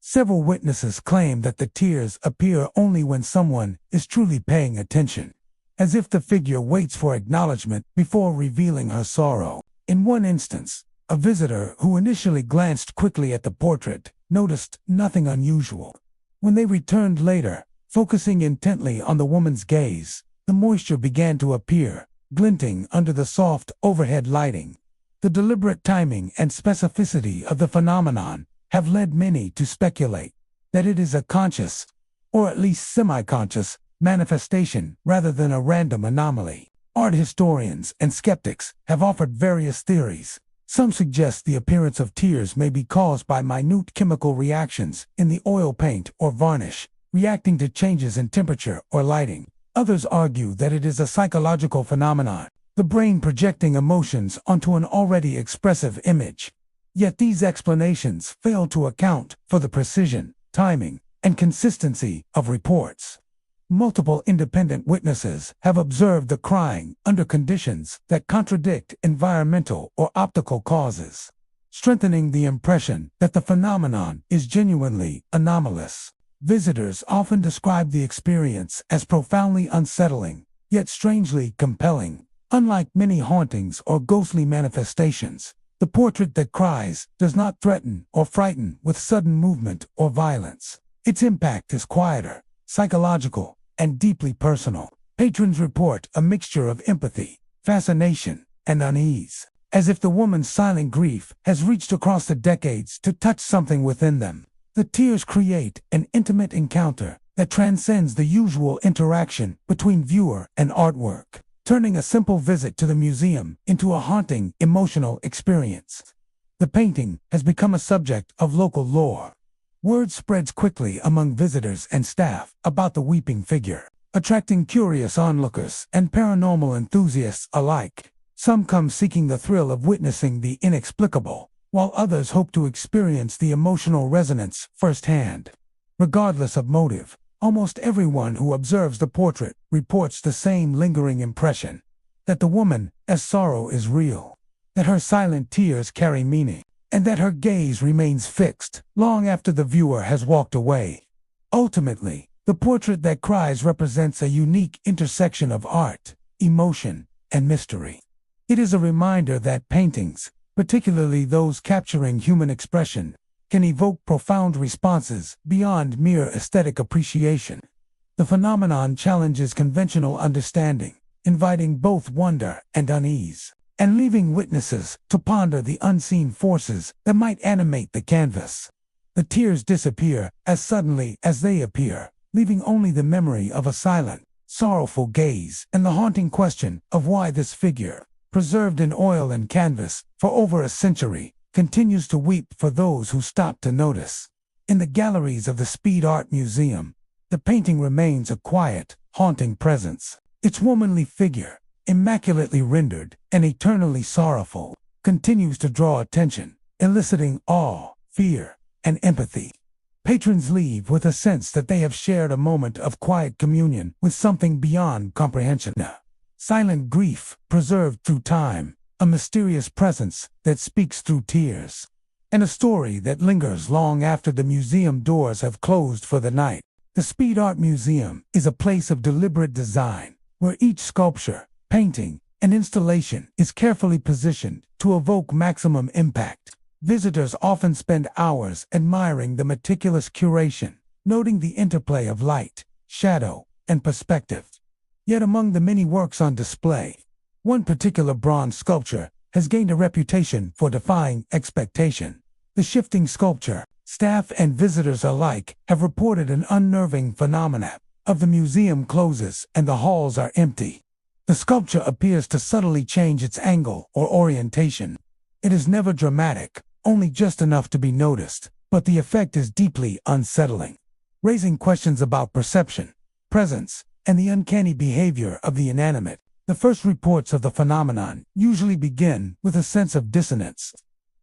Several witnesses claim that the tears appear only when someone is truly paying attention, as if the figure waits for acknowledgement before revealing her sorrow. In one instance, a visitor who initially glanced quickly at the portrait noticed nothing unusual. When they returned later, focusing intently on the woman's gaze, the moisture began to appear, glinting under the soft overhead lighting. The deliberate timing and specificity of the phenomenon have led many to speculate that it is a conscious, or at least semi-conscious, manifestation rather than a random anomaly. Art historians and skeptics have offered various theories. Some suggest the appearance of tears may be caused by minute chemical reactions in the oil paint or varnish, reacting to changes in temperature or lighting. Others argue that it is a psychological phenomenon, the brain projecting emotions onto an already expressive image. Yet these explanations fail to account for the precision, timing, and consistency of reports. Multiple independent witnesses have observed the crying under conditions that contradict environmental or optical causes, strengthening the impression that the phenomenon is genuinely anomalous. Visitors often describe the experience as profoundly unsettling, yet strangely compelling. Unlike many hauntings or ghostly manifestations, the portrait that cries does not threaten or frighten with sudden movement or violence. Its impact is quieter, psychological, and deeply personal. Patrons report a mixture of empathy, fascination, and unease, as if the woman's silent grief has reached across the decades to touch something within them. The tears create an intimate encounter that transcends the usual interaction between viewer and artwork, turning a simple visit to the museum into a haunting, emotional experience. The painting has become a subject of local lore. Word spreads quickly among visitors and staff about the weeping figure, attracting curious onlookers and paranormal enthusiasts alike. Some come seeking the thrill of witnessing the inexplicable, while others hope to experience the emotional resonance firsthand. Regardless of motive, almost everyone who observes the portrait reports the same lingering impression: that the woman's sorrow is real, that her silent tears carry meaning, and that her gaze remains fixed long after the viewer has walked away. Ultimately, the portrait that cries represents a unique intersection of art, emotion, and mystery. It is a reminder that paintings, particularly those capturing human expression, can evoke profound responses beyond mere aesthetic appreciation. The phenomenon challenges conventional understanding, inviting both wonder and unease, and leaving witnesses to ponder the unseen forces that might animate the canvas. The tears disappear as suddenly as they appear, leaving only the memory of a silent, sorrowful gaze and the haunting question of why this figure, preserved in oil and canvas for over a century, continues to weep for those who stop to notice. In the galleries of the Speed Art Museum, the painting remains a quiet, haunting presence. Its womanly figure, immaculately rendered and eternally sorrowful, continues to draw attention, eliciting awe, fear, and empathy. Patrons leave with a sense that they have shared a moment of quiet communion with something beyond comprehension. Silent grief, preserved through time, a mysterious presence that speaks through tears, and a story that lingers long after the museum doors have closed for the night. The Speed Art Museum is a place of deliberate design, where each sculpture, painting, and installation is carefully positioned to evoke maximum impact. Visitors often spend hours admiring the meticulous curation, noting the interplay of light, shadow, and perspective. Yet among the many works on display, one particular bronze sculpture has gained a reputation for defying expectation. The shifting sculpture, staff and visitors alike have reported an unnerving phenomenon of the museum closes and the halls are empty. The sculpture appears to subtly change its angle or orientation. It is never dramatic, only just enough to be noticed, but the effect is deeply unsettling, raising questions about perception, presence, and the uncanny behavior of the inanimate. The first reports of the phenomenon usually begin with a sense of dissonance.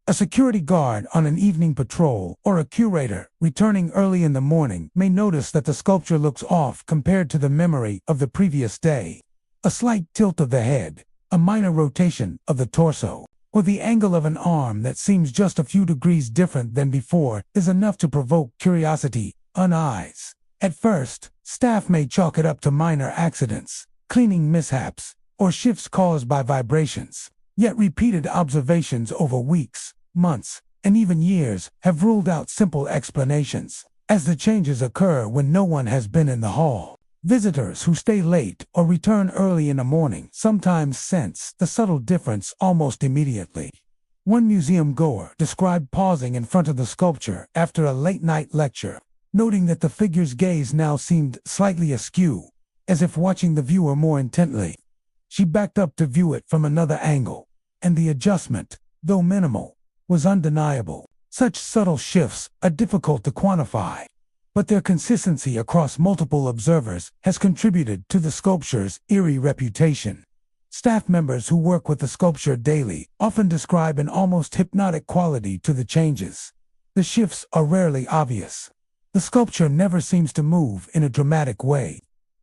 A security guard on an evening patrol or a curator returning early in the morning may notice that the sculpture looks off compared to the memory of the previous day. A slight tilt of the head, a minor rotation of the torso, or the angle of an arm that seems just a few degrees different than before is enough to provoke curiosity, unease. At first, staff may chalk it up to minor accidents, cleaning mishaps, or shifts caused by vibrations. Yet repeated observations over weeks, months, and even years have ruled out simple explanations, as the changes occur when no one has been in the hall. Visitors who stay late or return early in the morning sometimes sense the subtle difference almost immediately. One museum goer described pausing in front of the sculpture after a late-night lecture, noting that the figure's gaze now seemed slightly askew, as if watching the viewer more intently. She backed up to view it from another angle, and the adjustment, though minimal, was undeniable. Such subtle shifts are difficult to quantify, but their consistency across multiple observers has contributed to the sculpture's eerie reputation. Staff members who work with the sculpture daily often describe an almost hypnotic quality to the changes. The shifts are rarely obvious. The sculpture never seems to move in a dramatic way.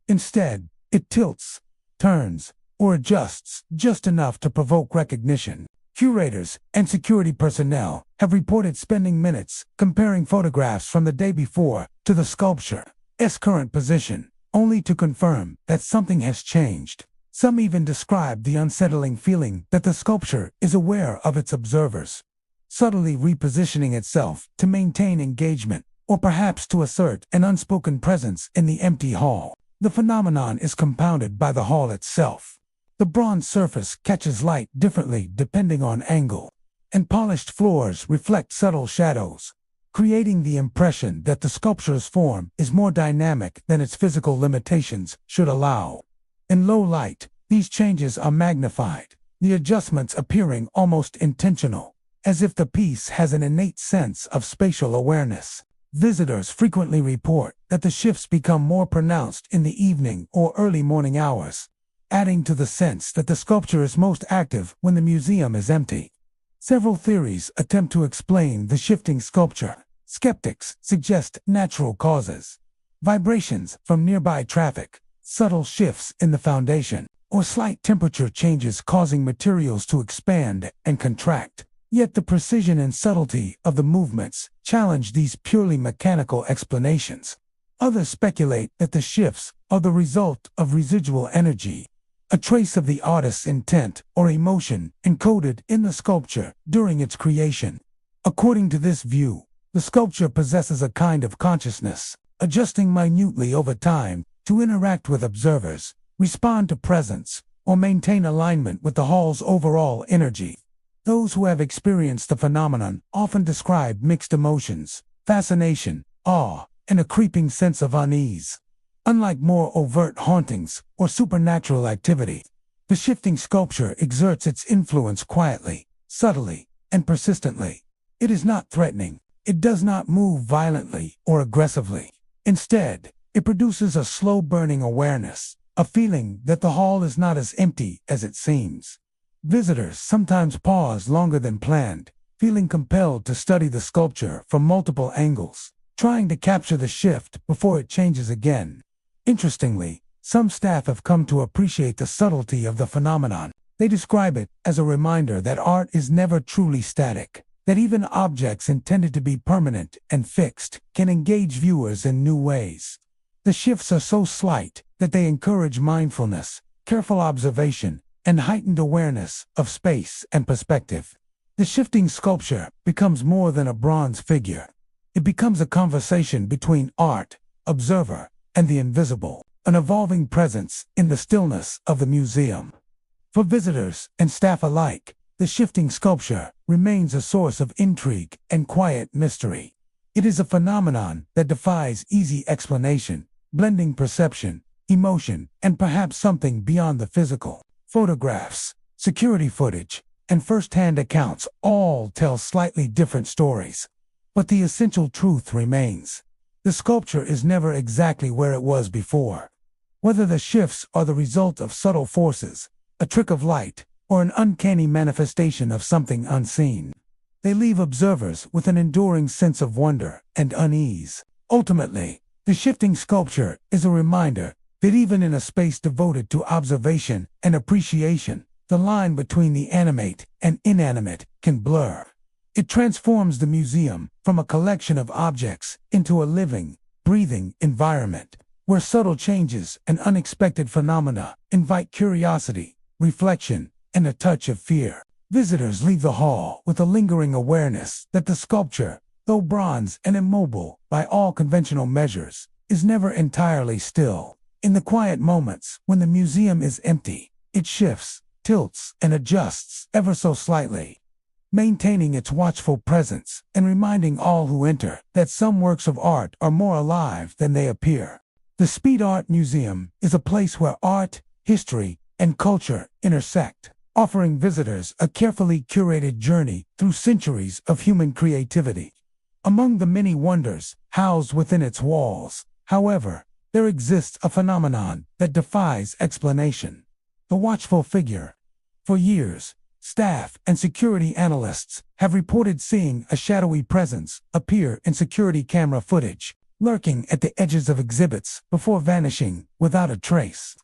Instead, it tilts, turns, or adjusts just enough to provoke recognition. Curators and security personnel have reported spending minutes comparing photographs from the day before to the sculpture's current position, only to confirm that something has changed. Some even describe the unsettling feeling that the sculpture is aware of its observers, subtly repositioning itself to maintain engagement, or perhaps to assert an unspoken presence in the empty hall. The phenomenon is compounded by the hall itself. The bronze surface catches light differently depending on angle, and polished floors reflect subtle shadows, creating the impression that the sculpture's form is more dynamic than its physical limitations should allow. In low light, these changes are magnified, the adjustments appearing almost intentional, as if the piece has an innate sense of spatial awareness. Visitors frequently report that the shifts become more pronounced in the evening or early morning hours, adding to the sense that the sculpture is most active when the museum is empty. Several theories attempt to explain the shifting sculpture. Skeptics suggest natural causes, vibrations from nearby traffic, subtle shifts in the foundation, or slight temperature changes causing materials to expand and contract. Yet the precision and subtlety of the movements challenge these purely mechanical explanations. Others speculate that the shifts are the result of residual energy, a trace of the artist's intent or emotion encoded in the sculpture during its creation. According to this view, the sculpture possesses a kind of consciousness, adjusting minutely over time to interact with observers, respond to presence, or maintain alignment with the hall's overall energy. Those who have experienced the phenomenon often describe mixed emotions: fascination, awe, and a creeping sense of unease. Unlike more overt hauntings or supernatural activity, the shifting sculpture exerts its influence quietly, subtly, and persistently. It is not threatening. It does not move violently or aggressively. Instead, it produces a slow-burning awareness, a feeling that the hall is not as empty as it seems. Visitors sometimes pause longer than planned, feeling compelled to study the sculpture from multiple angles, trying to capture the shift before it changes again. Interestingly, some staff have come to appreciate the subtlety of the phenomenon. They describe it as a reminder that art is never truly static, that even objects intended to be permanent and fixed can engage viewers in new ways. The shifts are so slight that they encourage mindfulness, careful observation, and heightened awareness of space and perspective. The shifting sculpture becomes more than a bronze figure. It becomes a conversation between art, observer, and the invisible, an evolving presence in the stillness of the museum. For visitors and staff alike, the shifting sculpture remains a source of intrigue and quiet mystery. It is a phenomenon that defies easy explanation, blending perception, emotion, and perhaps something beyond the physical. Photographs, security footage, and first-hand accounts all tell slightly different stories. But the essential truth remains. The sculpture is never exactly where it was before. Whether the shifts are the result of subtle forces, a trick of light, or an uncanny manifestation of something unseen, they leave observers with an enduring sense of wonder and unease. Ultimately, the shifting sculpture is a reminder that even in a space devoted to observation and appreciation, the line between the animate and inanimate can blur. It transforms the museum from a collection of objects into a living, breathing environment, where subtle changes and unexpected phenomena invite curiosity, reflection, and a touch of fear. Visitors leave the hall with a lingering awareness that the sculpture, though bronze and immobile by all conventional measures, is never entirely still. In the quiet moments when the museum is empty, it shifts, tilts, and adjusts ever so slightly, maintaining its watchful presence and reminding all who enter that some works of art are more alive than they appear. The Speed Art Museum is a place where art, history, and culture intersect, offering visitors a carefully curated journey through centuries of human creativity. Among the many wonders housed within its walls, however, there exists a phenomenon that defies explanation: the watchful figure. For years, staff and security analysts have reported seeing a shadowy presence appear in security camera footage, lurking at the edges of exhibits before vanishing without a trace.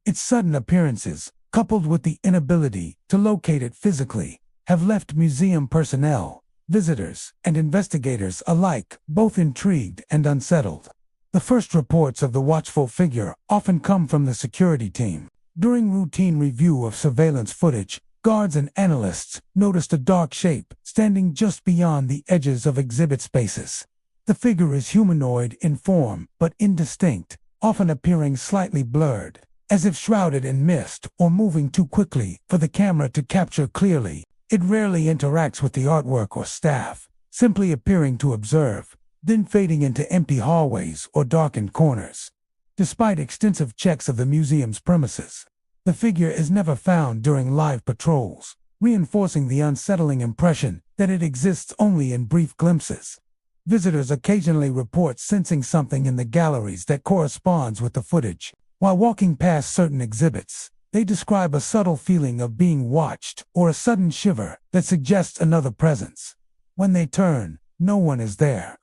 Its sudden appearances, coupled with the inability to locate it physically, have left museum personnel, visitors, and investigators alike both intrigued and unsettled. The first reports of the watchful figure often come from the security team. During routine review of surveillance footage, guards and analysts noticed a dark shape standing just beyond the edges of exhibit spaces. The figure is humanoid in form but indistinct, often appearing slightly blurred, as if shrouded in mist or moving too quickly for the camera to capture clearly. It rarely interacts with the artwork or staff, simply appearing to observe, then fading into empty hallways or darkened corners. Despite extensive checks of the museum's premises, the figure is never found during live patrols, reinforcing the unsettling impression that it exists only in brief glimpses. Visitors occasionally report sensing something in the galleries that corresponds with the footage. While walking past certain exhibits, they describe a subtle feeling of being watched or a sudden shiver that suggests another presence. When they turn, no one is there.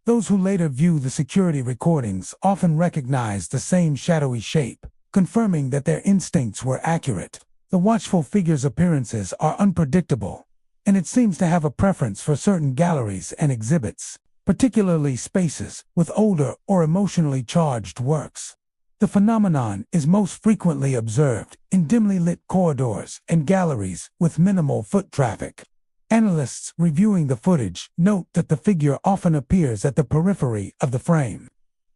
Those who later view the security recordings often recognize the same shadowy shape, confirming that their instincts were accurate. The watchful figure's appearances are unpredictable, and it seems to have a preference for certain galleries and exhibits, particularly spaces with older or emotionally charged works. The phenomenon is most frequently observed in dimly lit corridors and galleries with minimal foot traffic. Analysts reviewing the footage note that the figure often appears at the periphery of the frame,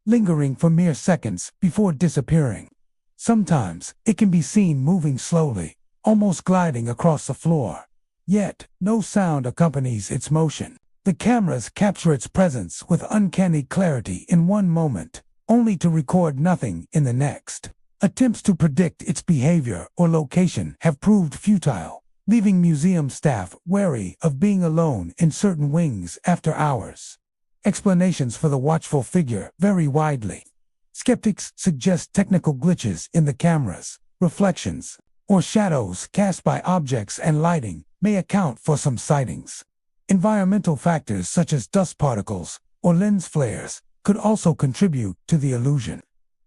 lingering for mere seconds before disappearing. Sometimes it can be seen moving slowly, almost gliding across the floor. Yet, no sound accompanies its motion. The cameras capture its presence with uncanny clarity in one moment, only to record nothing in the next. Attempts to predict its behavior or location have proved futile, leaving museum staff wary of being alone in certain wings after hours. Explanations for the watchful figure vary widely. Skeptics suggest technical glitches in the cameras, reflections, or shadows cast by objects and lighting may account for some sightings. Environmental factors such as dust particles or lens flares could also contribute to the illusion.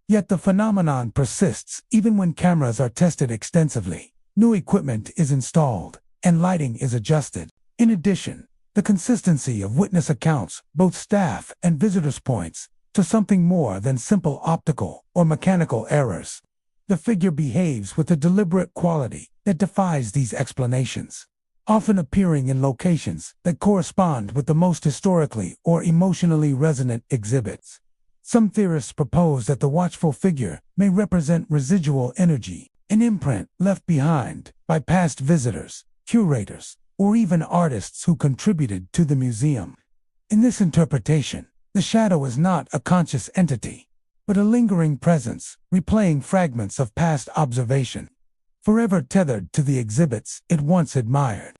Yet the phenomenon persists even when cameras are tested extensively, new equipment is installed, and lighting is adjusted. In addition, the consistency of witness accounts, both staff and visitors, points to something more than simple optical or mechanical errors. The figure behaves with a deliberate quality that defies these explanations, often appearing in locations that correspond with the most historically or emotionally resonant exhibits. Some theorists propose that the watchful figure may represent residual energy, an imprint left behind by past visitors, curators, or even artists who contributed to the museum. In this interpretation, the shadow is not a conscious entity, but a lingering presence, replaying fragments of past observation, forever tethered to the exhibits it once admired.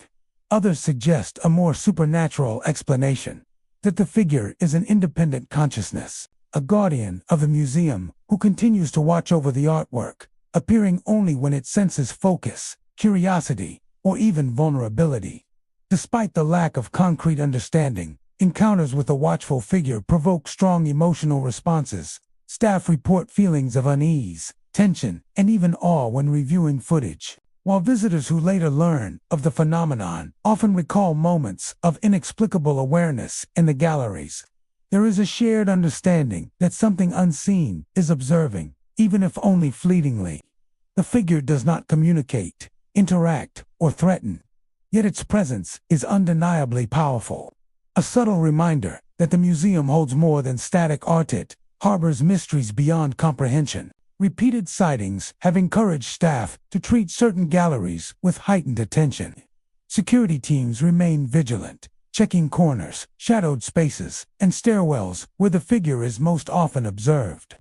Others suggest a more supernatural explanation, that the figure is an independent consciousness, a guardian of the museum who continues to watch over the artwork, appearing only when it senses focus, curiosity, or even vulnerability. Despite the lack of concrete understanding, encounters with a watchful figure provoke strong emotional responses. Staff report feelings of unease, tension, and even awe when reviewing footage, while visitors who later learn of the phenomenon often recall moments of inexplicable awareness in the galleries. There is a shared understanding that something unseen is observing, even if only fleetingly. The figure does not communicate, interact, or threaten, yet its presence is undeniably powerful. A subtle reminder that the museum holds more than static art. It harbors mysteries beyond comprehension. Repeated sightings have encouraged staff to treat certain galleries with heightened attention. Security teams remain vigilant, checking corners, shadowed spaces, and stairwells where the figure is most often observed.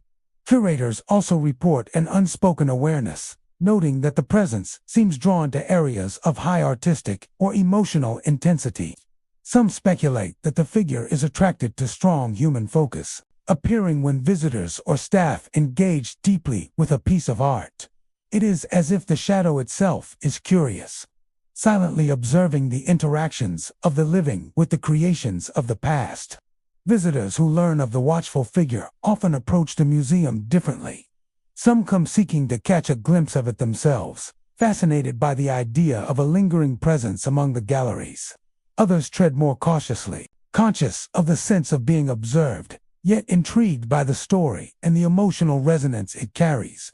Curators also report an unspoken awareness, noting that the presence seems drawn to areas of high artistic or emotional intensity. Some speculate that the figure is attracted to strong human focus, appearing when visitors or staff engage deeply with a piece of art. It is as if the shadow itself is curious, silently observing the interactions of the living with the creations of the past. Visitors who learn of the watchful figure often approach the museum differently. Some come seeking to catch a glimpse of it themselves, fascinated by the idea of a lingering presence among the galleries. Others tread more cautiously, conscious of the sense of being observed, yet intrigued by the story and the emotional resonance it carries.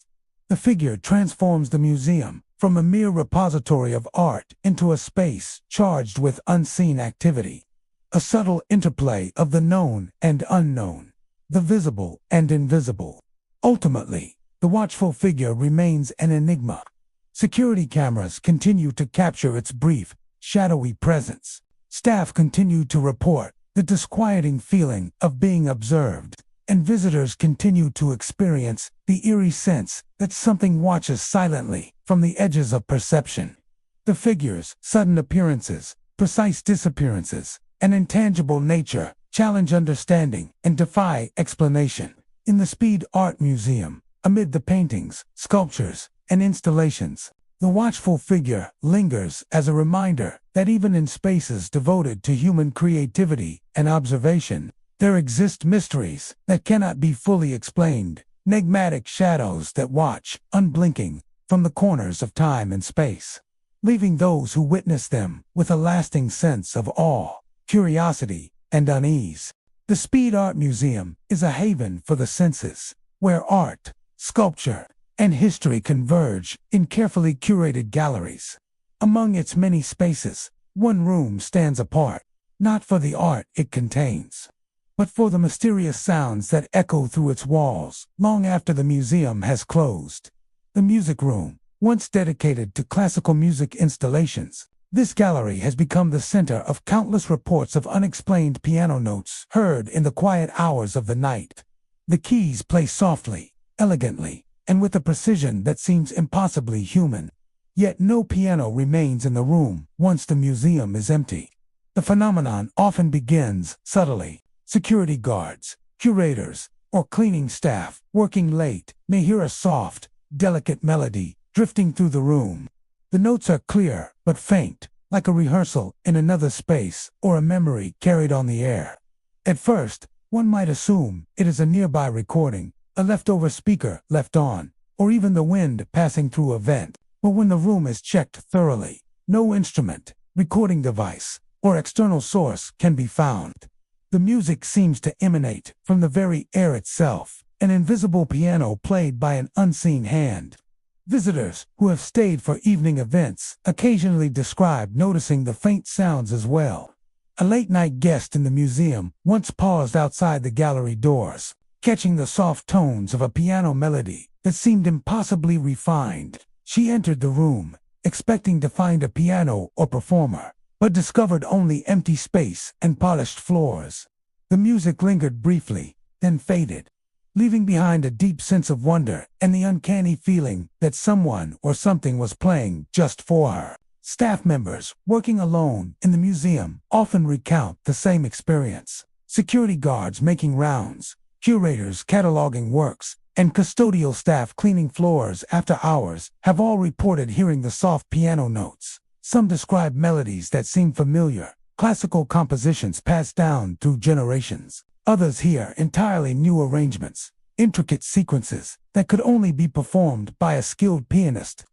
The figure transforms the museum from a mere repository of art into a space charged with unseen activity. A subtle interplay of the known and unknown, the visible and invisible. Ultimately, the watchful figure remains an enigma. Security cameras continue to capture its brief, shadowy presence. Staff continue to report the disquieting feeling of being observed, and visitors continue to experience the eerie sense that something watches silently from the edges of perception. The figure's sudden appearances, precise disappearances, and intangible nature challenge understanding and defy explanation. In the Speed Art Museum, amid the paintings, sculptures, and installations, the watchful figure lingers as a reminder that even in spaces devoted to human creativity and observation, there exist mysteries that cannot be fully explained, enigmatic shadows that watch, unblinking, from the corners of time and space, leaving those who witness them with a lasting sense of awe, curiosity, and unease. The Speed Art Museum is a haven for the senses, where art, sculpture, and history converge in carefully curated galleries. Among its many spaces, one room stands apart, not for the art it contains, but for the mysterious sounds that echo through its walls long after the museum has closed. The music room, once dedicated to classical music installations, this gallery has become the center of countless reports of unexplained piano notes heard in the quiet hours of the night. The keys play softly, elegantly, and with a precision that seems impossibly human. Yet no piano remains in the room once the museum is empty. The phenomenon often begins subtly. Security guards, curators, or cleaning staff working late may hear a soft, delicate melody drifting through the room. The notes are clear but faint, like a rehearsal in another space or a memory carried on the air. At first, one might assume it is a nearby recording, a leftover speaker left on, or even the wind passing through a vent. But when the room is checked thoroughly, no instrument, recording device, or external source can be found. The music seems to emanate from the very air itself, an invisible piano played by an unseen hand. Visitors who have stayed for evening events occasionally describe noticing the faint sounds as well. A late-night guest in the museum once paused outside the gallery doors, catching the soft tones of a piano melody that seemed impossibly refined. She entered the room, expecting to find a piano or performer, but discovered only empty space and polished floors. The music lingered briefly, then faded, leaving behind a deep sense of wonder and the uncanny feeling that someone or something was playing just for her. Staff members working alone in the museum often recount the same experience. Security guards making rounds, curators cataloging works, and custodial staff cleaning floors after hours have all reported hearing the soft piano notes. Some describe melodies that seem familiar, classical compositions passed down through generations. Others hear entirely new arrangements, intricate sequences that could only be performed by a skilled pianist.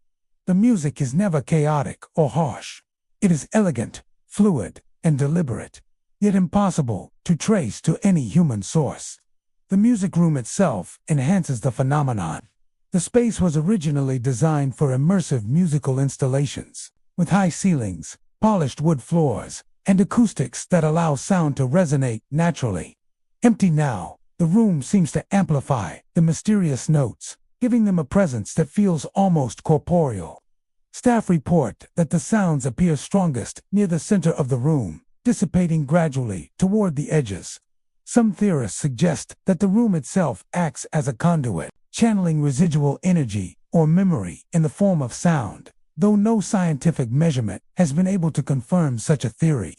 The music is never chaotic or harsh. It is elegant, fluid, and deliberate, yet impossible to trace to any human source. The music room itself enhances the phenomenon. The space was originally designed for immersive musical installations, with high ceilings, polished wood floors, and acoustics that allow sound to resonate naturally. Empty now, the room seems to amplify the mysterious notes, giving them a presence that feels almost corporeal. Staff report that the sounds appear strongest near the center of the room, dissipating gradually toward the edges. Some theorists suggest that the room itself acts as a conduit, channeling residual energy or memory in the form of sound, though no scientific measurement has been able to confirm such a theory.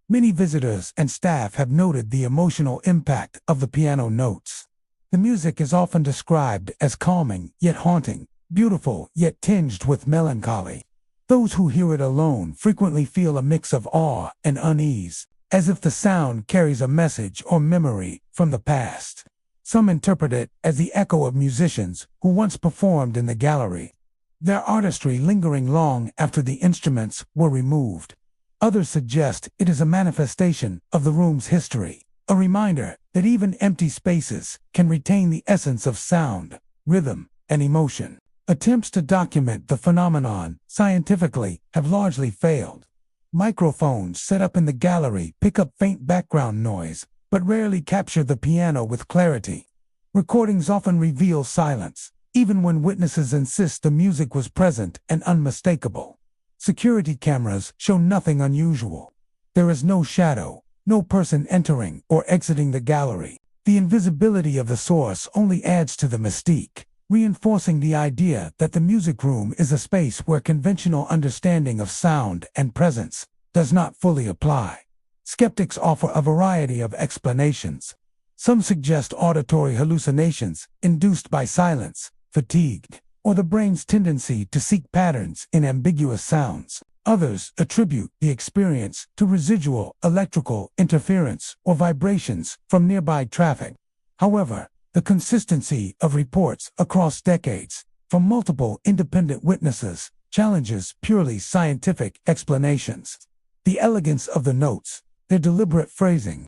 Many visitors and staff have noted the emotional impact of the piano notes. The music is often described as calming yet haunting, beautiful yet tinged with melancholy. Those who hear it alone frequently feel a mix of awe and unease, as if the sound carries a message or memory from the past. Some interpret it as the echo of musicians who once performed in the gallery, their artistry lingering long after the instruments were removed. Others suggest it is a manifestation of the room's history, a reminder that even empty spaces can retain the essence of sound, rhythm, and emotion. Attempts to document the phenomenon scientifically have largely failed. Microphones set up in the gallery pick up faint background noise, but rarely capture the piano with clarity. Recordings often reveal silence, even when witnesses insist the music was present and unmistakable. Security cameras show nothing unusual. There is no shadow, no person entering or exiting the gallery. The invisibility of the source only adds to the mystique, reinforcing the idea that the music room is a space where conventional understanding of sound and presence does not fully apply. Skeptics offer a variety of explanations. Some suggest auditory hallucinations induced by silence, fatigue, or the brain's tendency to seek patterns in ambiguous sounds. Others attribute the experience to residual electrical interference or vibrations from nearby traffic. However, the consistency of reports across decades from multiple independent witnesses challenges purely scientific explanations. The elegance of the notes, their deliberate phrasing,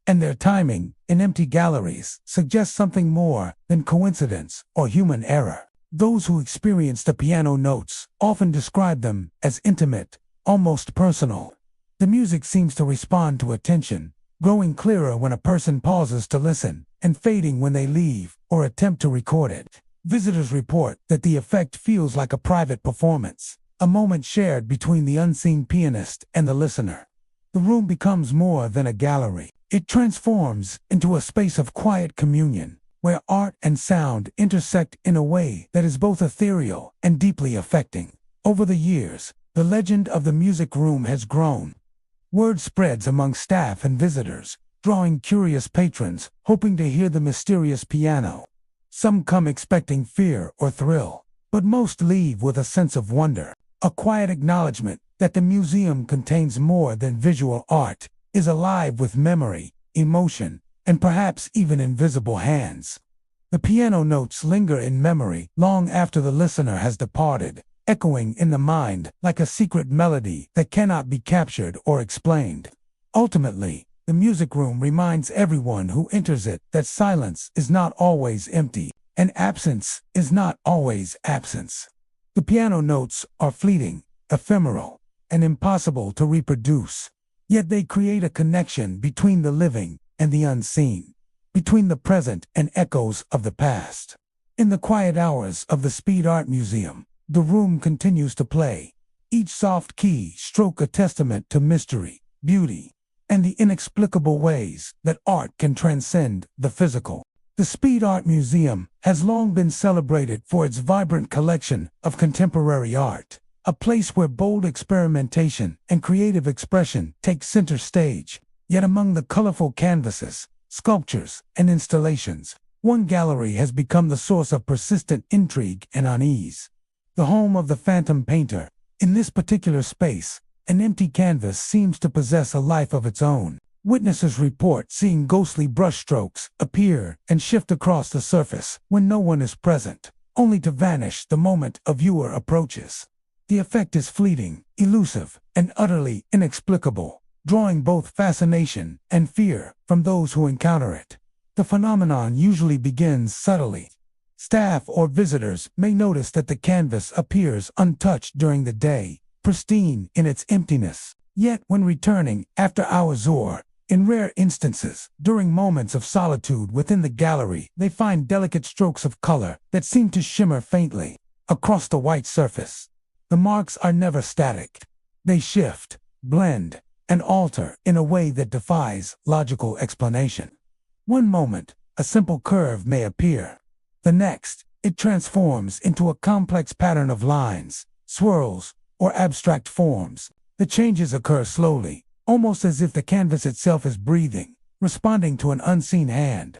and their timing in empty galleries suggests something more than coincidence or human error. Those who experience the piano notes often describe them as intimate, almost personal. The music seems to respond to attention, growing clearer when a person pauses to listen, and fading when they leave or attempt to record it. Visitors report that the effect feels like a private performance, a moment shared between the unseen pianist and the listener. The room becomes more than a gallery. It transforms into a space of quiet communion, where art and sound intersect in a way that is both ethereal and deeply affecting. Over the years, the legend of the music room has grown. Word spreads among staff and visitors, drawing curious patrons hoping to hear the mysterious piano. Some come expecting fear or thrill, but most leave with a sense of wonder, a quiet acknowledgement that the museum contains more than visual art, is alive with memory, emotion, and perhaps even invisible hands. The piano notes linger in memory long after the listener has departed, echoing in the mind like a secret melody that cannot be captured or explained. Ultimately, the music room reminds everyone who enters it that silence is not always empty, and absence is not always absence. The piano notes are fleeting, ephemeral, and impossible to reproduce, yet they create a connection between the living and the unseen, between the present and echoes of the past. In the quiet hours of the Speed Art Museum, the room continues to play, each soft key stroke a testament to mystery, beauty, and the inexplicable ways that art can transcend the physical. The Speed Art Museum has long been celebrated for its vibrant collection of contemporary art, a place where bold experimentation and creative expression take center stage. Yet among the colorful canvases, sculptures, and installations, one gallery has become the source of persistent intrigue and unease. The home of the phantom painter. In this particular space, an empty canvas seems to possess a life of its own. Witnesses report seeing ghostly brushstrokes appear and shift across the surface when no one is present, only to vanish the moment a viewer approaches. The effect is fleeting, elusive, and utterly inexplicable, drawing both fascination and fear from those who encounter it. The phenomenon usually begins subtly. Staff or visitors may notice that the canvas appears untouched during the day, pristine in its emptiness. Yet when returning after hours or, in rare instances, during moments of solitude within the gallery, they find delicate strokes of color that seem to shimmer faintly across the white surface. The marks are never static. They shift, blend, and alter in a way that defies logical explanation. One moment, a simple curve may appear. The next, it transforms into a complex pattern of lines, swirls, or abstract forms. The changes occur slowly, almost as if the canvas itself is breathing, responding to an unseen hand.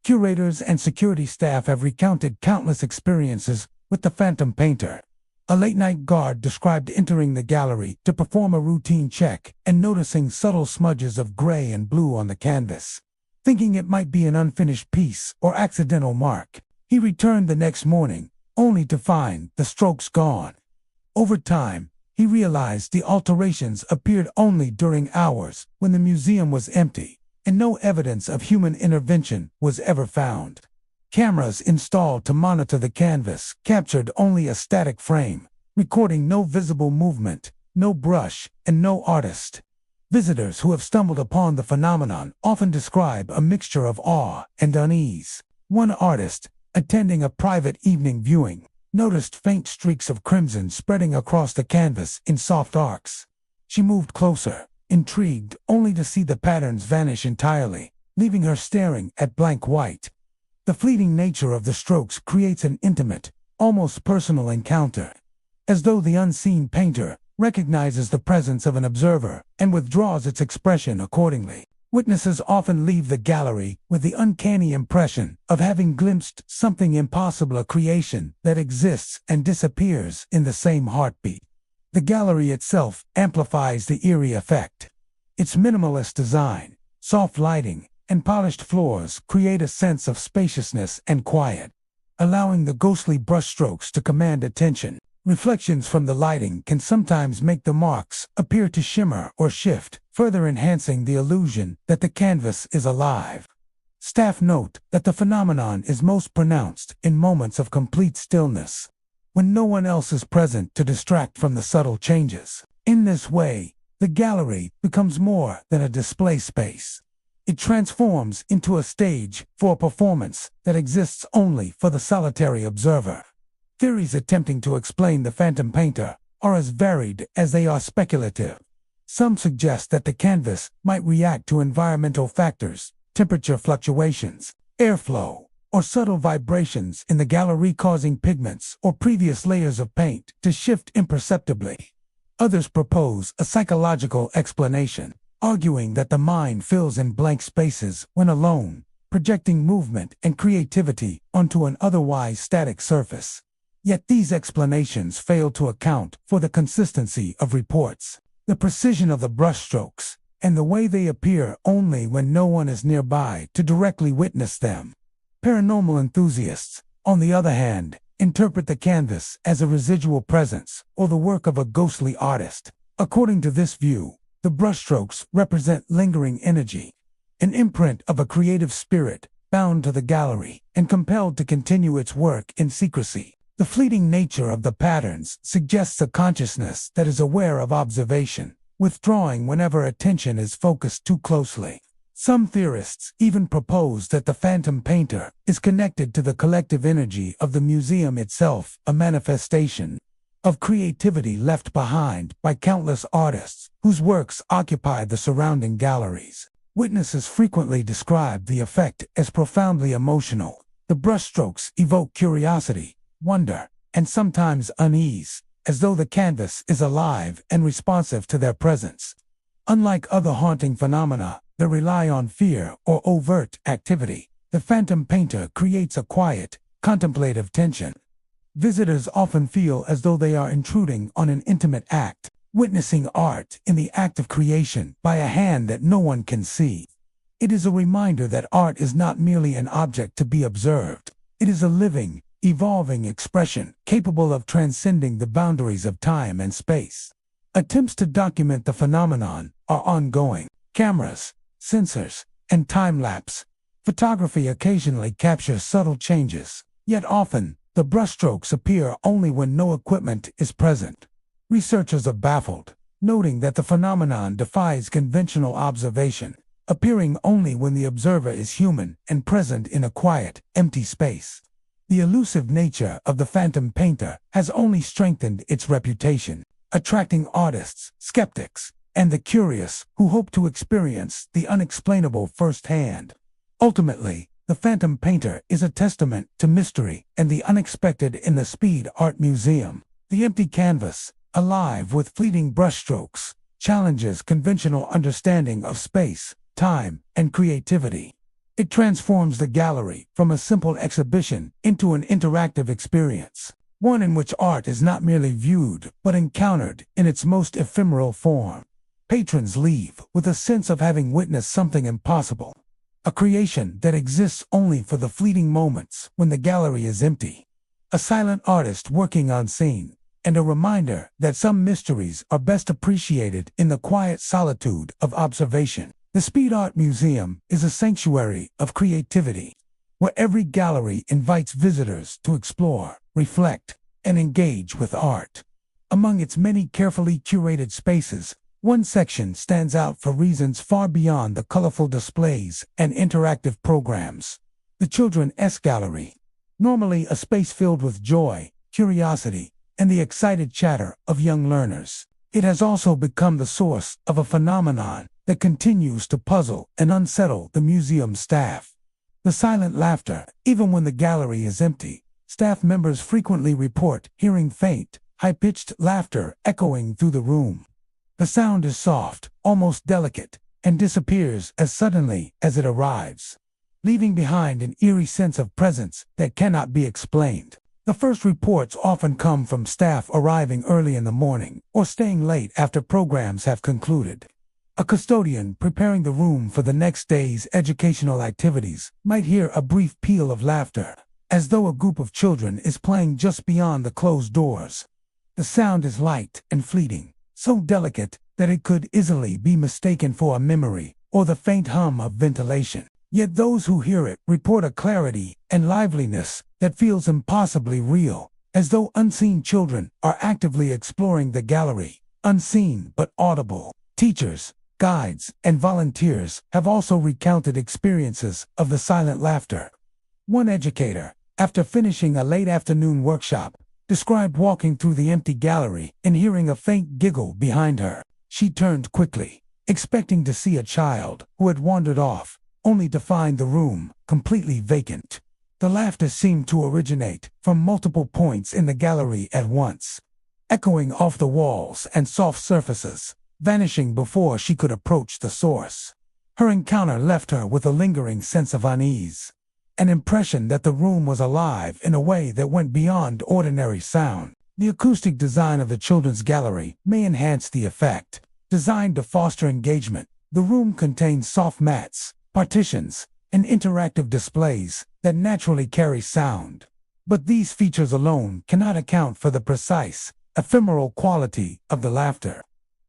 Curators and security staff have recounted countless experiences with the phantom painter. A late-night guard described entering the gallery to perform a routine check and noticing subtle smudges of gray and blue on the canvas. Thinking it might be an unfinished piece or accidental mark, he returned the next morning, only to find the strokes gone. Over time, he realized the alterations appeared only during hours when the museum was empty, and no evidence of human intervention was ever found. Cameras installed to monitor the canvas captured only a static frame, recording no visible movement, no brush, and no artist. Visitors who have stumbled upon the phenomenon often describe a mixture of awe and unease. One artist, attending a private evening viewing, noticed faint streaks of crimson spreading across the canvas in soft arcs. She moved closer, intrigued only to see the patterns vanish entirely, leaving her staring at blank white. The fleeting nature of the strokes creates an intimate, almost personal encounter, as though the unseen painter recognizes the presence of an observer and withdraws its expression accordingly. Witnesses often leave the gallery with the uncanny impression of having glimpsed something impossible, a creation that exists and disappears in the same heartbeat. The gallery itself amplifies the eerie effect. Its minimalist design, soft lighting, and polished floors create a sense of spaciousness and quiet, allowing the ghostly brushstrokes to command attention. Reflections from the lighting can sometimes make the marks appear to shimmer or shift, further enhancing the illusion that the canvas is alive. Staff note that the phenomenon is most pronounced in moments of complete stillness, when no one else is present to distract from the subtle changes. In this way, the gallery becomes more than a display space. It transforms into a stage for a performance that exists only for the solitary observer. Theories attempting to explain the phantom painter are as varied as they are speculative. Some suggest that the canvas might react to environmental factors, temperature fluctuations, airflow, or subtle vibrations in the gallery, causing pigments or previous layers of paint to shift imperceptibly. Others propose a psychological explanation, arguing that the mind fills in blank spaces when alone, projecting movement and creativity onto an otherwise static surface. Yet these explanations fail to account for the consistency of reports, the precision of the brushstrokes, and the way they appear only when no one is nearby to directly witness them. Paranormal enthusiasts, on the other hand, interpret the canvas as a residual presence or the work of a ghostly artist. According to this view, the brushstrokes represent lingering energy, an imprint of a creative spirit bound to the gallery and compelled to continue its work in secrecy. The fleeting nature of the patterns suggests a consciousness that is aware of observation, withdrawing whenever attention is focused too closely. Some theorists even propose that the phantom painter is connected to the collective energy of the museum itself, a manifestation of creativity left behind by countless artists whose works occupy the surrounding galleries. Witnesses frequently describe the effect as profoundly emotional. The brushstrokes evoke curiosity, wonder, and sometimes unease, as though the canvas is alive and responsive to their presence. Unlike other haunting phenomena that rely on fear or overt activity, the phantom painter creates a quiet, contemplative tension. Visitors often feel as though they are intruding on an intimate act, witnessing art in the act of creation by a hand that no one can see. It is a reminder that art is not merely an object to be observed. It is a living, evolving expression capable of transcending the boundaries of time and space. Attempts to document the phenomenon are ongoing. Cameras, sensors, and time-lapse photography occasionally capture subtle changes, yet often, the brushstrokes appear only when no equipment is present. Researchers are baffled, noting that the phenomenon defies conventional observation, appearing only when the observer is human and present in a quiet, empty space. The elusive nature of the phantom painter has only strengthened its reputation, attracting artists, skeptics, and the curious who hope to experience the unexplainable firsthand. Ultimately, the phantom painter is a testament to mystery and the unexpected in the Speed Art Museum. The empty canvas, alive with fleeting brushstrokes, challenges conventional understanding of space, time, and creativity. It transforms the gallery from a simple exhibition into an interactive experience, one in which art is not merely viewed but encountered in its most ephemeral form. Patrons leave with a sense of having witnessed something impossible, a creation that exists only for the fleeting moments when the gallery is empty. A silent artist working unseen, and a reminder that some mysteries are best appreciated in the quiet solitude of observation. The Speed Art Museum is a sanctuary of creativity, where every gallery invites visitors to explore, reflect, and engage with art. Among its many carefully curated spaces, one section stands out for reasons far beyond the colorful displays and interactive programs. The Children's Gallery, normally a space filled with joy, curiosity, and the excited chatter of young learners. It has also become the source of a phenomenon that continues to puzzle and unsettle the museum staff. The silent laughter. Even when the gallery is empty, staff members frequently report hearing faint, high-pitched laughter echoing through the room. The sound is soft, almost delicate, and disappears as suddenly as it arrives, leaving behind an eerie sense of presence that cannot be explained. The first reports often come from staff arriving early in the morning or staying late after programs have concluded. A custodian preparing the room for the next day's educational activities might hear a brief peal of laughter, as though a group of children is playing just beyond the closed doors. The sound is light and fleeting, so delicate that it could easily be mistaken for a memory or the faint hum of ventilation. Yet those who hear it report a clarity and liveliness that feels impossibly real, as though unseen children are actively exploring the gallery, unseen but audible. Teachers, guides, and volunteers have also recounted experiences of the silent laughter. One educator, after finishing a late afternoon workshop, described walking through the empty gallery and hearing a faint giggle behind her. She turned quickly, expecting to see a child who had wandered off, only to find the room completely vacant. The laughter seemed to originate from multiple points in the gallery at once, echoing off the walls and soft surfaces, vanishing before she could approach the source. Her encounter left her with a lingering sense of unease, an impression that the room was alive in a way that went beyond ordinary sound. The acoustic design of the children's gallery may enhance the effect. Designed to foster engagement, the room contains soft mats, partitions, and interactive displays that naturally carry sound. But these features alone cannot account for the precise, ephemeral quality of the laughter.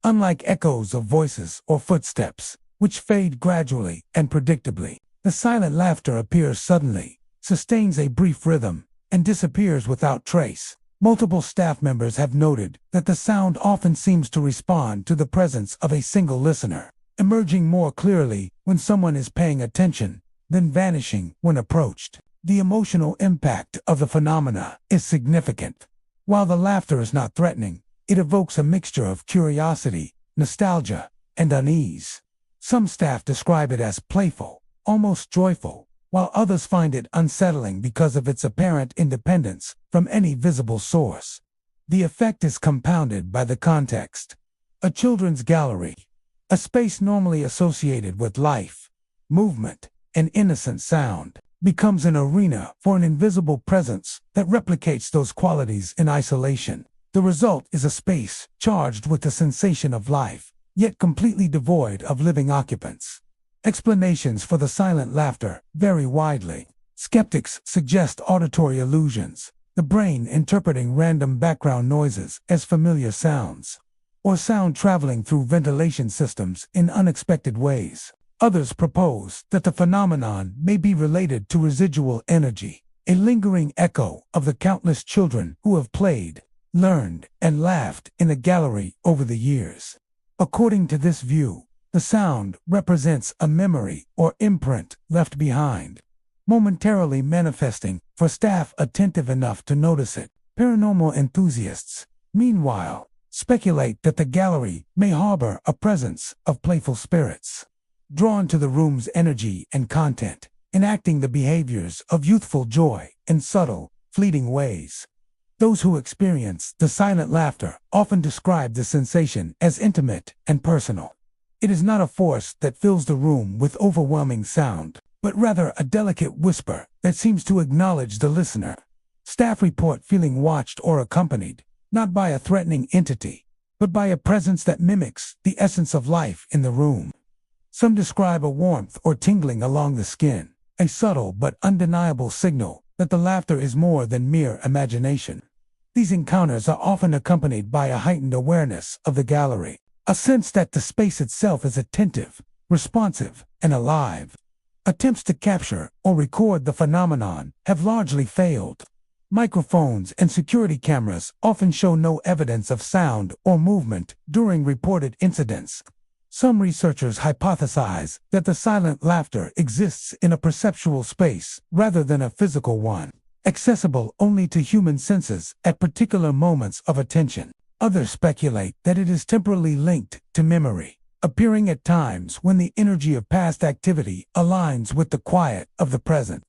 Unlike echoes of voices or footsteps, which fade gradually and predictably, the silent laughter appears suddenly, sustains a brief rhythm, and disappears without trace. Multiple staff members have noted that the sound often seems to respond to the presence of a single listener, emerging more clearly when someone is paying attention, then vanishing when approached. The emotional impact of the phenomena is significant. While the laughter is not threatening, it evokes a mixture of curiosity, nostalgia, and unease. Some staff describe it as playful, almost joyful, while others find it unsettling because of its apparent independence from any visible source. The effect is compounded by the context. A children's gallery, a space normally associated with life, movement, and innocent sound, becomes an arena for an invisible presence that replicates those qualities in isolation. The result is a space charged with the sensation of life, yet completely devoid of living occupants. Explanations for the silent laughter vary widely. Skeptics suggest auditory illusions, the brain interpreting random background noises as familiar sounds, or sound traveling through ventilation systems in unexpected ways. Others propose that the phenomenon may be related to residual energy, a lingering echo of the countless children who have played, learned, and laughed in the gallery over the years. According to this view, the sound represents a memory or imprint left behind, momentarily manifesting for staff attentive enough to notice it. Paranormal enthusiasts, meanwhile, speculate that the gallery may harbor a presence of playful spirits, drawn to the room's energy and content, enacting the behaviors of youthful joy in subtle, fleeting ways. Those who experience the silent laughter often describe the sensation as intimate and personal. It is not a force that fills the room with overwhelming sound, but rather a delicate whisper that seems to acknowledge the listener. Staff report feeling watched or accompanied, not by a threatening entity, but by a presence that mimics the essence of life in the room. Some describe a warmth or tingling along the skin, a subtle but undeniable signal that the laughter is more than mere imagination. These encounters are often accompanied by a heightened awareness of the gallery, a sense that the space itself is attentive, responsive, and alive. Attempts to capture or record the phenomenon have largely failed. Microphones and security cameras often show no evidence of sound or movement during reported incidents. Some researchers hypothesize that the silent laughter exists in a perceptual space rather than a physical one, accessible only to human senses at particular moments of attention. Others speculate that it is temporally linked to memory, appearing at times when the energy of past activity aligns with the quiet of the present.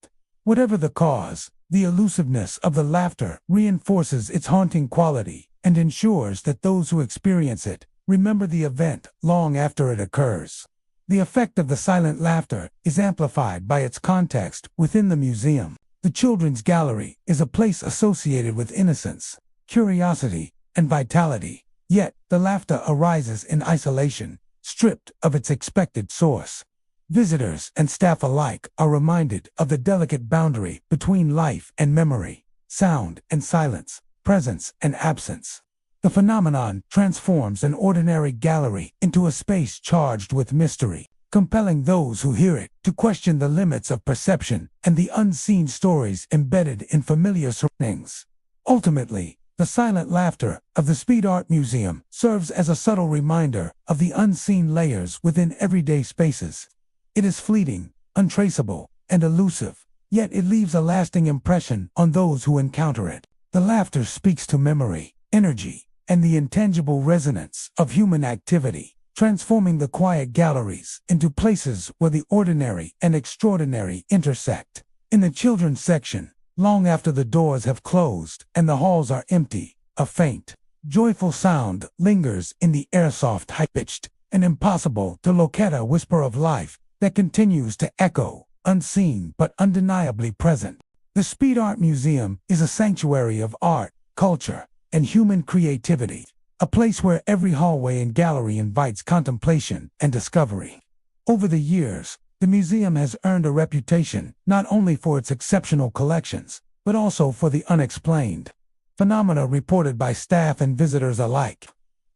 Whatever the cause, the elusiveness of the laughter reinforces its haunting quality and ensures that those who experience it remember the event long after it occurs. The effect of the silent laughter is amplified by its context within the museum. The Children's Gallery is a place associated with innocence, curiosity, and vitality, yet the laughter arises in isolation, stripped of its expected source. Visitors and staff alike are reminded of the delicate boundary between life and memory, sound and silence, presence and absence. The phenomenon transforms an ordinary gallery into a space charged with mystery, compelling those who hear it to question the limits of perception and the unseen stories embedded in familiar surroundings. Ultimately, the silent laughter of the Speed Art Museum serves as a subtle reminder of the unseen layers within everyday spaces. It is fleeting, untraceable, and elusive, yet it leaves a lasting impression on those who encounter it. The laughter speaks to memory, energy, and the intangible resonance of human activity, transforming the quiet galleries into places where the ordinary and extraordinary intersect. In the children's section, long after the doors have closed and the halls are empty, a faint, joyful sound lingers in the air, soft, high-pitched, and impossible to locate a whisper of life that continues to echo, unseen but undeniably present. The Speed Art Museum is a sanctuary of art, culture, and human creativity, a place where every hallway and gallery invites contemplation and discovery. Over the years, the museum has earned a reputation not only for its exceptional collections, but also for the unexplained phenomena reported by staff and visitors alike.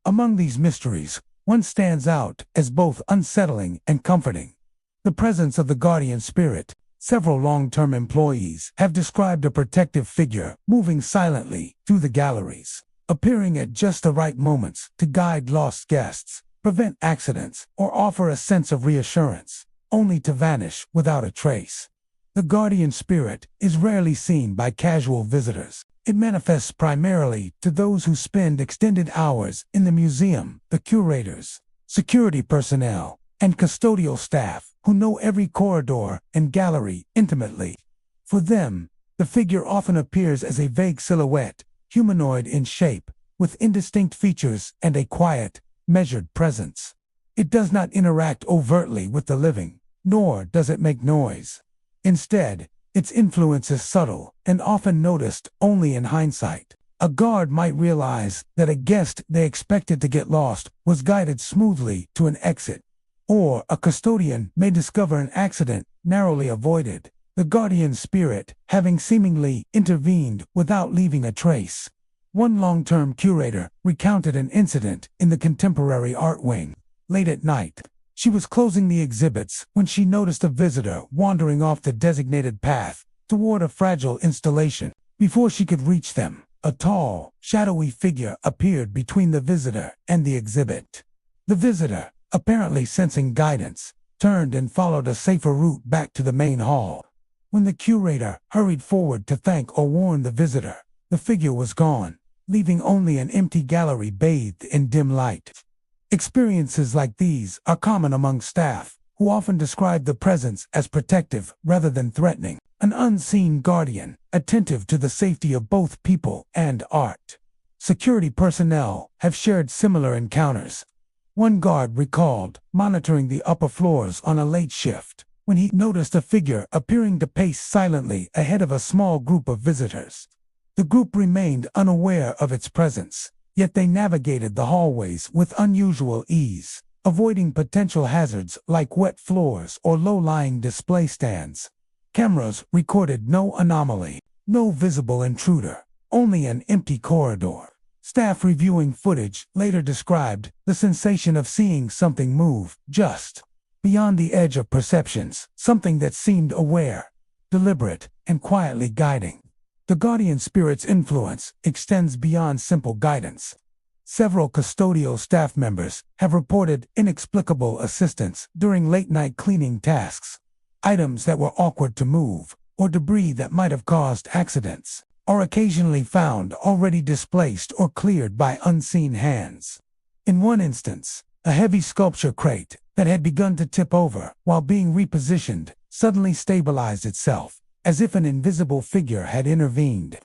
Among these mysteries, one stands out as both unsettling and comforting: the presence of the guardian spirit. Several long-term employees have described a protective figure moving silently through the galleries, appearing at just the right moments to guide lost guests, prevent accidents, or offer a sense of reassurance, only to vanish without a trace. The guardian spirit is rarely seen by casual visitors. It manifests primarily to those who spend extended hours in the museum: the curators, security personnel, and custodial staff who know every corridor and gallery intimately. For them, the figure often appears as a vague silhouette, humanoid in shape, with indistinct features and a quiet, measured presence. It does not interact overtly with the living, nor does it make noise. Instead, its influence is subtle and often noticed only in hindsight. A guard might realize that a guest they expected to get lost was guided smoothly to an exit, or a custodian may discover an accident narrowly avoided, the guardian spirit having seemingly intervened without leaving a trace. One long-term curator recounted an incident in the contemporary art wing. Late at night, she was closing the exhibits when she noticed a visitor wandering off the designated path toward a fragile installation. Before she could reach them, a tall, shadowy figure appeared between the visitor and the exhibit. The visitor, apparently sensing guidance, turned and followed a safer route back to the main hall. When the curator hurried forward to thank or warn the visitor, the figure was gone, leaving only an empty gallery bathed in dim light. Experiences like these are common among staff, who often describe the presence as protective rather than threatening, an unseen guardian, attentive to the safety of both people and art. Security personnel have shared similar encounters. One guard recalled monitoring the upper floors on a late shift, when he noticed a figure appearing to pace silently ahead of a small group of visitors. The group remained unaware of its presence, yet they navigated the hallways with unusual ease, avoiding potential hazards like wet floors or low-lying display stands. Cameras recorded no anomaly, no visible intruder, only an empty corridor. Staff reviewing footage later described the sensation of seeing something move just beyond the edge of perceptions, something that seemed aware, deliberate, and quietly guiding. The guardian spirit's influence extends beyond simple guidance. Several custodial staff members have reported inexplicable assistance during late-night cleaning tasks. Items that were awkward to move, or debris that might have caused accidents, are occasionally found already displaced or cleared by unseen hands. In one instance, a heavy sculpture crate that had begun to tip over while being repositioned suddenly stabilized itself, as if an invisible figure had intervened.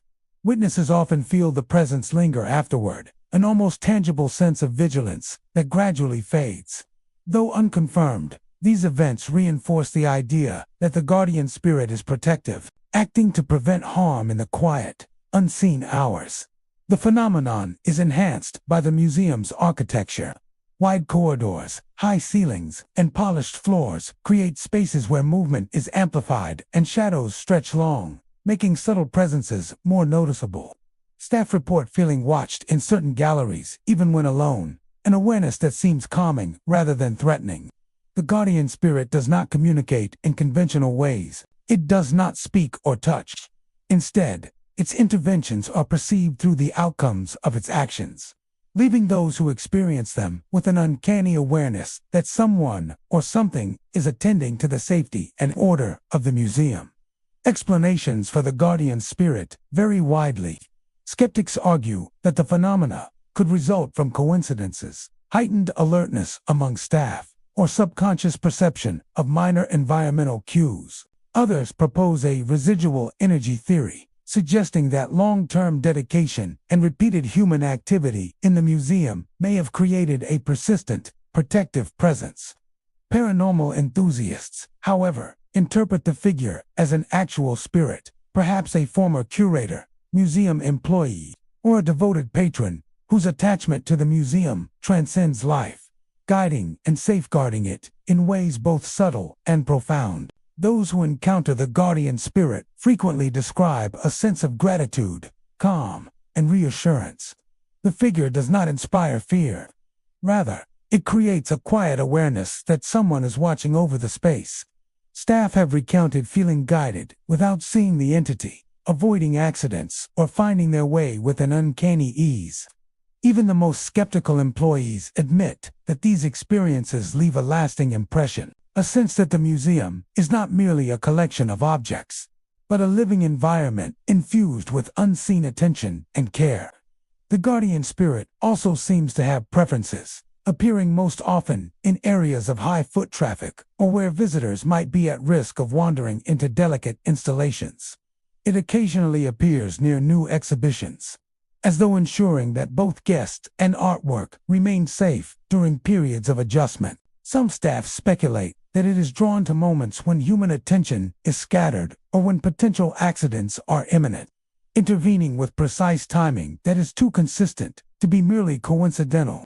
Witnesses often feel the presence linger afterward, an almost tangible sense of vigilance that gradually fades. Though unconfirmed, these events reinforce the idea that the guardian spirit is protective, acting to prevent harm in the quiet, unseen hours. The phenomenon is enhanced by the museum's architecture. Wide corridors, high ceilings, and polished floors create spaces where movement is amplified and shadows stretch long, making subtle presences more noticeable. Staff report feeling watched in certain galleries, even when alone, an awareness that seems calming rather than threatening. The guardian spirit does not communicate in conventional ways. It does not speak or touch. Instead, its interventions are perceived through the outcomes of its actions, leaving those who experience them with an uncanny awareness that someone or something is attending to the safety and order of the museum. Explanations for the guardian spirit vary widely. Skeptics argue that the phenomena could result from coincidences, heightened alertness among staff, or subconscious perception of minor environmental cues. Others propose a residual energy theory, suggesting that long-term dedication and repeated human activity in the museum may have created a persistent, protective presence. Paranormal enthusiasts, however, interpret the figure as an actual spirit, perhaps a former curator, museum employee, or a devoted patron whose attachment to the museum transcends life, guiding and safeguarding it in ways both subtle and profound. Those who encounter the guardian spirit frequently describe a sense of gratitude, calm, and reassurance. The figure does not inspire fear. Rather, it creates a quiet awareness that someone is watching over the space. Staff have recounted feeling guided without seeing the entity, avoiding accidents, or finding their way with an uncanny ease. Even the most skeptical employees admit that these experiences leave a lasting impression. A sense that the museum is not merely a collection of objects, but a living environment infused with unseen attention and care. The guardian spirit also seems to have preferences, appearing most often in areas of high foot traffic or where visitors might be at risk of wandering into delicate installations. It occasionally appears near new exhibitions, as though ensuring that both guests and artwork remain safe during periods of adjustment. Some staff speculate that it is drawn to moments when human attention is scattered or when potential accidents are imminent, intervening with precise timing that is too consistent to be merely coincidental.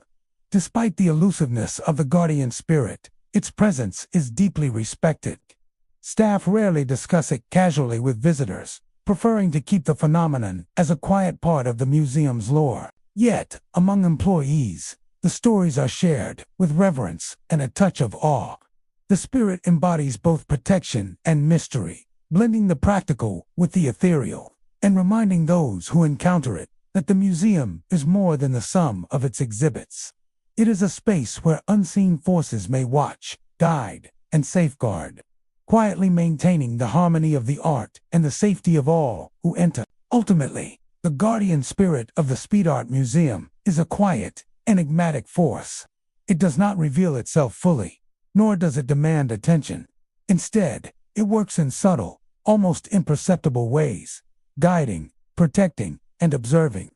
Despite the elusiveness of the guardian spirit, its presence is deeply respected. Staff rarely discuss it casually with visitors, preferring to keep the phenomenon as a quiet part of the museum's lore. Yet, among employees, the stories are shared with reverence and a touch of awe. The spirit embodies both protection and mystery, blending the practical with the ethereal, and reminding those who encounter it that the museum is more than the sum of its exhibits. It is a space where unseen forces may watch, guide, and safeguard. quietly maintaining the harmony of the art and the safety of all who enter. Ultimately, the guardian spirit of the Speed Art Museum is a quiet, enigmatic force. It does not reveal itself fully, nor does it demand attention. Instead, it works in subtle, almost imperceptible ways, guiding, protecting, and observing.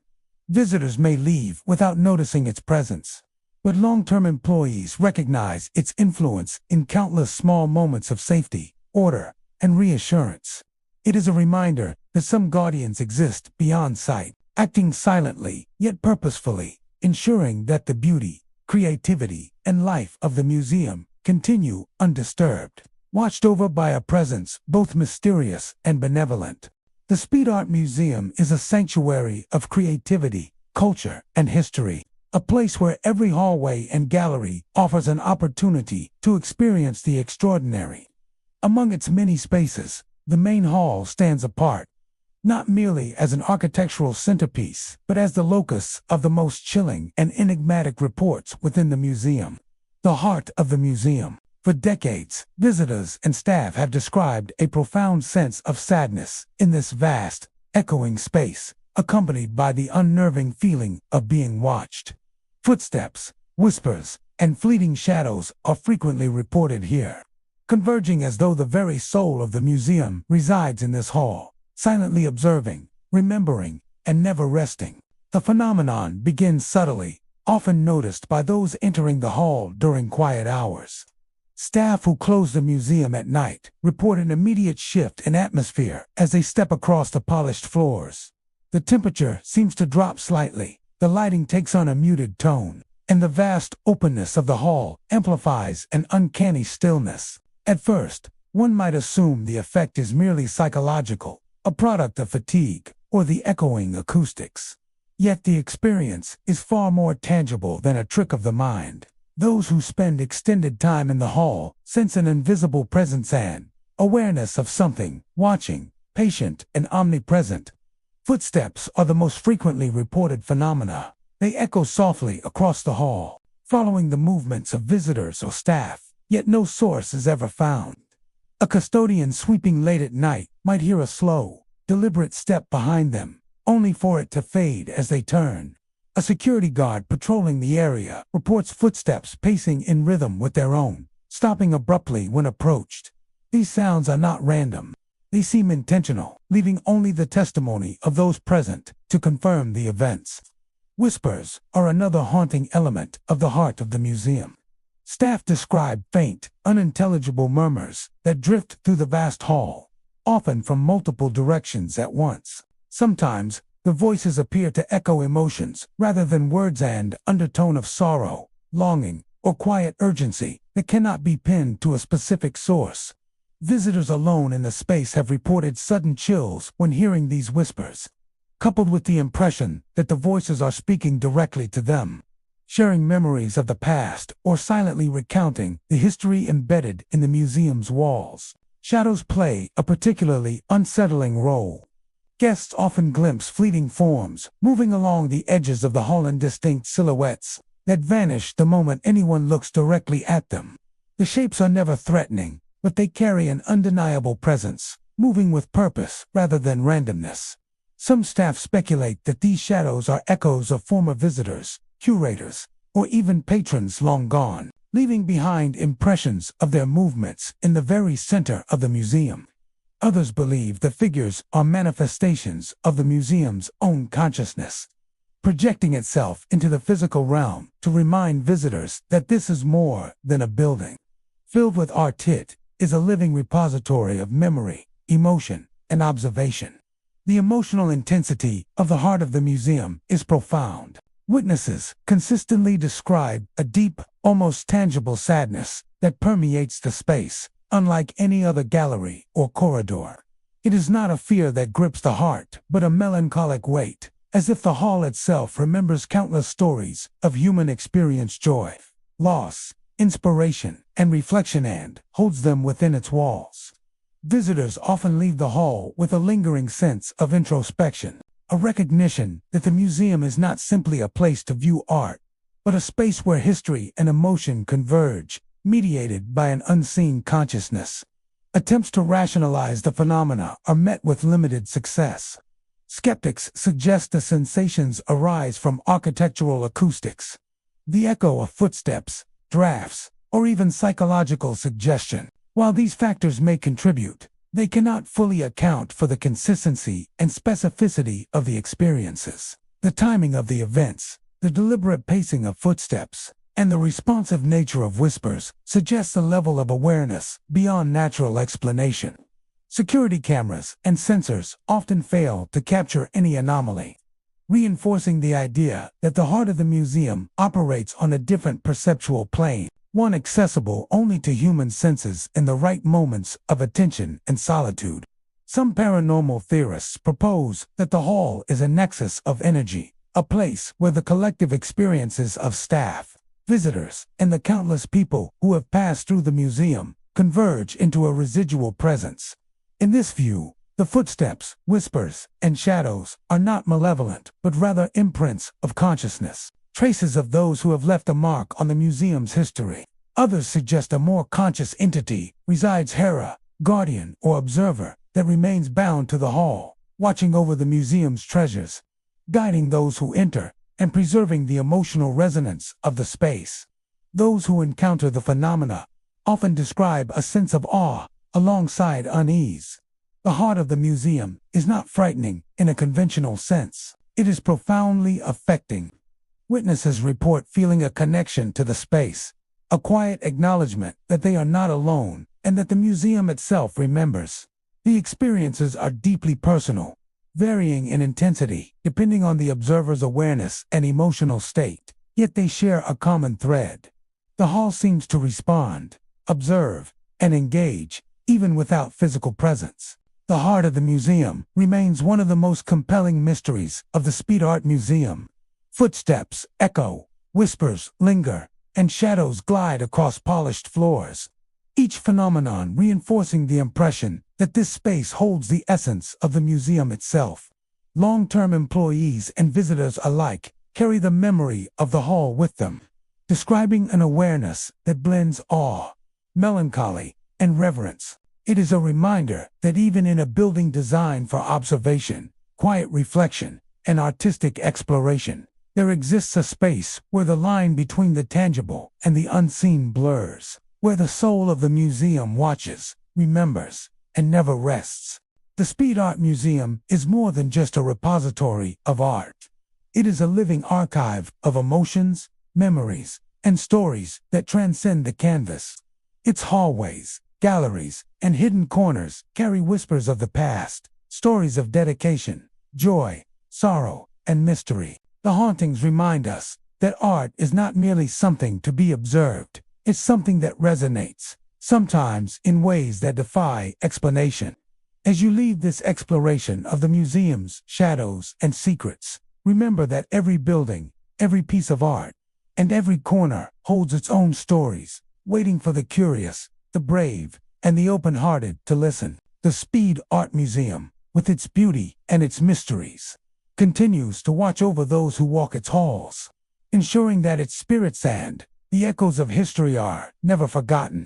Visitors may leave without noticing its presence, but long-term employees recognize its influence in countless small moments of safety, order, and reassurance. It is a reminder that some guardians exist beyond sight, acting silently yet purposefully, ensuring that the beauty, creativity, and life of the museum continue undisturbed, watched over by a presence both mysterious and benevolent. The Speed Art Museum is a sanctuary of creativity, culture, and history, a place where every hallway and gallery offers an opportunity to experience the extraordinary. Among its many spaces, the main hall stands apart, not merely as an architectural centerpiece, but as the locus of the most chilling and enigmatic reports within the museum. The heart of the museum. For decades, visitors and staff have described a profound sense of sadness in this vast, echoing space, accompanied by the unnerving feeling of being watched. Footsteps, whispers, and fleeting shadows are frequently reported here, converging as though the very soul of the museum resides in this hall, silently observing, remembering, and never resting. The phenomenon begins subtly, often noticed by those entering the hall during quiet hours. Staff who close the museum at night report an immediate shift in atmosphere as they step across the polished floors. The temperature seems to drop slightly, the lighting takes on a muted tone, and the vast openness of the hall amplifies an uncanny stillness. At first, one might assume the effect is merely psychological, a product of fatigue, or the echoing acoustics. Yet the experience is far more tangible than a trick of the mind. Those who spend extended time in the hall sense an invisible presence and awareness of something, watching, patient, and omnipresent. Footsteps are the most frequently reported phenomena. They echo softly across the hall, following the movements of visitors or staff, yet no source is ever found. A custodian sweeping late at night might hear a slow, deliberate step behind them, only for it to fade as they turn. A security guard patrolling the area reports footsteps pacing in rhythm with their own, stopping abruptly when approached. These sounds are not random. They seem intentional, leaving only the testimony of those present to confirm the events. Whispers are another haunting element of the heart of the museum. Staff describe faint, unintelligible murmurs that drift through the vast hall, often from multiple directions at once. Sometimes, the voices appear to echo emotions rather than words, and undertone of sorrow, longing, or quiet urgency that cannot be pinned to a specific source. Visitors alone in the space have reported sudden chills when hearing these whispers, coupled with the impression that the voices are speaking directly to them, sharing memories of the past or silently recounting the history embedded in the museum's walls. Shadows play a particularly unsettling role. Guests often glimpse fleeting forms, moving along the edges of the hall in distinct silhouettes that vanish the moment anyone looks directly at them. The shapes are never threatening, but they carry an undeniable presence, moving with purpose rather than randomness. Some staff speculate that these shadows are echoes of former visitors, curators, or even patrons long gone, leaving behind impressions of their movements in the very center of the museum. Others believe the figures are manifestations of the museum's own consciousness, projecting itself into the physical realm to remind visitors that this is more than a building. Filled with art, it is a living repository of memory, emotion, and observation. The emotional intensity of the heart of the museum is profound. Witnesses consistently describe a deep, almost tangible sadness that permeates the space, unlike any other gallery or corridor. It is not a fear that grips the heart, but a melancholic weight, as if the hall itself remembers countless stories of human experience, joy, loss, inspiration, and reflection, and holds them within its walls. Visitors often leave the hall with a lingering sense of introspection, a recognition that the museum is not simply a place to view art, but a space where history and emotion converge, mediated by an unseen consciousness. Attempts to rationalize the phenomena are met with limited success. Skeptics suggest the sensations arise from architectural acoustics, the echo of footsteps, drafts, or even psychological suggestion. While these factors may contribute, they cannot fully account for the consistency and specificity of the experiences. The timing of the events, the deliberate pacing of footsteps, and the responsive nature of whispers suggests a level of awareness beyond natural explanation. Security cameras and sensors often fail to capture any anomaly, reinforcing the idea that the heart of the museum operates on a different perceptual plane, one accessible only to human senses in the right moments of attention and solitude. Some paranormal theorists propose that the hall is a nexus of energy, a place where the collective experiences of staff, visitors, and the countless people who have passed through the museum converge into a residual presence. In this view, the footsteps, whispers, and shadows are not malevolent, but rather imprints of consciousness, traces of those who have left a mark on the museum's history. Others suggest a more conscious entity resides here, guardian or observer, that remains bound to the hall, watching over the museum's treasures, guiding those who enter, and preserving the emotional resonance of the space. Those who encounter the phenomena often describe a sense of awe alongside unease. The heart of the museum is not frightening in a conventional sense. It is profoundly affecting. Witnesses report feeling a connection to the space, a quiet acknowledgement that they are not alone and that the museum itself remembers. The experiences are deeply personal, varying in intensity depending on the observer's awareness and emotional state, yet they share a common thread. The hall seems to respond, observe, and engage, even without physical presence. The heart of the museum remains one of the most compelling mysteries of the Speed Art Museum. Footsteps echo, whispers linger, and shadows glide across polished floors, each phenomenon reinforcing the impression that this space holds the essence of the museum itself. Long-term employees and visitors alike carry the memory of the hall with them, describing an awareness that blends awe, melancholy, and reverence. It is a reminder that even in a building designed for observation, quiet reflection, and artistic exploration, there exists a space where the line between the tangible and the unseen blurs, where the soul of the museum watches, remembers, and never rests. The Speed Art Museum is more than just a repository of art. It is a living archive of emotions, memories, and stories that transcend the canvas. Its hallways, galleries, and hidden corners carry whispers of the past, stories of dedication, joy, sorrow, and mystery. The hauntings remind us that art is not merely something to be observed, it's something that resonates, sometimes in ways that defy explanation. As you leave this exploration of the museum's shadows and secrets, remember that every building, every piece of art, and every corner holds its own stories, waiting for the curious, the brave, and the open-hearted to listen. The Speed Art Museum, with its beauty and its mysteries, continues to watch over those who walk its halls, ensuring that its spirits and the echoes of history are never forgotten.